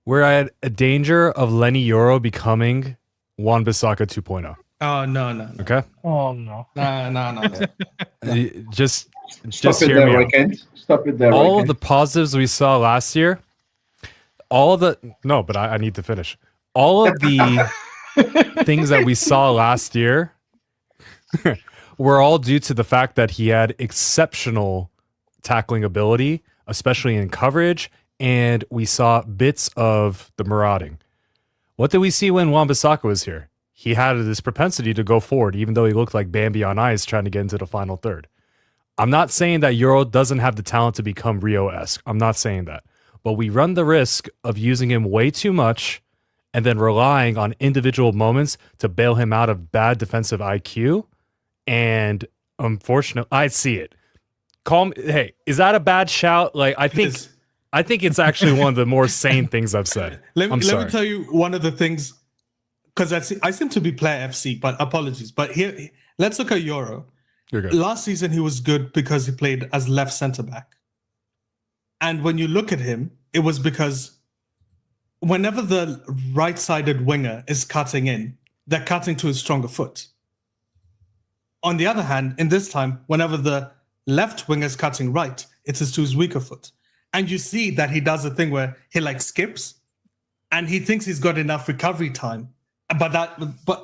We're at a danger of Lenny Yoro becoming Wan-Bissaka 2.0. Oh no. Okay? Oh no. No. Just Stop it hear there, me Roy out. Kent. Stop it there, Roy All of Kent. the positives we saw last year, but I need to finish. All of the things that we saw last year were all due to the fact that he had exceptional tackling ability, especially in coverage, and we saw bits of the marauding. What did we see when Wan-Bissaka was here? He had this propensity to go forward, even though he looked like Bambi on ice trying to get into the final third. I'm not saying that Yoro doesn't have the talent to become Rio-esque. I'm not saying that. But we run the risk of using him way too much and then relying on individual moments to bail him out of bad defensive IQ. And unfortunately, I see it. Hey, is that a bad shout? Like, I think it's actually one of the more sane things I've said. Let me sorry. tell you one of the things, because I seem to be player FC, but apologies. But here, let's look at Yoro. You're good. Last season, he was good because he played as left centre back. And when you look at him, it was because whenever the right-sided winger is cutting in, they're cutting to his stronger foot. On the other hand, in this time, whenever the left winger is cutting right, it is to his weaker foot. And you see that he does a thing where he like skips and he thinks he's got enough recovery time. But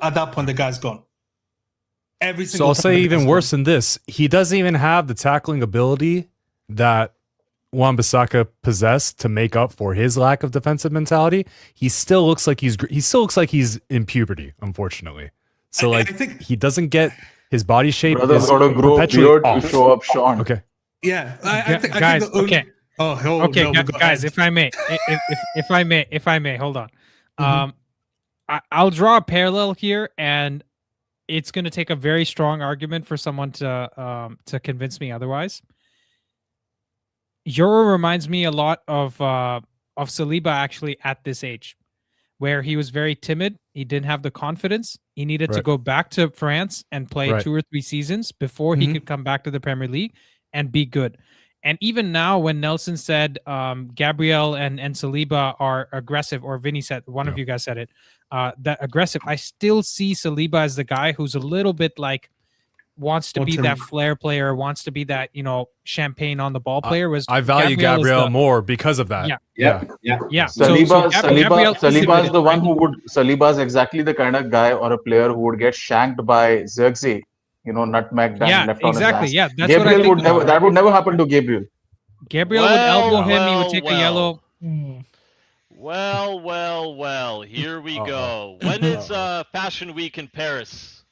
at that point, the guy's gone. Every single So I'll time say the even guy's worse gone. than this. He doesn't even have the tackling ability that Wan-Bissaka possessed to make up for his lack of defensive mentality. He still looks like he's in puberty, unfortunately. So I like think he doesn't get his body shape. Brother's is got to grow a perpetually beard off. to show up Sean. Okay. yeah, I think Guys, the only, okay. Okay, no, guys, if I may, if I may, hold on. I'll draw a parallel here, and it's going to take a very strong argument for someone to convince me otherwise. Yoro reminds me a lot of Saliba actually at this age, where he was very timid. He didn't have the confidence. He needed to go back to France and play 2 or 3 seasons before he could come back to the Premier League and be good. And even now, when Nelson said Gabriel and Saliba are aggressive, or Vinny said, one of you guys said it, that aggressive, I still see Saliba as the guy who's a little bit like wants to be that flair player, wants to be that, champagne on the ball player. I value Gabriel more because of that. Yeah. Saliba is the one who would. Saliba is exactly the kind of guy or a player who would get shanked by Xerxes. Nutmeg left on his ass. Yeah, that's Gabriel what I would never. That would never happen to Gabriel. Gabriel would elbow him. He would take a yellow. Well. Here we go. When is Fashion Week in Paris?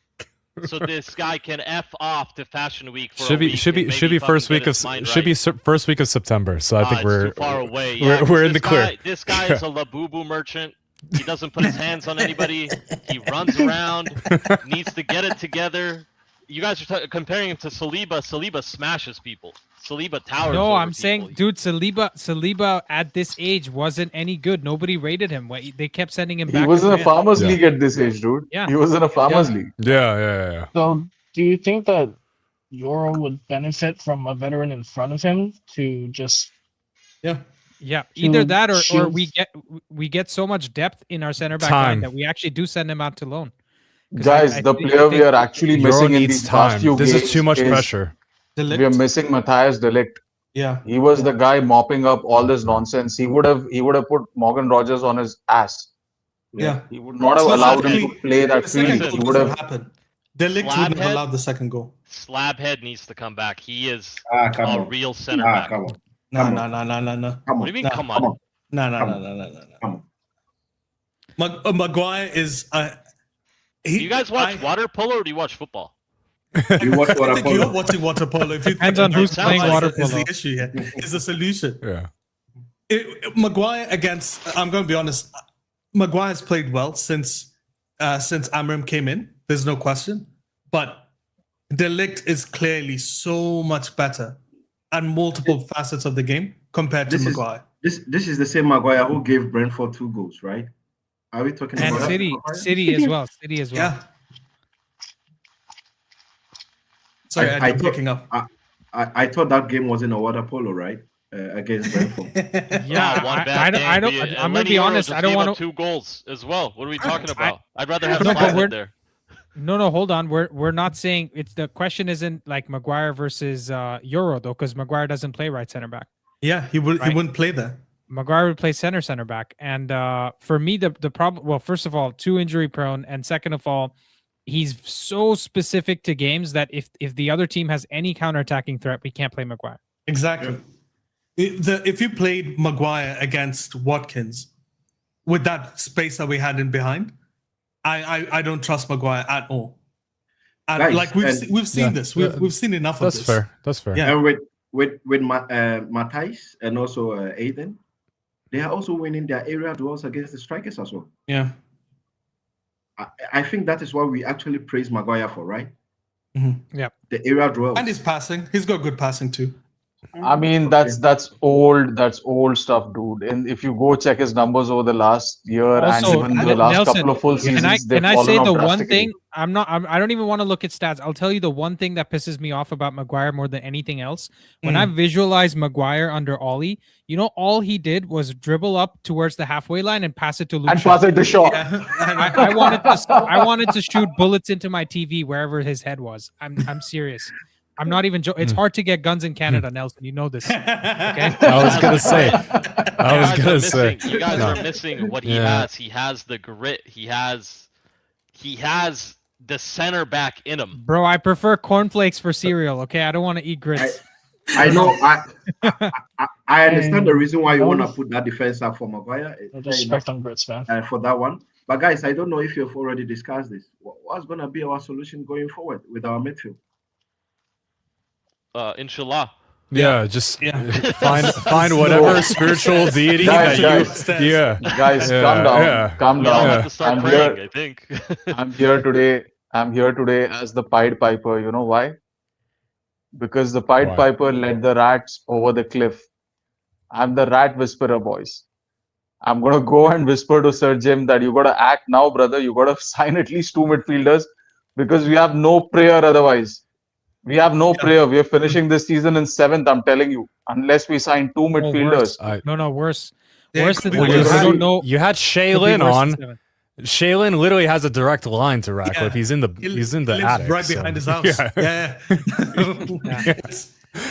So this guy can F off to Fashion Week for should be first week of September. So I think we're too far away. We're in the clear. This guy is a Labubu merchant. He doesn't put his hands on anybody. He runs around. Needs to get it together. You guys are comparing him to Saliba. Saliba smashes people. Saliba towers. No, over I'm saying, people. dude, Saliba at this age wasn't any good. Nobody rated him. They kept sending him back. He was in a France. farmers league at this age, dude. Yeah. He was in a farmers league. Yeah. So, do you think that Yoro would benefit from a veteran in front of him to just? Yeah. Either that, or choose- we get so much depth in our center back Time. line that we actually do send him out to loan. Guys, the player we are actually Yoro missing in needs these past time. few This games is too much pressure. We are missing Matthias de Ligt. Yeah. He was the guy mopping up all this nonsense. He would have put Morgan Rogers on his ass. Yeah. He would not have allowed him to play that The second freely. goal He would doesn't have. happen. De Ligt wouldn't have allowed the second goal. Slabhead needs to come back. He is Come a on. real center back. Come on. No. Come What do you mean? Nah. Come on. No. Maguire is. Do you guys watch water polo or do you watch football? You watch I water think you're polo. watching water polo. If you Depends on who's playing water is polo. the issue here. Is the solution. Yeah. Maguire against. I'm going to be honest. Maguire's played well since Amorim came in. There's no question. But De Ligt is clearly so much better at multiple facets of the game compared to Maguire. This is the same Maguire who gave Brentford 2 goals, right? Are we talking And about City as well. Yeah. Sorry, I I'm picking up. I thought that game was in a water polo, right? Against Brentford. Yeah, One I bad don't. game. I'm gonna be honest. I don't want to. 2 goals as well. What are we talking about? I'd rather have No, but Slabhead there. No, hold on. We're not saying it's the question isn't like Maguire versus Yoro though, because Maguire doesn't play right center back. Yeah, he wouldn't play there. Maguire would play center back, and for me the problem. Well, first of all, too injury prone, and second of all, he's so specific to games that if the other team has any counterattacking threat, we can't play Maguire. Exactly. If you played Maguire against Watkins with that space that we had in behind, I don't trust Maguire at all. And Guys, like we've seen this. We've seen enough of this. That's fair. Yeah. And with Matthijs and also Aiden, they are also winning their area duels against the strikers as well. Yeah. I think that is what we actually praise Maguire for, right? Mm-hmm. Yeah. The area duels. And his passing. He's got good passing too. I mean, that's old stuff, dude. And if you go check his numbers over the last year and Also, even the last Nelson, couple of full seasons, they've can I fallen say off the one drastically. thing? I don't even want to look at stats. I'll tell you the one thing that pisses me off about Maguire more than anything else. When I visualize Maguire under Ollie, you know, all he did was dribble up towards the halfway line and pass it to Luke. And pass it to Shaw. I wanted to shoot bullets into my TV wherever his head was. I'm serious. I'm not even joking. It's hard to get guns in Canada, Nelson. You know this. Okay. I was gonna say. You guys are missing what he has. He has the grit. He has the center back in him. Bro, I prefer cornflakes for cereal. Okay, I don't want to eat grits. I know. I understand the reason why you want to put that defense up for Maguire. Respect on grits, man. For that one. But guys, I don't know if you've already discussed this. What's going to be our solution going forward with our midfield? Inshallah. Yeah, just find whatever spiritual deity that you. Yeah, guys, calm down. Yeah. Calm We all down. have to start praying, I think. I'm here today as the Pied Piper. You know why? Because the Pied Piper led the rats over the cliff. I'm the rat whisperer, boys. I'm gonna go and whisper to Sir Jim that you gotta act now, brother. You gotta sign at least 2 midfielders because we have no prayer otherwise. We have no prayer. We are finishing this season in 7th. I'm telling you, unless we sign 2 midfielders. Worse. Yeah, Worse than well, I don't know. You had Shaylin on. Shaylin literally has a direct line to Ratcliffe. He's in the lives attic, right behind his house. Yeah. Yeah.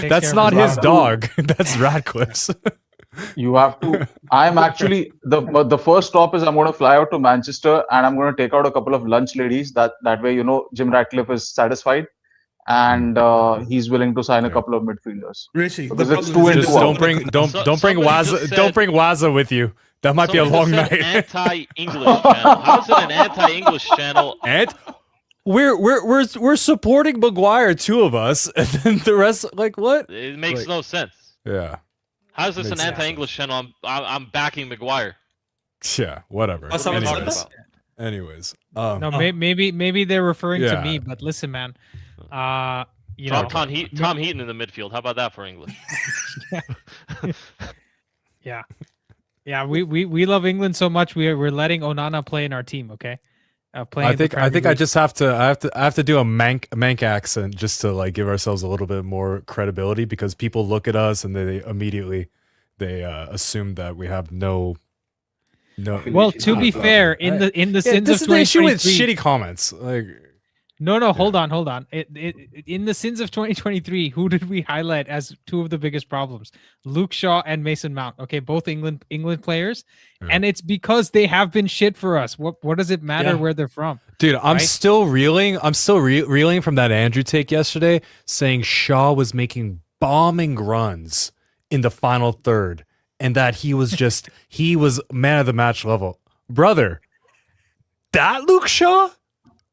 That's not his dog. That's Ratcliffe's. You have to. I'm actually the first stop is I'm going to fly out to Manchester and I'm going to take out a couple of lunch ladies. That way, you know, Jim Ratcliffe is satisfied and he's willing to sign a couple of midfielders. Richie, because it's 2 and 2. Don't bring Waza with you. That might be a long night. Anti-English channel. How is it an anti-English channel? And we're supporting Maguire, 2 of us, and then the rest, like, what? It makes no sense. Yeah. How is this an anti-English channel? I'm backing Maguire. Yeah, whatever. Anyways, no, maybe they're referring to me, but listen, man. You know, Tom Heaton in the midfield. How about that for English? Yeah, we love England so much. We're letting Onana play in our team. Okay, I think I just have to do a Mank accent just to like give ourselves a little bit more credibility because people look at us and they immediately assume that we have no. Well, to be fair, in the sins this of is the issue with 2023 shitty comments. Like, no, hold on. In the sins of 2023, who did we highlight as 2 of the biggest problems? Luke Shaw and Mason Mount. Okay, both England players, and it's because they have been shit for us. What does it matter where they're from? Dude, I'm still reeling. I'm still reeling from that Andrew take yesterday, saying Shaw was making bombing runs in the final third, and that he was man of the match level, brother. That Luke Shaw.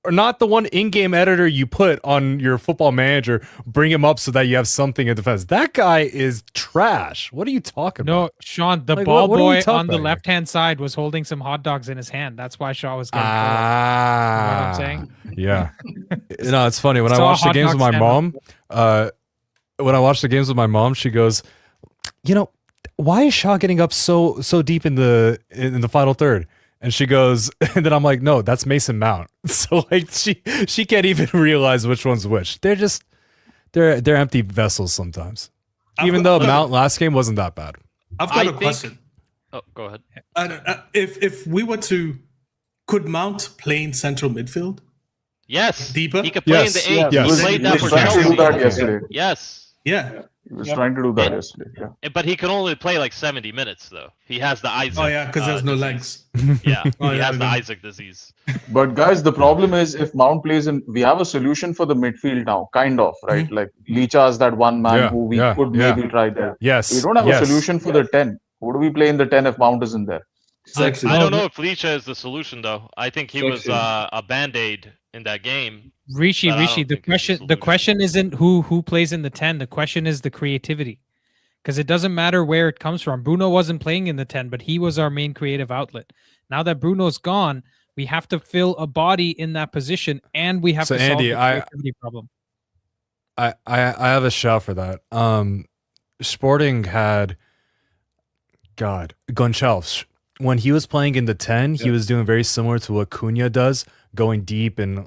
Or not the one in-game editor you put on your football manager, bring him up so that you have something in defense. That guy is trash. What are you talking about? No, Sean, the ball boy on the left-hand side was holding some hot dogs in his hand. That's why Shaw was getting pulled. You know what I'm saying? Yeah. No, it's funny. When I watch the games with my mom, she goes, you know, why is Shaw getting up so deep in the final third? And she goes, and then I'm like, no, that's Mason Mount. So like she can't even realize which one's which. They're empty vessels sometimes. Even though Mount last game wasn't that bad. I've got a question. Oh, go ahead. If we were to, could Mount play in central midfield? Yes. Deeper? He could play in the 8. Yes. He played that for trying to do that yesterday. Yes. Yeah. He was trying to do that yesterday. Yeah. But he can only play like 70 minutes though. He has the Isaac. Oh yeah, because there's no disease. legs. Yeah, he yeah, has the yeah. Isaac disease. But guys, the problem is if Mount plays in, we have a solution for the midfield now, kind of, right? Like Licha is that one man who we could maybe try there. Yes. We don't have a solution for the 10. Who do we play in the 10 if Mount isn't there? I don't know if Licha is the solution though. I think he was a band-aid in that game. Rishi, the question isn't who plays in the 10. The question is the creativity. Because it doesn't matter where it comes from. Bruno wasn't playing in the 10, but he was our main creative outlet. Now that Bruno's gone, we have to fill a body in that position, and we have to solve the creativity problem. I have a shout for that. Sporting had Goncalves. When he was playing in the 10, he was doing very similar to what Cunha does, going deep and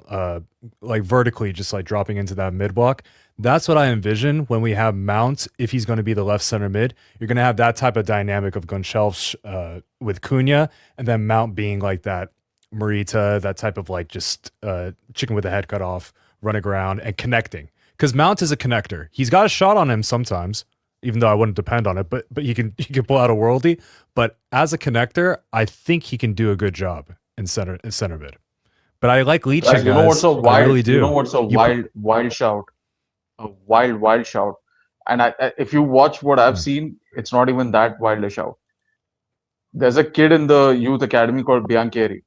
like vertically, just like dropping into that mid block. That's what I envision when we have Mount. If he's going to be the left center mid, you're going to have that type of dynamic of Goncalves with Cunha, and then Mount being like that Marita, that type of like just chicken with the head cut off, running around and connecting. Because Mount is a connector. He's got a shot on him sometimes, even though I wouldn't depend on it. But he can pull out a worldie. But as a connector, I think he can do a good job in center mid. But I like Leach. Guys, you know what's a wild? I really do. You know what's a wild shout? A wild shout. And if you watch what I've seen, it's not even that wild a shout. There's a kid in the youth academy called Biancheri.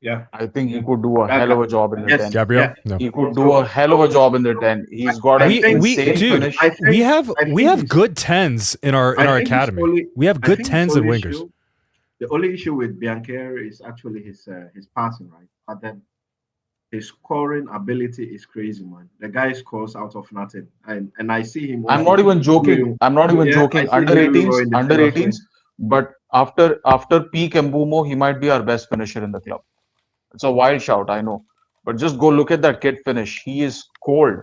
Yeah, I think he could do a hell of a job in the 10. Gabriel, no. He could do a hell of a job in the 10. He's got an insane finish. We have good 10s in our academy. We have good 10s and wingers. The only issue with Biancheri is actually his passing, right? But then his scoring ability is crazy, man. The guy scores out of nothing, and I see him. I'm not even joking. Under 18s. But after peak Mbumo, he might be our best finisher in the club. It's a wild shout, I know. But just go look at that kid finish. He is cold.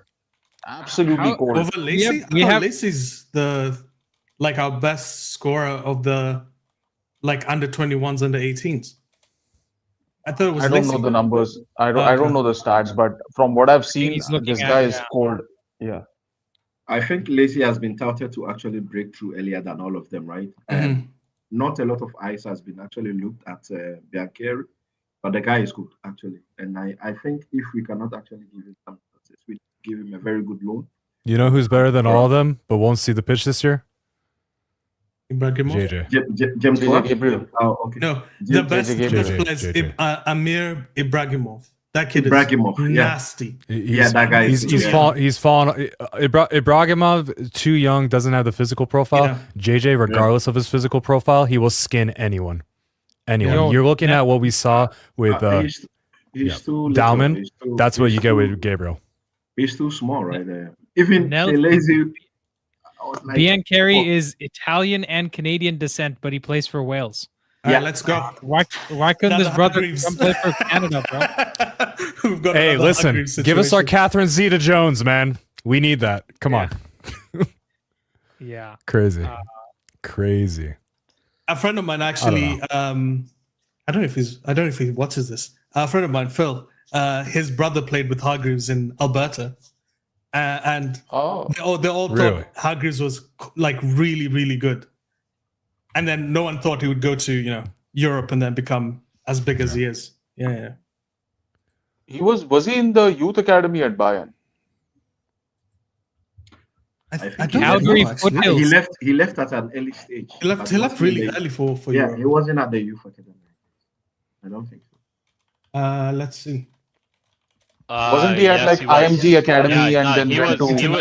Absolutely cold. Over Lacey? Lacey's our best scorer of the under 21s, under 18s. I thought it was I don't know the numbers. I don't know the stats, but from what I've seen, this guy is cold. Yeah. I think Lacey has been touted to actually break through earlier than all of them, right? And not a lot of eyes has been actually looked at Biancheri. But the guy is good, actually. And I think if we cannot actually give him some success, we give him a very good loan. You know who's better than all of them, but won't see the pitch this year? Ibrahimov? James Gabriel. Oh, okay. No, the best player is Amir Ibrahimov. That kid is nasty. That guy. He's fallen. Ibrahimov, too young, doesn't have the physical profile. Yeah. JJ, regardless of his physical profile, he will skin anyone. You're looking at what we saw with he's too Dauman. That's what you get with Gabriel. He's too small right there. Even lazy. Biancheri is Italian and Canadian descent, but he plays for Wales. Yeah, let's go. Why couldn't this brother come play for Canada, bro? Hey, listen, give us our Catherine Zeta-Jones, man. We need that. Come on. Yeah. Crazy. Crazy. A friend of mine actually, I don't know if he watches this. A friend of mine, Phil, his brother played with Hargreaves in Alberta. And they all thought Hargreaves was really, really good. And then no one thought he would go to, Europe and then become as big as he is. Yeah. Was he in the youth academy at Bayern? I Calgary Foothills. He left at an early stage. He left really early for Europe. He wasn't at the youth academy. I don't think so. Let's see. Wasn't he at IMG Academy and then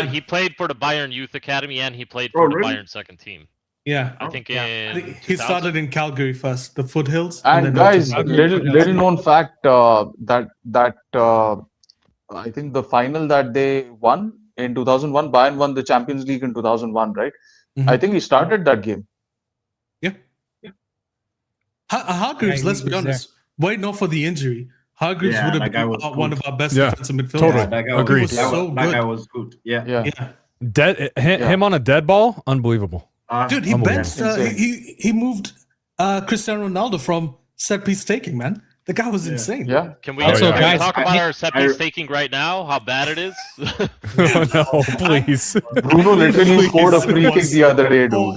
he played for the Bayern Youth Academy and he played for the Bayern second team. Yeah, I think he started in Calgary first, the Foothills. And guys, little known fact that I think the final that they won in 2001, Bayern won the Champions League in 2001, right? Mm-hmm. I think he started that game. Yeah. Hargreaves, let's be honest, why not for the injury? Hargreaves would have been one of our best defensive midfielders. Totally. Agreed. That guy was good. Yeah. Him on a dead ball, unbelievable. Dude, he benched. He moved Cristiano Ronaldo from set piece taking. Man, the guy was insane. Yeah. Can we guys talk about our set piece taking right now? How bad it is? No, please. Bruno literally scored a free kick the other day, dude.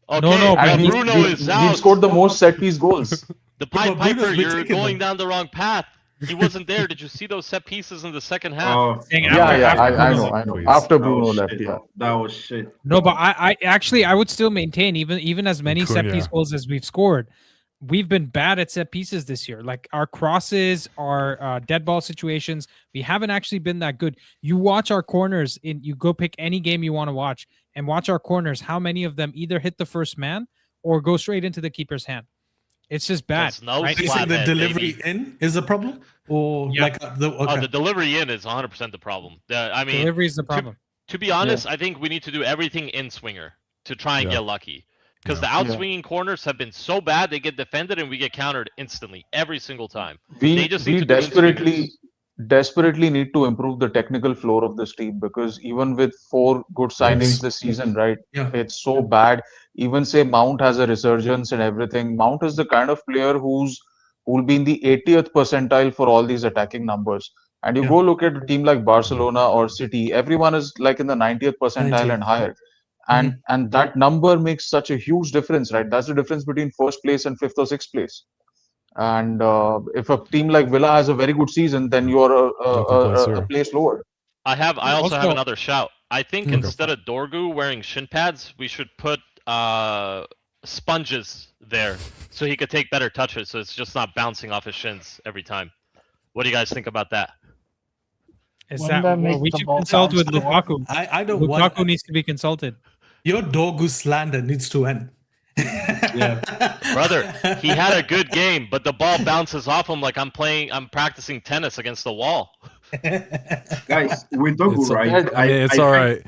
Okay, Bruno is out. He scored the most set piece goals. The Pied Piper, you're going down the wrong path. He wasn't there. Did you see those set pieces in the second half? I know. After Bruno left, that was shit. No, but I would still maintain even as many set piece goals as we've scored, we've been bad at set pieces this year. Like our crosses, our dead ball situations, we haven't actually been that good. You watch our corners, you go pick any game you want to watch and watch our corners. How many of them either hit the first man or go straight into the keeper's hand? It's just bad. Right? You think the delivery in is a problem, or the delivery in is 100% the problem. Delivery is the problem. To be honest, I think we need to do everything in swinger to try and get lucky. Because the outswinging corners have been so bad, they get defended and we get countered instantly every single time. They just need to do desperately need to improve the technical floor of this team, because even with 4 good signings this season, right? It's so bad. Even say Mount has a resurgence and everything. Mount is the kind of player who'll be in the 80th percentile for all these attacking numbers. And you go look at a team like Barcelona or City, everyone is like in the 90th percentile and higher. And that number makes such a huge difference, right? That's the difference between first place and 5th or 6th place. And if a team like Villa has a very good season, then you're a place lower. I also have another shout. I think instead of Dorgu wearing shin pads, we should put sponges there so he could take better touches, so it's just not bouncing off his shins every time. What do you guys think about that? We should consult with Lukaku. I don't Lukaku want. needs to be consulted. Your Dorgu slander needs to end. Brother, he had a good game, but the ball bounces off him like I'm practicing tennis against the wall. Guys, with Dogu, right? It's all right.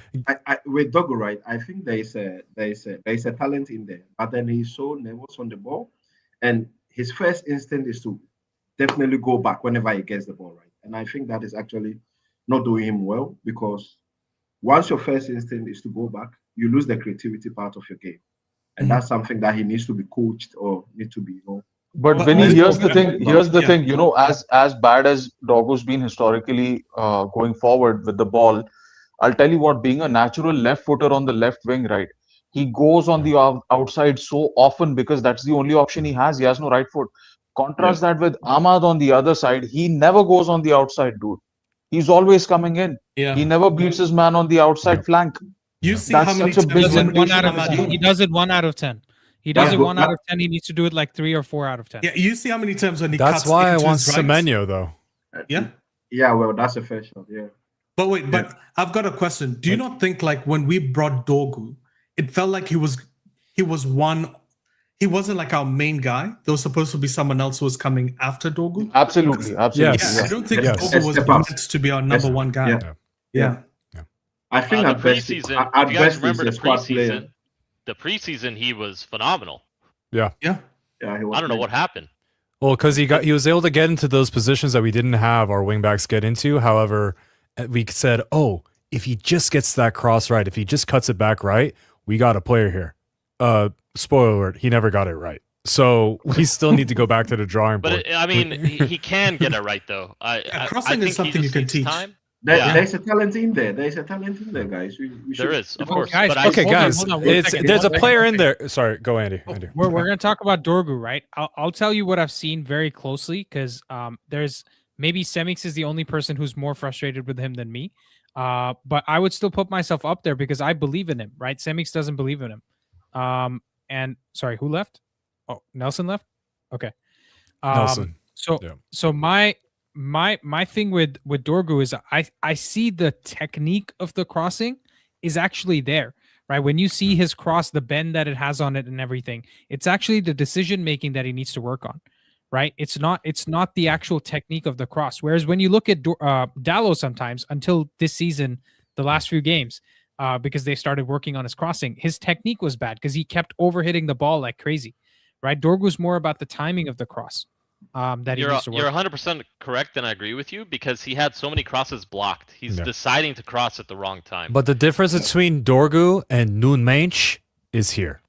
With Dogu, right? I think there is a talent in there, but then he's so nervous on the ball, and his first instinct is to definitely go back whenever he gets the ball, right? And I think that is actually not doing him well, because once your first instinct is to go back, you lose the creativity part of your game. And that's something that he needs to be coached or need to be, But Vinny, here's the thing, as bad as Dogu's been historically going forward with the ball, I'll tell you what, being a natural left footer on the left wing, right, he goes on the outside so often because that's the only option he has. He has no right foot. Contrast that with Ahmad on the other side. He never goes on the outside, dude. He's always coming in. He never beats his man on the outside flank. You see how many times he does it 1 out of 10. He does it 1 out of 10. He needs to do it like 3 or 4 out of 10. Yeah, you see how many times when he That's cuts why I into want his right? Semenyo, though. Yeah, well, that's a fair shot, But wait, but I've got a question. Do you not think like when we brought Dorgu, it felt like he wasn't like our main guy. There was supposed to be someone else who was coming after Dorgu. Absolutely. Yes. I don't think Dorgu was meant to be our number one guy. I think the preseason, if you guys remember the preseason, he was phenomenal. Yeah. He was I don't know what happened. Well, because he was able to get into those positions that we didn't have our wingbacks get into. However, we said, if he just gets that cross right, if he just cuts it back right, we got a player here. Spoiler alert, he never got it right. So we still need to go back to the drawing board. But I mean, he can get it right though. Crossing is something you can teach. There's a talent in there. There's a talent in there, guys. There is, of course. Guys, there's a player in there. Sorry, go Andy. We're going to talk about Dorgu, right? I'll tell you what I've seen very closely, because there's maybe Semix is the only person who's more frustrated with him than me. But I would still put myself up there because I believe in him, right? Semix doesn't believe in him. And sorry, who left? Oh, Nelson left? Okay. Nelson. So my thing with Dorgu is I see the technique of the crossing is actually there, right? When you see his cross, the bend that it has on it and everything, it's actually the decision making that he needs to work on, right? It's not the actual technique of the cross. Whereas when you look at Dallo sometimes, until this season, the last few games, because they started working on his crossing, his technique was bad because he kept overhitting the ball like crazy, right? Dorgu's more about the timing of the cross. That you're 100% correct, and I agree with you, because he had so many crosses blocked. He's deciding to cross at the wrong time. But the difference between Dorgu and Noon Mainch is here.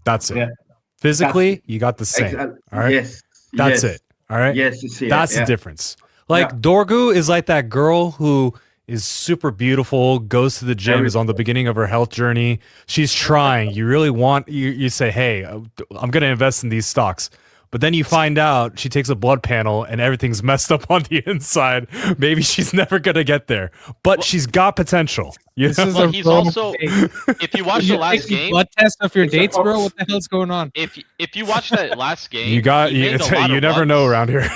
That's it. Physically, you got the same. All right. Yes. That's it. All right. Yes, it's here. That's the difference. Like Dorgu is like that girl who is super beautiful, goes to the gym, is on the beginning of her health journey. She's trying. You really want you say, hey, I'm gonna invest in these stocks. But then you find out she takes a blood panel and everything's messed up on the inside. Maybe she's never going to get there. But she's got potential. He's also, if you watch the last game, blood test of your dates, bro. What the hell's going on? If you watch that last game, you never know around here.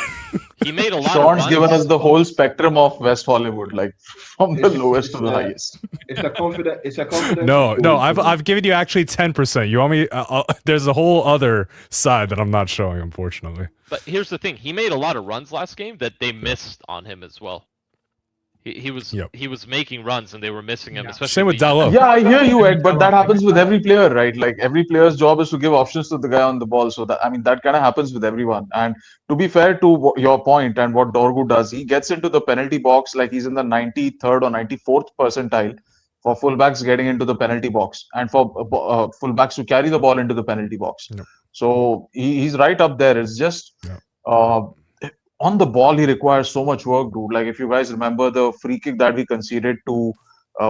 He made a lot. Sean's given us the whole spectrum of West Hollywood, like from the lowest to the highest. It's a confident. No. I've given you actually 10%. You want me? There's a whole other side that I'm not showing, unfortunately. But here's the thing: he made a lot of runs last game that they missed on him as well. He was Yep. he was making runs and they were missing him, Yeah. especially Same with Leach. Dalot. Yeah, I hear you, Ed, but that Dalot, happens with every player, right? Like every player's job is to give options to the guy on the ball. So that, I mean, that kind of happens with everyone. And to be fair to your point and what Dorgu does, he gets into the penalty box like he's in the 93rd or 94th percentile for fullbacks getting into the penalty box and for fullbacks to carry the ball into the penalty box. Yep. So he's right up there. It's just Yep. on the ball, he requires so much work, dude. Like if you guys remember the free kick that we conceded to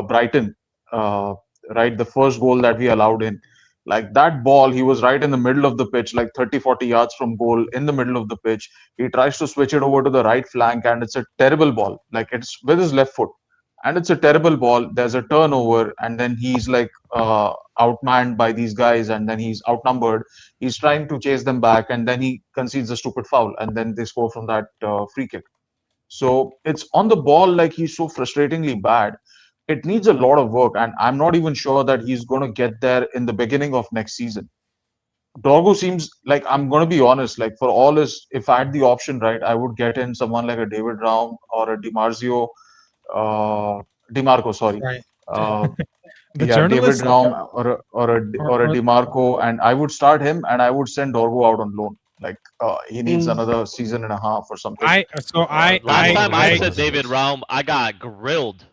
Brighton, uh, right, the first goal that we allowed in, like that ball, he was right in the middle of the pitch, like 30, 40 yards from goal, in the middle of the pitch. He tries to switch it over to the right flank, and it's a terrible ball. Like it's with his left foot, and it's a terrible ball. There's a turnover, and then he's like outmanned by these guys, and then he's outnumbered. He's trying to chase them back, and then he concedes a stupid foul, and then they score from that free kick. So it's on the ball, like he's so frustratingly bad. It needs a lot of work, and I'm not even sure that he's going to get there in the beginning of next season. Dorgo seems like, I'm going to be honest, like for all his, if I had the option, right, I would get in someone like a David Raum or a DiMarco, sorry. Right. Yeah, David journalist? Raum or a DiMarco, and I would start him and I would send Dorgo out on loan. Like he needs another season and a half or something. Last time I said David Raum, I got grilled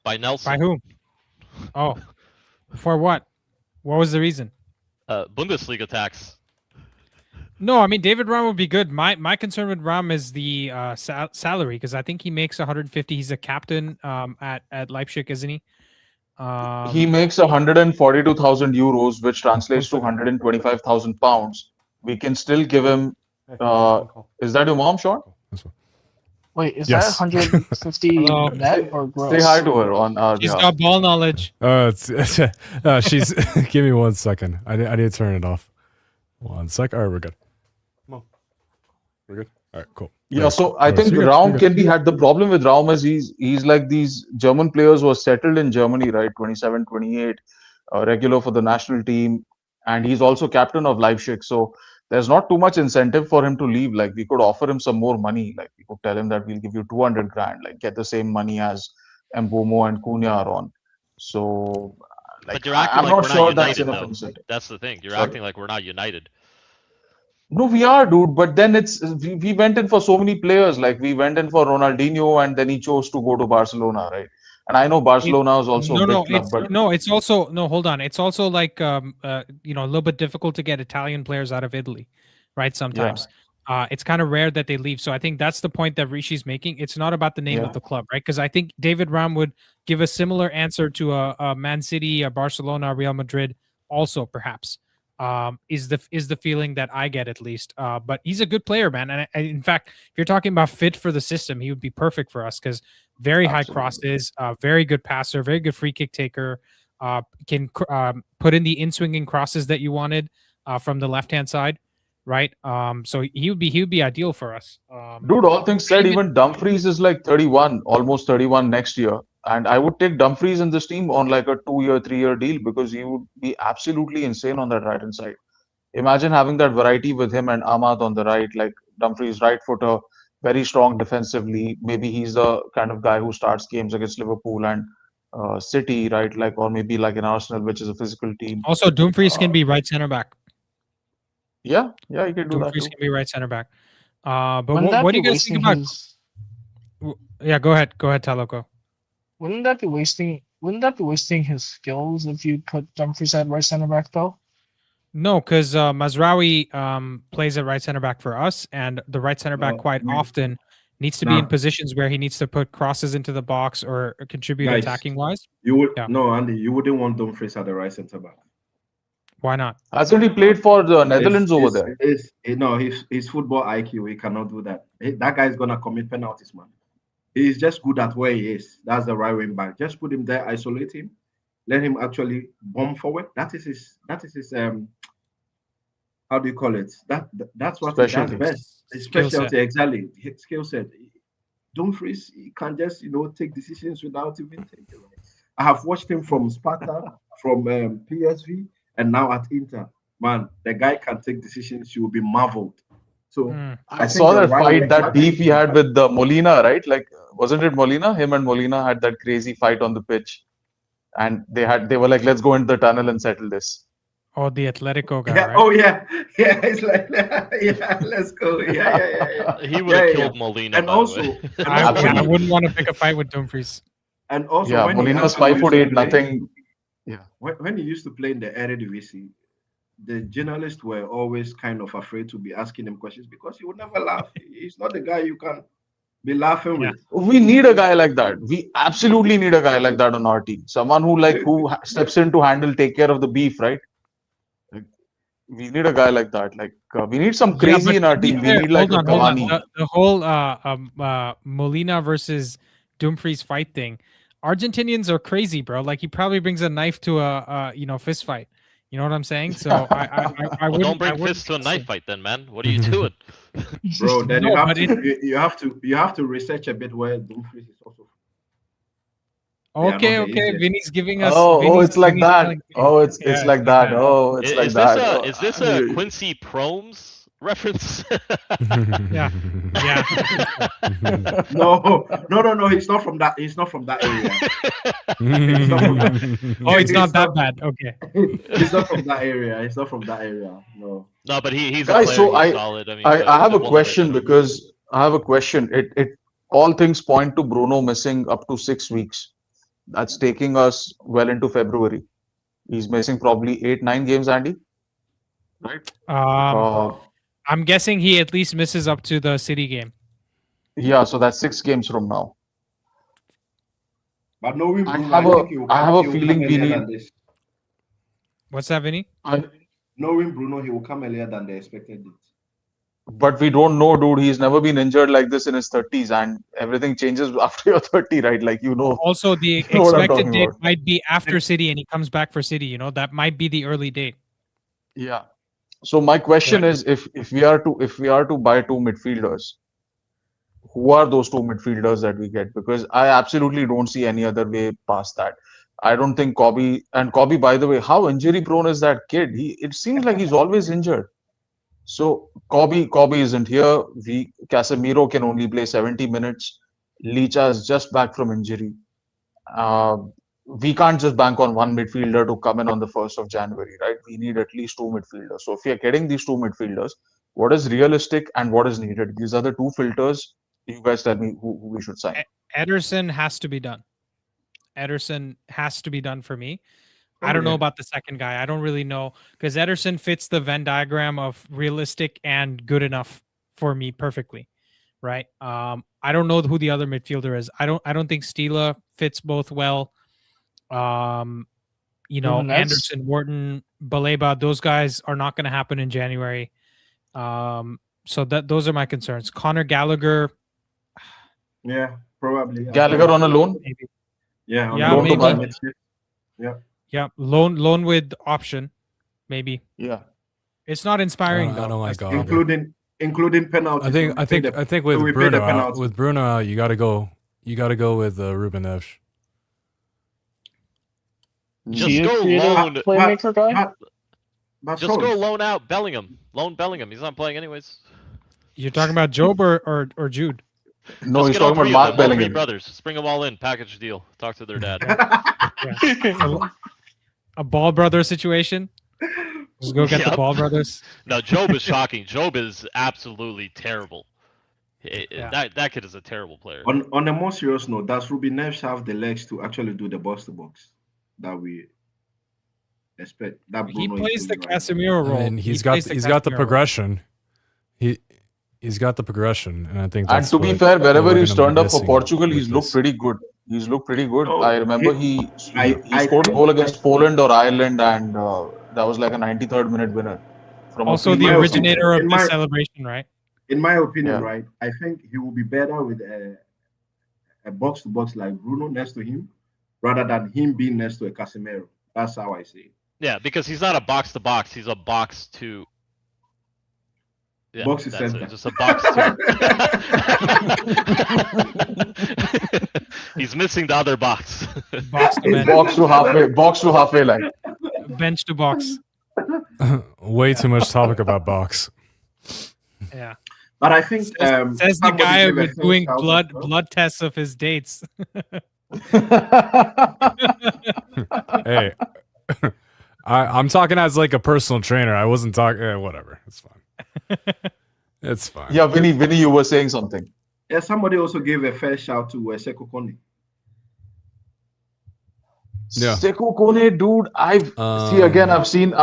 by Nelson. By whom? Oh, for what? What was the reason? Bundesliga tax. No, I mean David Raum would be good. My concern with Raum is the salary, because I think he makes 150. He's a captain at Leipzig, isn't he? He makes 142,000 euros, which translates to 125,000 pounds. We can still give him. Is that your mom, Sean? Wait, is Yes. that 150 net or gross? Say hi to her on our She's behalf. got ball knowledge. She's. Give me 1 second. I need to turn it off. 1 sec. All right, we're good. We're good. All right, cool. Yeah, so I think Raum can be had. The problem with Raum is he's like these German players who are settled in Germany, right? 27, 28, regular for the national team, and he's also captain of Leipzig. So there's not too much incentive for him to leave. Like we could offer him some more money. Like we could tell him that we'll give you 200 grand, like get the same money as Mbomo and Cunha are on. So, like, But you're acting I'm like not we're sure not that's united, enough though. incentive. That's the thing. You're Sorry? acting like we're not united. No, we are, dude. But then we went in for so many players. Like we went in for Ronaldinho, and then he chose to go to Barcelona, right? And I know Barcelona is also a big club, but it's also hold on. It's also like a little bit difficult to get Italian players out of Italy, right? Sometimes. It's kind of rare that they leave. So I think that's the point that Rishi's making. It's not about the name of the club, right? Because I think David Raum would give a similar answer to a Man City, a Barcelona, Real Madrid, also perhaps. Is the feeling that I get, at least. But he's a good player, man. And in fact, if you're talking about fit for the system, he would be perfect for us, because very high crosses, very good passer, very good free kick taker, can put in the in-swinging crosses that you wanted from the left-hand side. Right. So he would be ideal for us. Dude, all things said, even Dumfries is like 31, almost 31 next year. And I would take Dumfries in this team on like a 2-year, 3-year deal, because he would be absolutely insane on that right hand side. Imagine having that variety with him and Ahmad on the right, like Dumfries, right footer, very strong defensively. Maybe he's the kind of guy who starts games against Liverpool and City, right? Like, or maybe like an Arsenal, which is a physical team. Also, Dumfries can be right center back. Yeah, you can do Dumfries that too. can be right center back. But what do you guys think about? Yeah, go ahead, Taloco. Wouldn't that be wasting his skills if you put Dumfries at right center back though? No, because Mazraoui plays at right center back for us, and the right center back quite often needs to be in positions where he needs to put crosses into the box or contribute attacking wise. You would no, Andy. You wouldn't want Dumfries at the right center back. Why not? Hasn't he played for the Netherlands over there? His football IQ, he cannot do that. That guy is gonna commit penalties, man. He's just good at where he is. That's the right wing back. Just put him there, isolate him, let him actually bomb forward. That is his how do you call it? That's what he does best. His specialty, exactly. His skill set. Dumfries, he can just take decisions without even thinking. I have watched him from Sparta, from PSV, and now at Inter. Man, the guy can take decisions. You will be marveled. So I think saw the that right fight, leg that back- beef he had with Molina, right? Like, wasn't it Molina? Him and Molina had that crazy fight on the pitch, and they were like, let's go into the tunnel and settle this. Oh, the Atletico guy, Yeah. right? Oh yeah. Yeah. It's like yeah. Let's go. Yeah. He would have Yeah, killed Molina. And by the also, way. and I also, wouldn't want to pick a fight with Dumfries. and also Yeah, when he Molina's actually 5'8", used to play- nothing. Yeah. When he used to play in the Eredivisie, the journalists were always kind of afraid to be asking him questions because he would never laugh. He's not the guy you can be laughing Yeah. with. We need a guy like that. We absolutely need a guy like that on our team. Someone who steps in to take care of the beef, right? Like, we need a guy like that. Like we need some crazy but in our to be team. We fair, need like a hold on. Cavani. The whole Molina versus Dumfries fight thing. Argentinians are crazy, bro. Like he probably brings a knife to a fist fight. You know what I'm saying? So I Well, wouldn't. don't bring I wouldn't fists to a trust him. knife fight, then, man. What are you doing? Bro, then No, but you have to research a bit where Dumfries is also. Okay, not the okay. easiest. Vinny's giving us. Oh, it's like Vinny's that. telling- Oh, it's Yeah, like that. yeah. Oh, it's like that. Is this Oh, a Quincy Promes reference? Yeah. Yeah. No. It's not from that. It's not from that area. Oh, it's not It's that not- bad. Okay. It's not from that area. It's not from that area. No. No, but he's Guys, a player. so He's solid. I mean, I have the a one question that- because I have a question. It all things point to Bruno missing up to 6 weeks. That's taking us well into February. He's missing probably 8-9 games, Andy. Right? I'm guessing he at least misses up to the City game. Yeah, so that's 6 games from now. But knowing I Bruno, have think he will I come- have a he will come feeling we earlier need. than this. What's that, Vinny? Knowing Bruno, he will come earlier than they expected it. But we don't know, dude. He's never been injured like this in his 30s, and everything changes after you're 30, right? Like you know. Also, the You know what I'm expected talking date about. might be after City, and he comes back for City. You know, that might be the early date. Yeah. So my question is, if we are to buy 2 midfielders, who are those 2 midfielders that we get? Because I absolutely don't see any other way past that. I don't think Kobe, by the way, how injury prone is that kid? It seems like he's always injured. So Kobe isn't here. Casemiro can only play 70 minutes. Licha is just back from injury. We can't just bank on one midfielder to come in on the 1st of January, right? We need at least 2 midfielders. So if we are getting these 2 midfielders, what is realistic and what is needed? These are the 2 filters. You guys tell me who we should sign. Ederson has to be done. Ederson has to be done for me. I Oh, don't know yeah. about the second guy. I don't really know because Ederson fits the Venn diagram of realistic and good enough for me perfectly, right? I don't know who the other midfielder is. I don't think Stila fits both well. You know, Fernandes? Anderson, Wharton, Baleba, those guys are not going to happen in January. So those are my concerns. Conor Gallagher, Yeah, probably. Gallagher on a loan? maybe. Yeah, on Yeah, loan to maybe. buy. Yeah, loan with option, maybe. Yeah. It's not inspiring I though. don't like That's- Gallagher. Including penalties. I think with we pay the Bruno, penalty. you got to go with Ruben Neves. Just He is go the loan. playmaker guy. But Just go loan out Bellingham. Loan Bellingham. He's not playing anyways. You're talking about Job or Jude? No, Let's he's get all talking three about of Mark them, all three Bellingham. brothers. Just bring them all in. Package deal. Talk to their dad. A Ball Brothers situation? Just go get the Yep. Ball Brothers. No, Job is shocking. Job is absolutely terrible. Yeah. That kid is a terrible player. On a more serious note, does Ruben Neves have the legs to actually do the box to box that we expect? That He Bruno is plays the doing right now? Casemiro role. And he's He got plays the the Casemiro role. progression. He's got the progression, and I think. And That's to be what fair, wherever we're he's gonna be turned up for missing Portugal, with he's looked this. pretty good. He's looked pretty good. Oh, I remember he- he I scored a think- goal against Poland or Ireland, and that was like a 93rd minute winner. From Also, a the my free- originator of in this my- celebration, right? In my opinion, Yeah. right, I think he will be better with a box to box like Bruno next to him, rather than him being next to a Casemiro. That's how I see it. Yeah, because he's not a box to box. He's a box to. Yeah, Box to that's center. it. Just a box to. He's missing the other box. Box to bench, box to halfway line. bench to box. Way too much topic about box. Yeah. But I think says the somebody guy gave a with fair doing shout as blood well. blood tests of his dates. Hey, I'm talking as like a personal trainer. I wasn't talking. Whatever. It's fine. It's fine. Yeah, Vinny, you were saying something. Yeah, somebody also gave a fair shout to Sekou Kone. Yeah. Sekou Kone, dude, I've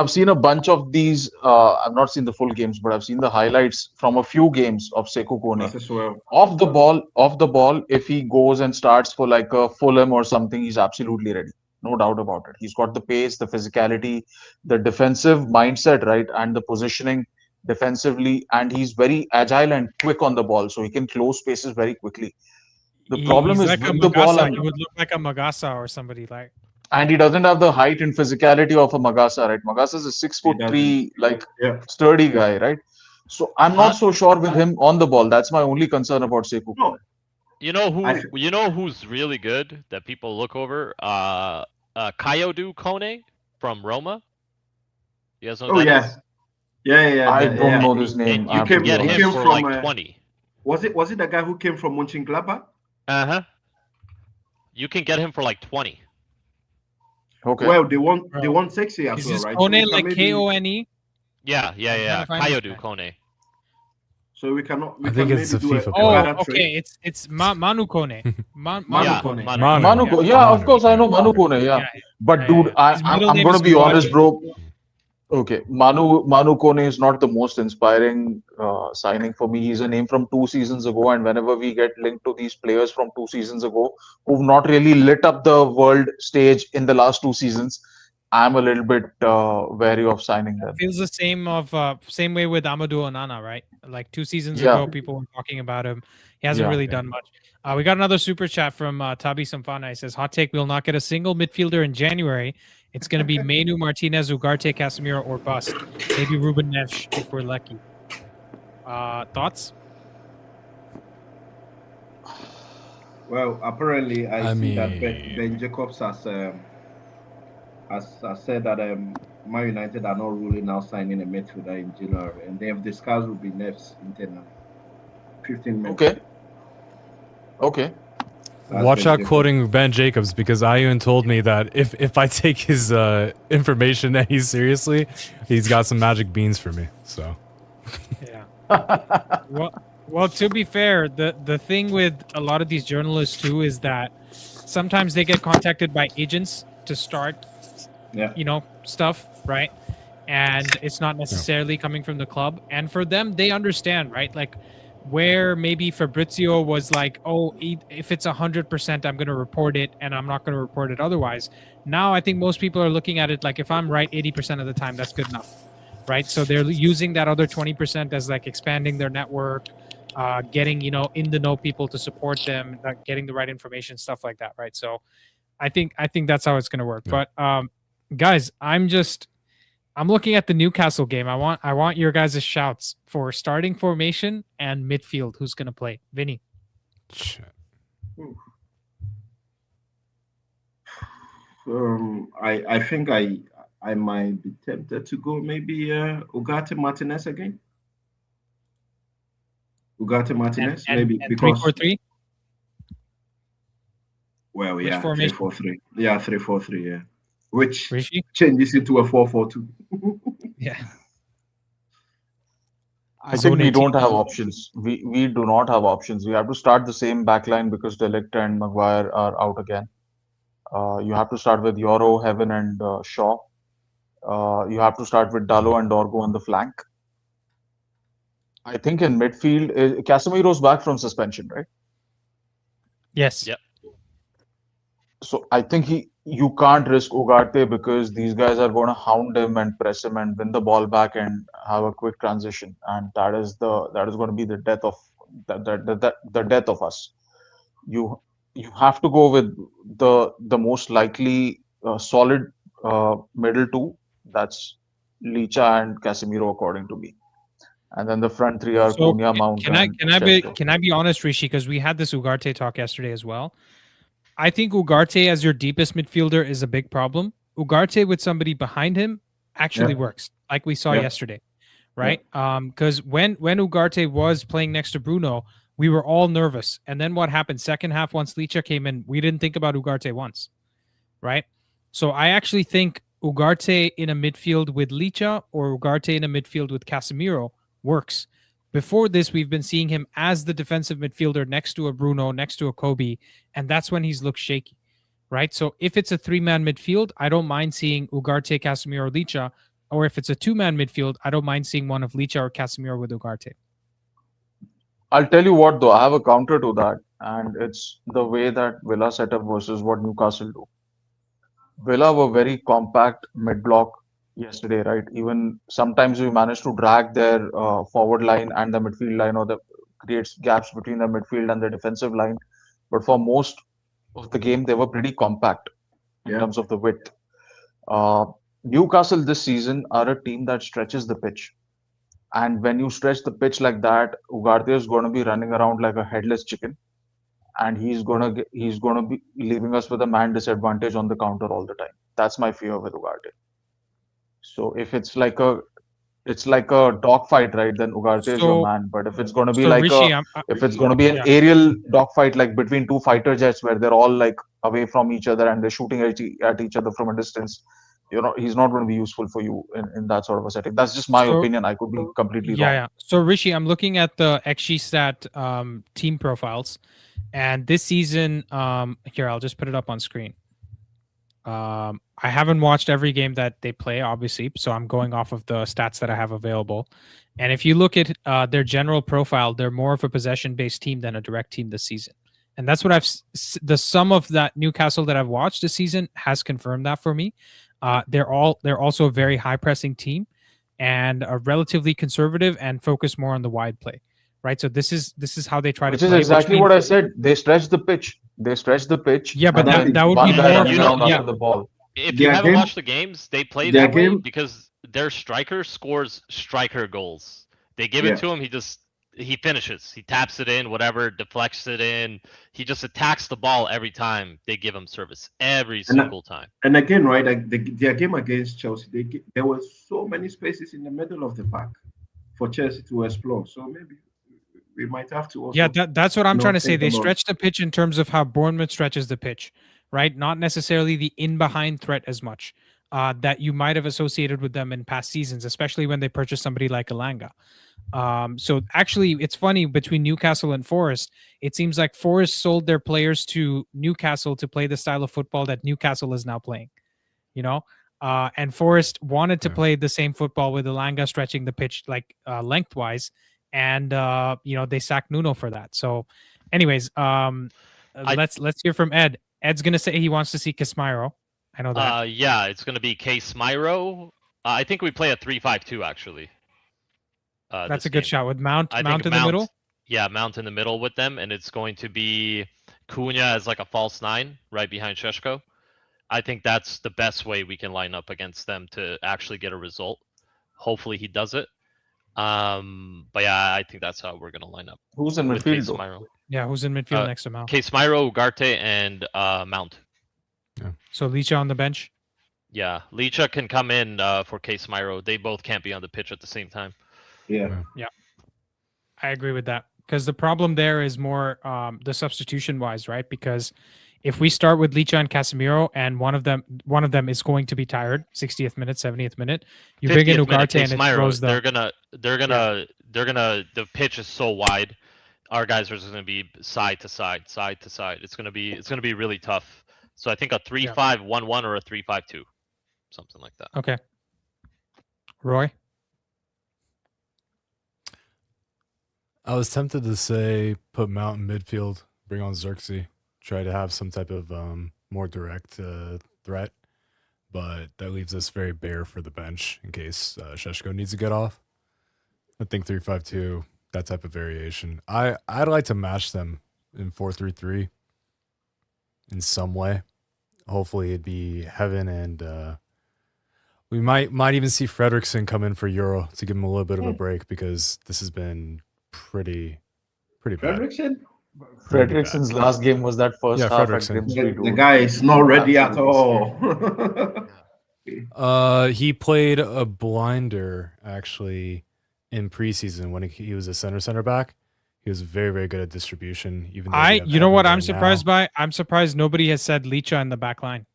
seen a bunch of these. I've not seen the full games, but I've seen the highlights from a few games of Sekou Kone. As well. Off the ball, if he goes and starts for like a Fulham or something, he's absolutely ready. No doubt about it. He's got the pace, the physicality, the defensive mindset, right? And the positioning defensively. And he's very agile and quick on the ball. So he can close spaces very quickly. The problem He's is like a with the ball. Magasa. He would look like a Magasa or somebody like. And he doesn't have the height and physicality of a Magasa, right? Magasa is a 6'3", like sturdy guy, right? So I'm not so sure with him on the ball. That's my only concern about Sekou Kone. You know who's really good that people look over? Kyodu Kone from Roma. You guys know who that is? Yeah. I don't know this name. And you can get him for like 20. Was it the guy who came from Mönchengladbach? You can get him for like 20. Okay. Well, they want sexy as well, right? Kone like Kone? Yeah. Kyodu Kone. So we cannot. I think it's a FIFA player. Oh, okay. It's Manu Kone. Manu Kone. Manu Kone. Yeah, of course I know Manu Kone. Yeah, but dude, I'm going to be honest, bro. Okay, Manu Kone is not the most inspiring signing for me. He's a name from 2 seasons ago, and whenever we get linked to these players from 2 seasons ago who've not really lit up the world stage in the last 2 seasons, I'm a little bit wary of signing them. It feels the same way with Amadou Onana, right? Like 2 seasons ago, people were talking about him. He hasn't really done much. We got another super chat from Tabi Samfana. He says, "Hot take: we will not get a single midfielder in January. It's going to be Menu, Martinez, Ugarte, Casemiro, or bust. Maybe Ruben Neves if we're lucky." Thoughts? Well, apparently I see that Ben Jacobs has said that Man United are not ruling out signing a midfielder in January, and they have discussed will be Neves internally. 15 minutes. Okay. Watch out quoting Ben Jacobs, because Ayun told me that if I take his information any seriously, he's got some magic beans for me. So yeah. Well, to be fair, the thing with a lot of these journalists too is that sometimes they get contacted by agents to start stuff, right? And it's not necessarily coming from the club. And for them, they understand, right? Like where maybe Fabrizio was like, oh, if it's 100%, I'm going to report it and I'm not going to report it otherwise. Now, I think most people are looking at it like, if I'm right 80% of the time, that's good enough, right? So they're using that other 20% as like expanding their network, getting, in the know people to support them, getting the right information, stuff like that, right? So I think that's how it's going to work. Yeah. But guys, I'm looking at the Newcastle game. I want your guys' shouts for starting formation and midfield. Who's going to play? Vinny. I think I might be tempted to go maybe Ugarte Martinez again. Ugarte Martinez, maybe because 3-4-3. Well, which yeah, formation? 3-4-3. Yeah, 3-4-3. Yeah. Which Rishi? changes into a 4-4-2. Yeah. I think we don't have options. We do not have options. We have to start the same backline because De Ligt and Maguire are out again. You have to start with Yoro, Heaven, and Shaw. You have to start with Dalot and Dorgo on the flank. I think in midfield, Casemiro's back from suspension, right? Yes. Yep. So I think you can't risk Ugarte because these guys are going to hound him and press him and win the ball back and have a quick transition, and that is going to be the death of the death of us. You have to go with the most likely solid middle two. That's Licha and Casemiro, according to me. And then the front three are Cunha, Mount. Can I be honest, Rishi? Because we had this Ugarte talk yesterday as well. I think Ugarte as your deepest midfielder is a big problem. Ugarte with somebody behind him actually works, like we saw yesterday, right? Because when Ugarte was playing next to Bruno, we were all nervous. And then what happened? Second half, once Licha came in, we didn't think about Ugarte once, right? So I actually think Ugarte in a midfield with Licha or Ugarte in a midfield with Casemiro works. Before this, we've been seeing him as the defensive midfielder next to a Bruno, next to a Kobe, and that's when he's looked shaky, right? So if it's a 3-man midfield, I don't mind seeing Ugarte, Casemiro, or Licha. Or if it's a 2-man midfield, I don't mind seeing one of Licha or Casemiro with Ugarte. I'll tell you what, though, I have a counter to that, and it's the way that Villa set up versus what Newcastle do. Villa were very compact mid-block yesterday, right? Even sometimes we managed to drag their forward line and the midfield line, or the creates gaps between the midfield and the defensive line. But for most of the game, they were pretty compact in terms of the width. Newcastle this season are a team that stretches the pitch. And when you stretch the pitch like that, Ugarte is going to be running around like a headless chicken. And he's gonna be leaving us with a man disadvantage on the counter all the time. That's my fear with Ugarte. So if it's like a dogfight, right? Then Ugarte is your man. But if it's gonna be like Rishi, if it's gonna be an aerial dogfight, like between two fighter jets where they're all like away from each other and they're shooting at each other from a distance, he's not going to be useful for you in that sort of a setting. That's just my opinion. I could be completely wrong. Yeah. So Rishi, I'm looking at the XG stat team profiles. And this season, here, I'll just put it up on screen. I haven't watched every game that they play, obviously, so I'm going off of the stats that I have available. And if you look at their general profile, they're more of a possession-based team than a direct team this season. And that's what the sum of that Newcastle that I've watched this season has confirmed that for me. They're also a very high-pressing team and are relatively conservative and focus more on the wide play. Right, so this is how they try to play. Which is exactly what I said. They stretch the pitch. Yeah, but that would be more after the ball. If you haven't watched the games, they play that way because their striker scores striker goals. They give it to him. He finishes. He taps it in, whatever, deflects it in. He just attacks the ball every time they give him service, every single time. And again, right, their game against Chelsea, there were so many spaces in the middle of the park for Chelsea to explore. So maybe we might have to also... Yeah, that's what I'm trying to say. They stretch the pitch in terms of how Bournemouth stretches the pitch, right? Not necessarily the in-behind threat as much that you might have associated with them in past seasons, especially when they purchased somebody like Elanga. So actually, it's funny, between Newcastle and Forest, it seems like Forest sold their players to Newcastle to play the style of football that Newcastle is now playing, and Forest wanted to play the same football with Elanga stretching the pitch like lengthwise. And they sacked Nuno for that. So, anyways, let's hear from Ed. Ed's gonna say he wants to see Casemiro. I know that. Yeah, it's gonna be Casemiro. I think we play a 3-5-2 actually. That's a good shot with Mount in the middle. Yeah, Mount in the middle with them, and it's going to be Cunha as like a false 9 right behind Šeško. I think that's the best way we can line up against them to actually get a result. Hopefully he does it. But yeah, I think that's how we're gonna line up. Who's in midfield? Yeah, who's in midfield next to Mount? Casemiro, Ugarte, and Mount. Yeah. So Licha on the bench. Yeah, Licha can come in for Casemiro. They both can't be on the pitch at the same time. Yeah, I agree with that, because the problem there is more the substitution wise, right? Because if we start with Licha and Casemiro, and one of them is going to be tired, 60th minute, 70th minute, you bring in Ugarte and it throws the... They're gonna. The pitch is so wide. Our guys are just gonna be side to side. It's gonna be really tough. So I think a 3-5-1-1 or a 3-5-2, something like that. Okay. Roy? I was tempted to say put Mount in midfield, bring on Xerxes, try to have some type of more direct threat, but that leaves us very bare for the bench in case Šeško needs to get off. I think 3-5-2, that type of variation. I'd like to match them in 4-3-3 in some way. Hopefully it'd be heaven, and we might even see Fredrickson come in for Yoro to give him a little bit of a break, because this has been pretty bad. Fredrickson's last game was that first half. The guy is not ready at all. He played a blinder actually in preseason when he was a center back. He was very, very good at distribution. Even though we have you know what Evan I'm there surprised now. by? I'm surprised nobody has said Licha in the back line.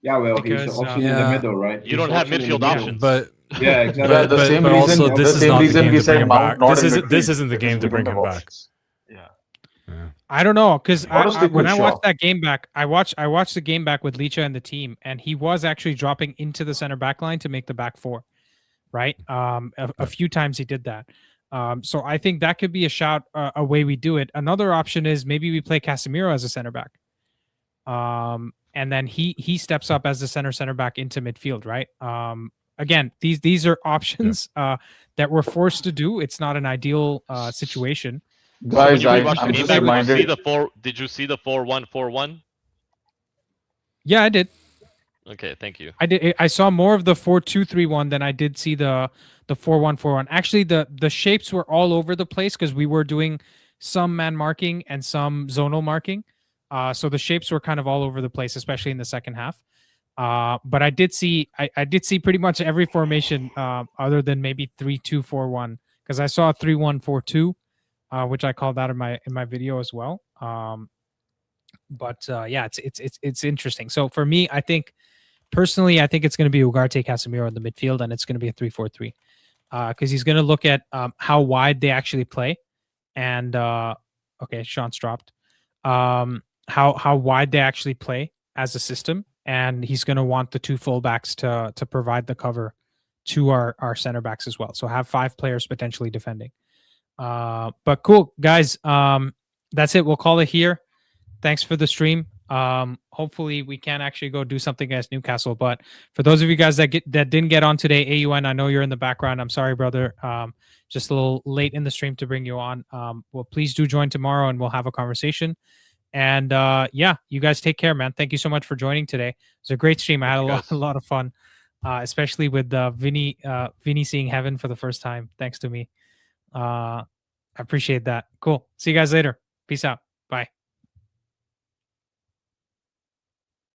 Yeah, well, he's Because, option in the Yeah. middle, right? You don't He's have option in midfield the middle. options. But Yeah, exactly. The same but reason. also, this The is same not the reason game we to bring said him Mount back. not This in isn't midfield, the because game to we bring don't him have back. options. Yeah. Yeah. I don't know, because Honestly, when good I watched shot. that game back, I watched the game back with Licha and the team, and he was actually dropping into the center back line to make the back four, right? A few times he did that. So I think that could be a shout, a way we do it. Another option is maybe we play Casemiro as a center back, and then he steps up as the center back into midfield, right? Again, these are options that we're forced to do. It's not an ideal situation. So when Guys, you rewatched the I'm game just back, reminded. did you see the 4-1-4-1? Yeah, I did. Okay, thank you. I did. I saw more of the 4-2-3-1 than I did see the 4-1-4-1. Actually, the shapes were all over the place because we were doing some man marking and some zonal marking. So the shapes were kind of all over the place, especially in the second half. But I did see pretty much every formation other than maybe 3-2-4-1, because I saw 3-1-4-2, which I called out in my video as well. But yeah, it's interesting. So for me, I think personally, I think it's going to be Ugarte Casemiro in the midfield, and it's going to be a 3-4-3, because he's going to look at how wide they actually play, and okay, Sean's dropped. How wide they actually play as a system, and he's going to want the two fullbacks to provide the cover to our center backs as well. So have 5 players potentially defending. But cool, guys. That's it. We'll call it here. Thanks for the stream. Hopefully we can actually go do something against Newcastle. But for those of you guys that didn't get on today, AUN, I know you're in the background. I'm sorry, brother. Just a little late in the stream to bring you on. Well, please do join tomorrow and we'll have a conversation. And yeah, you guys take care, man. Thank you so much for joining today. It was a great stream. I had a lot of fun, especially with Vinny seeing heaven for the first time, thanks to me. I appreciate that. Cool. See you guys later. Peace out. Bye.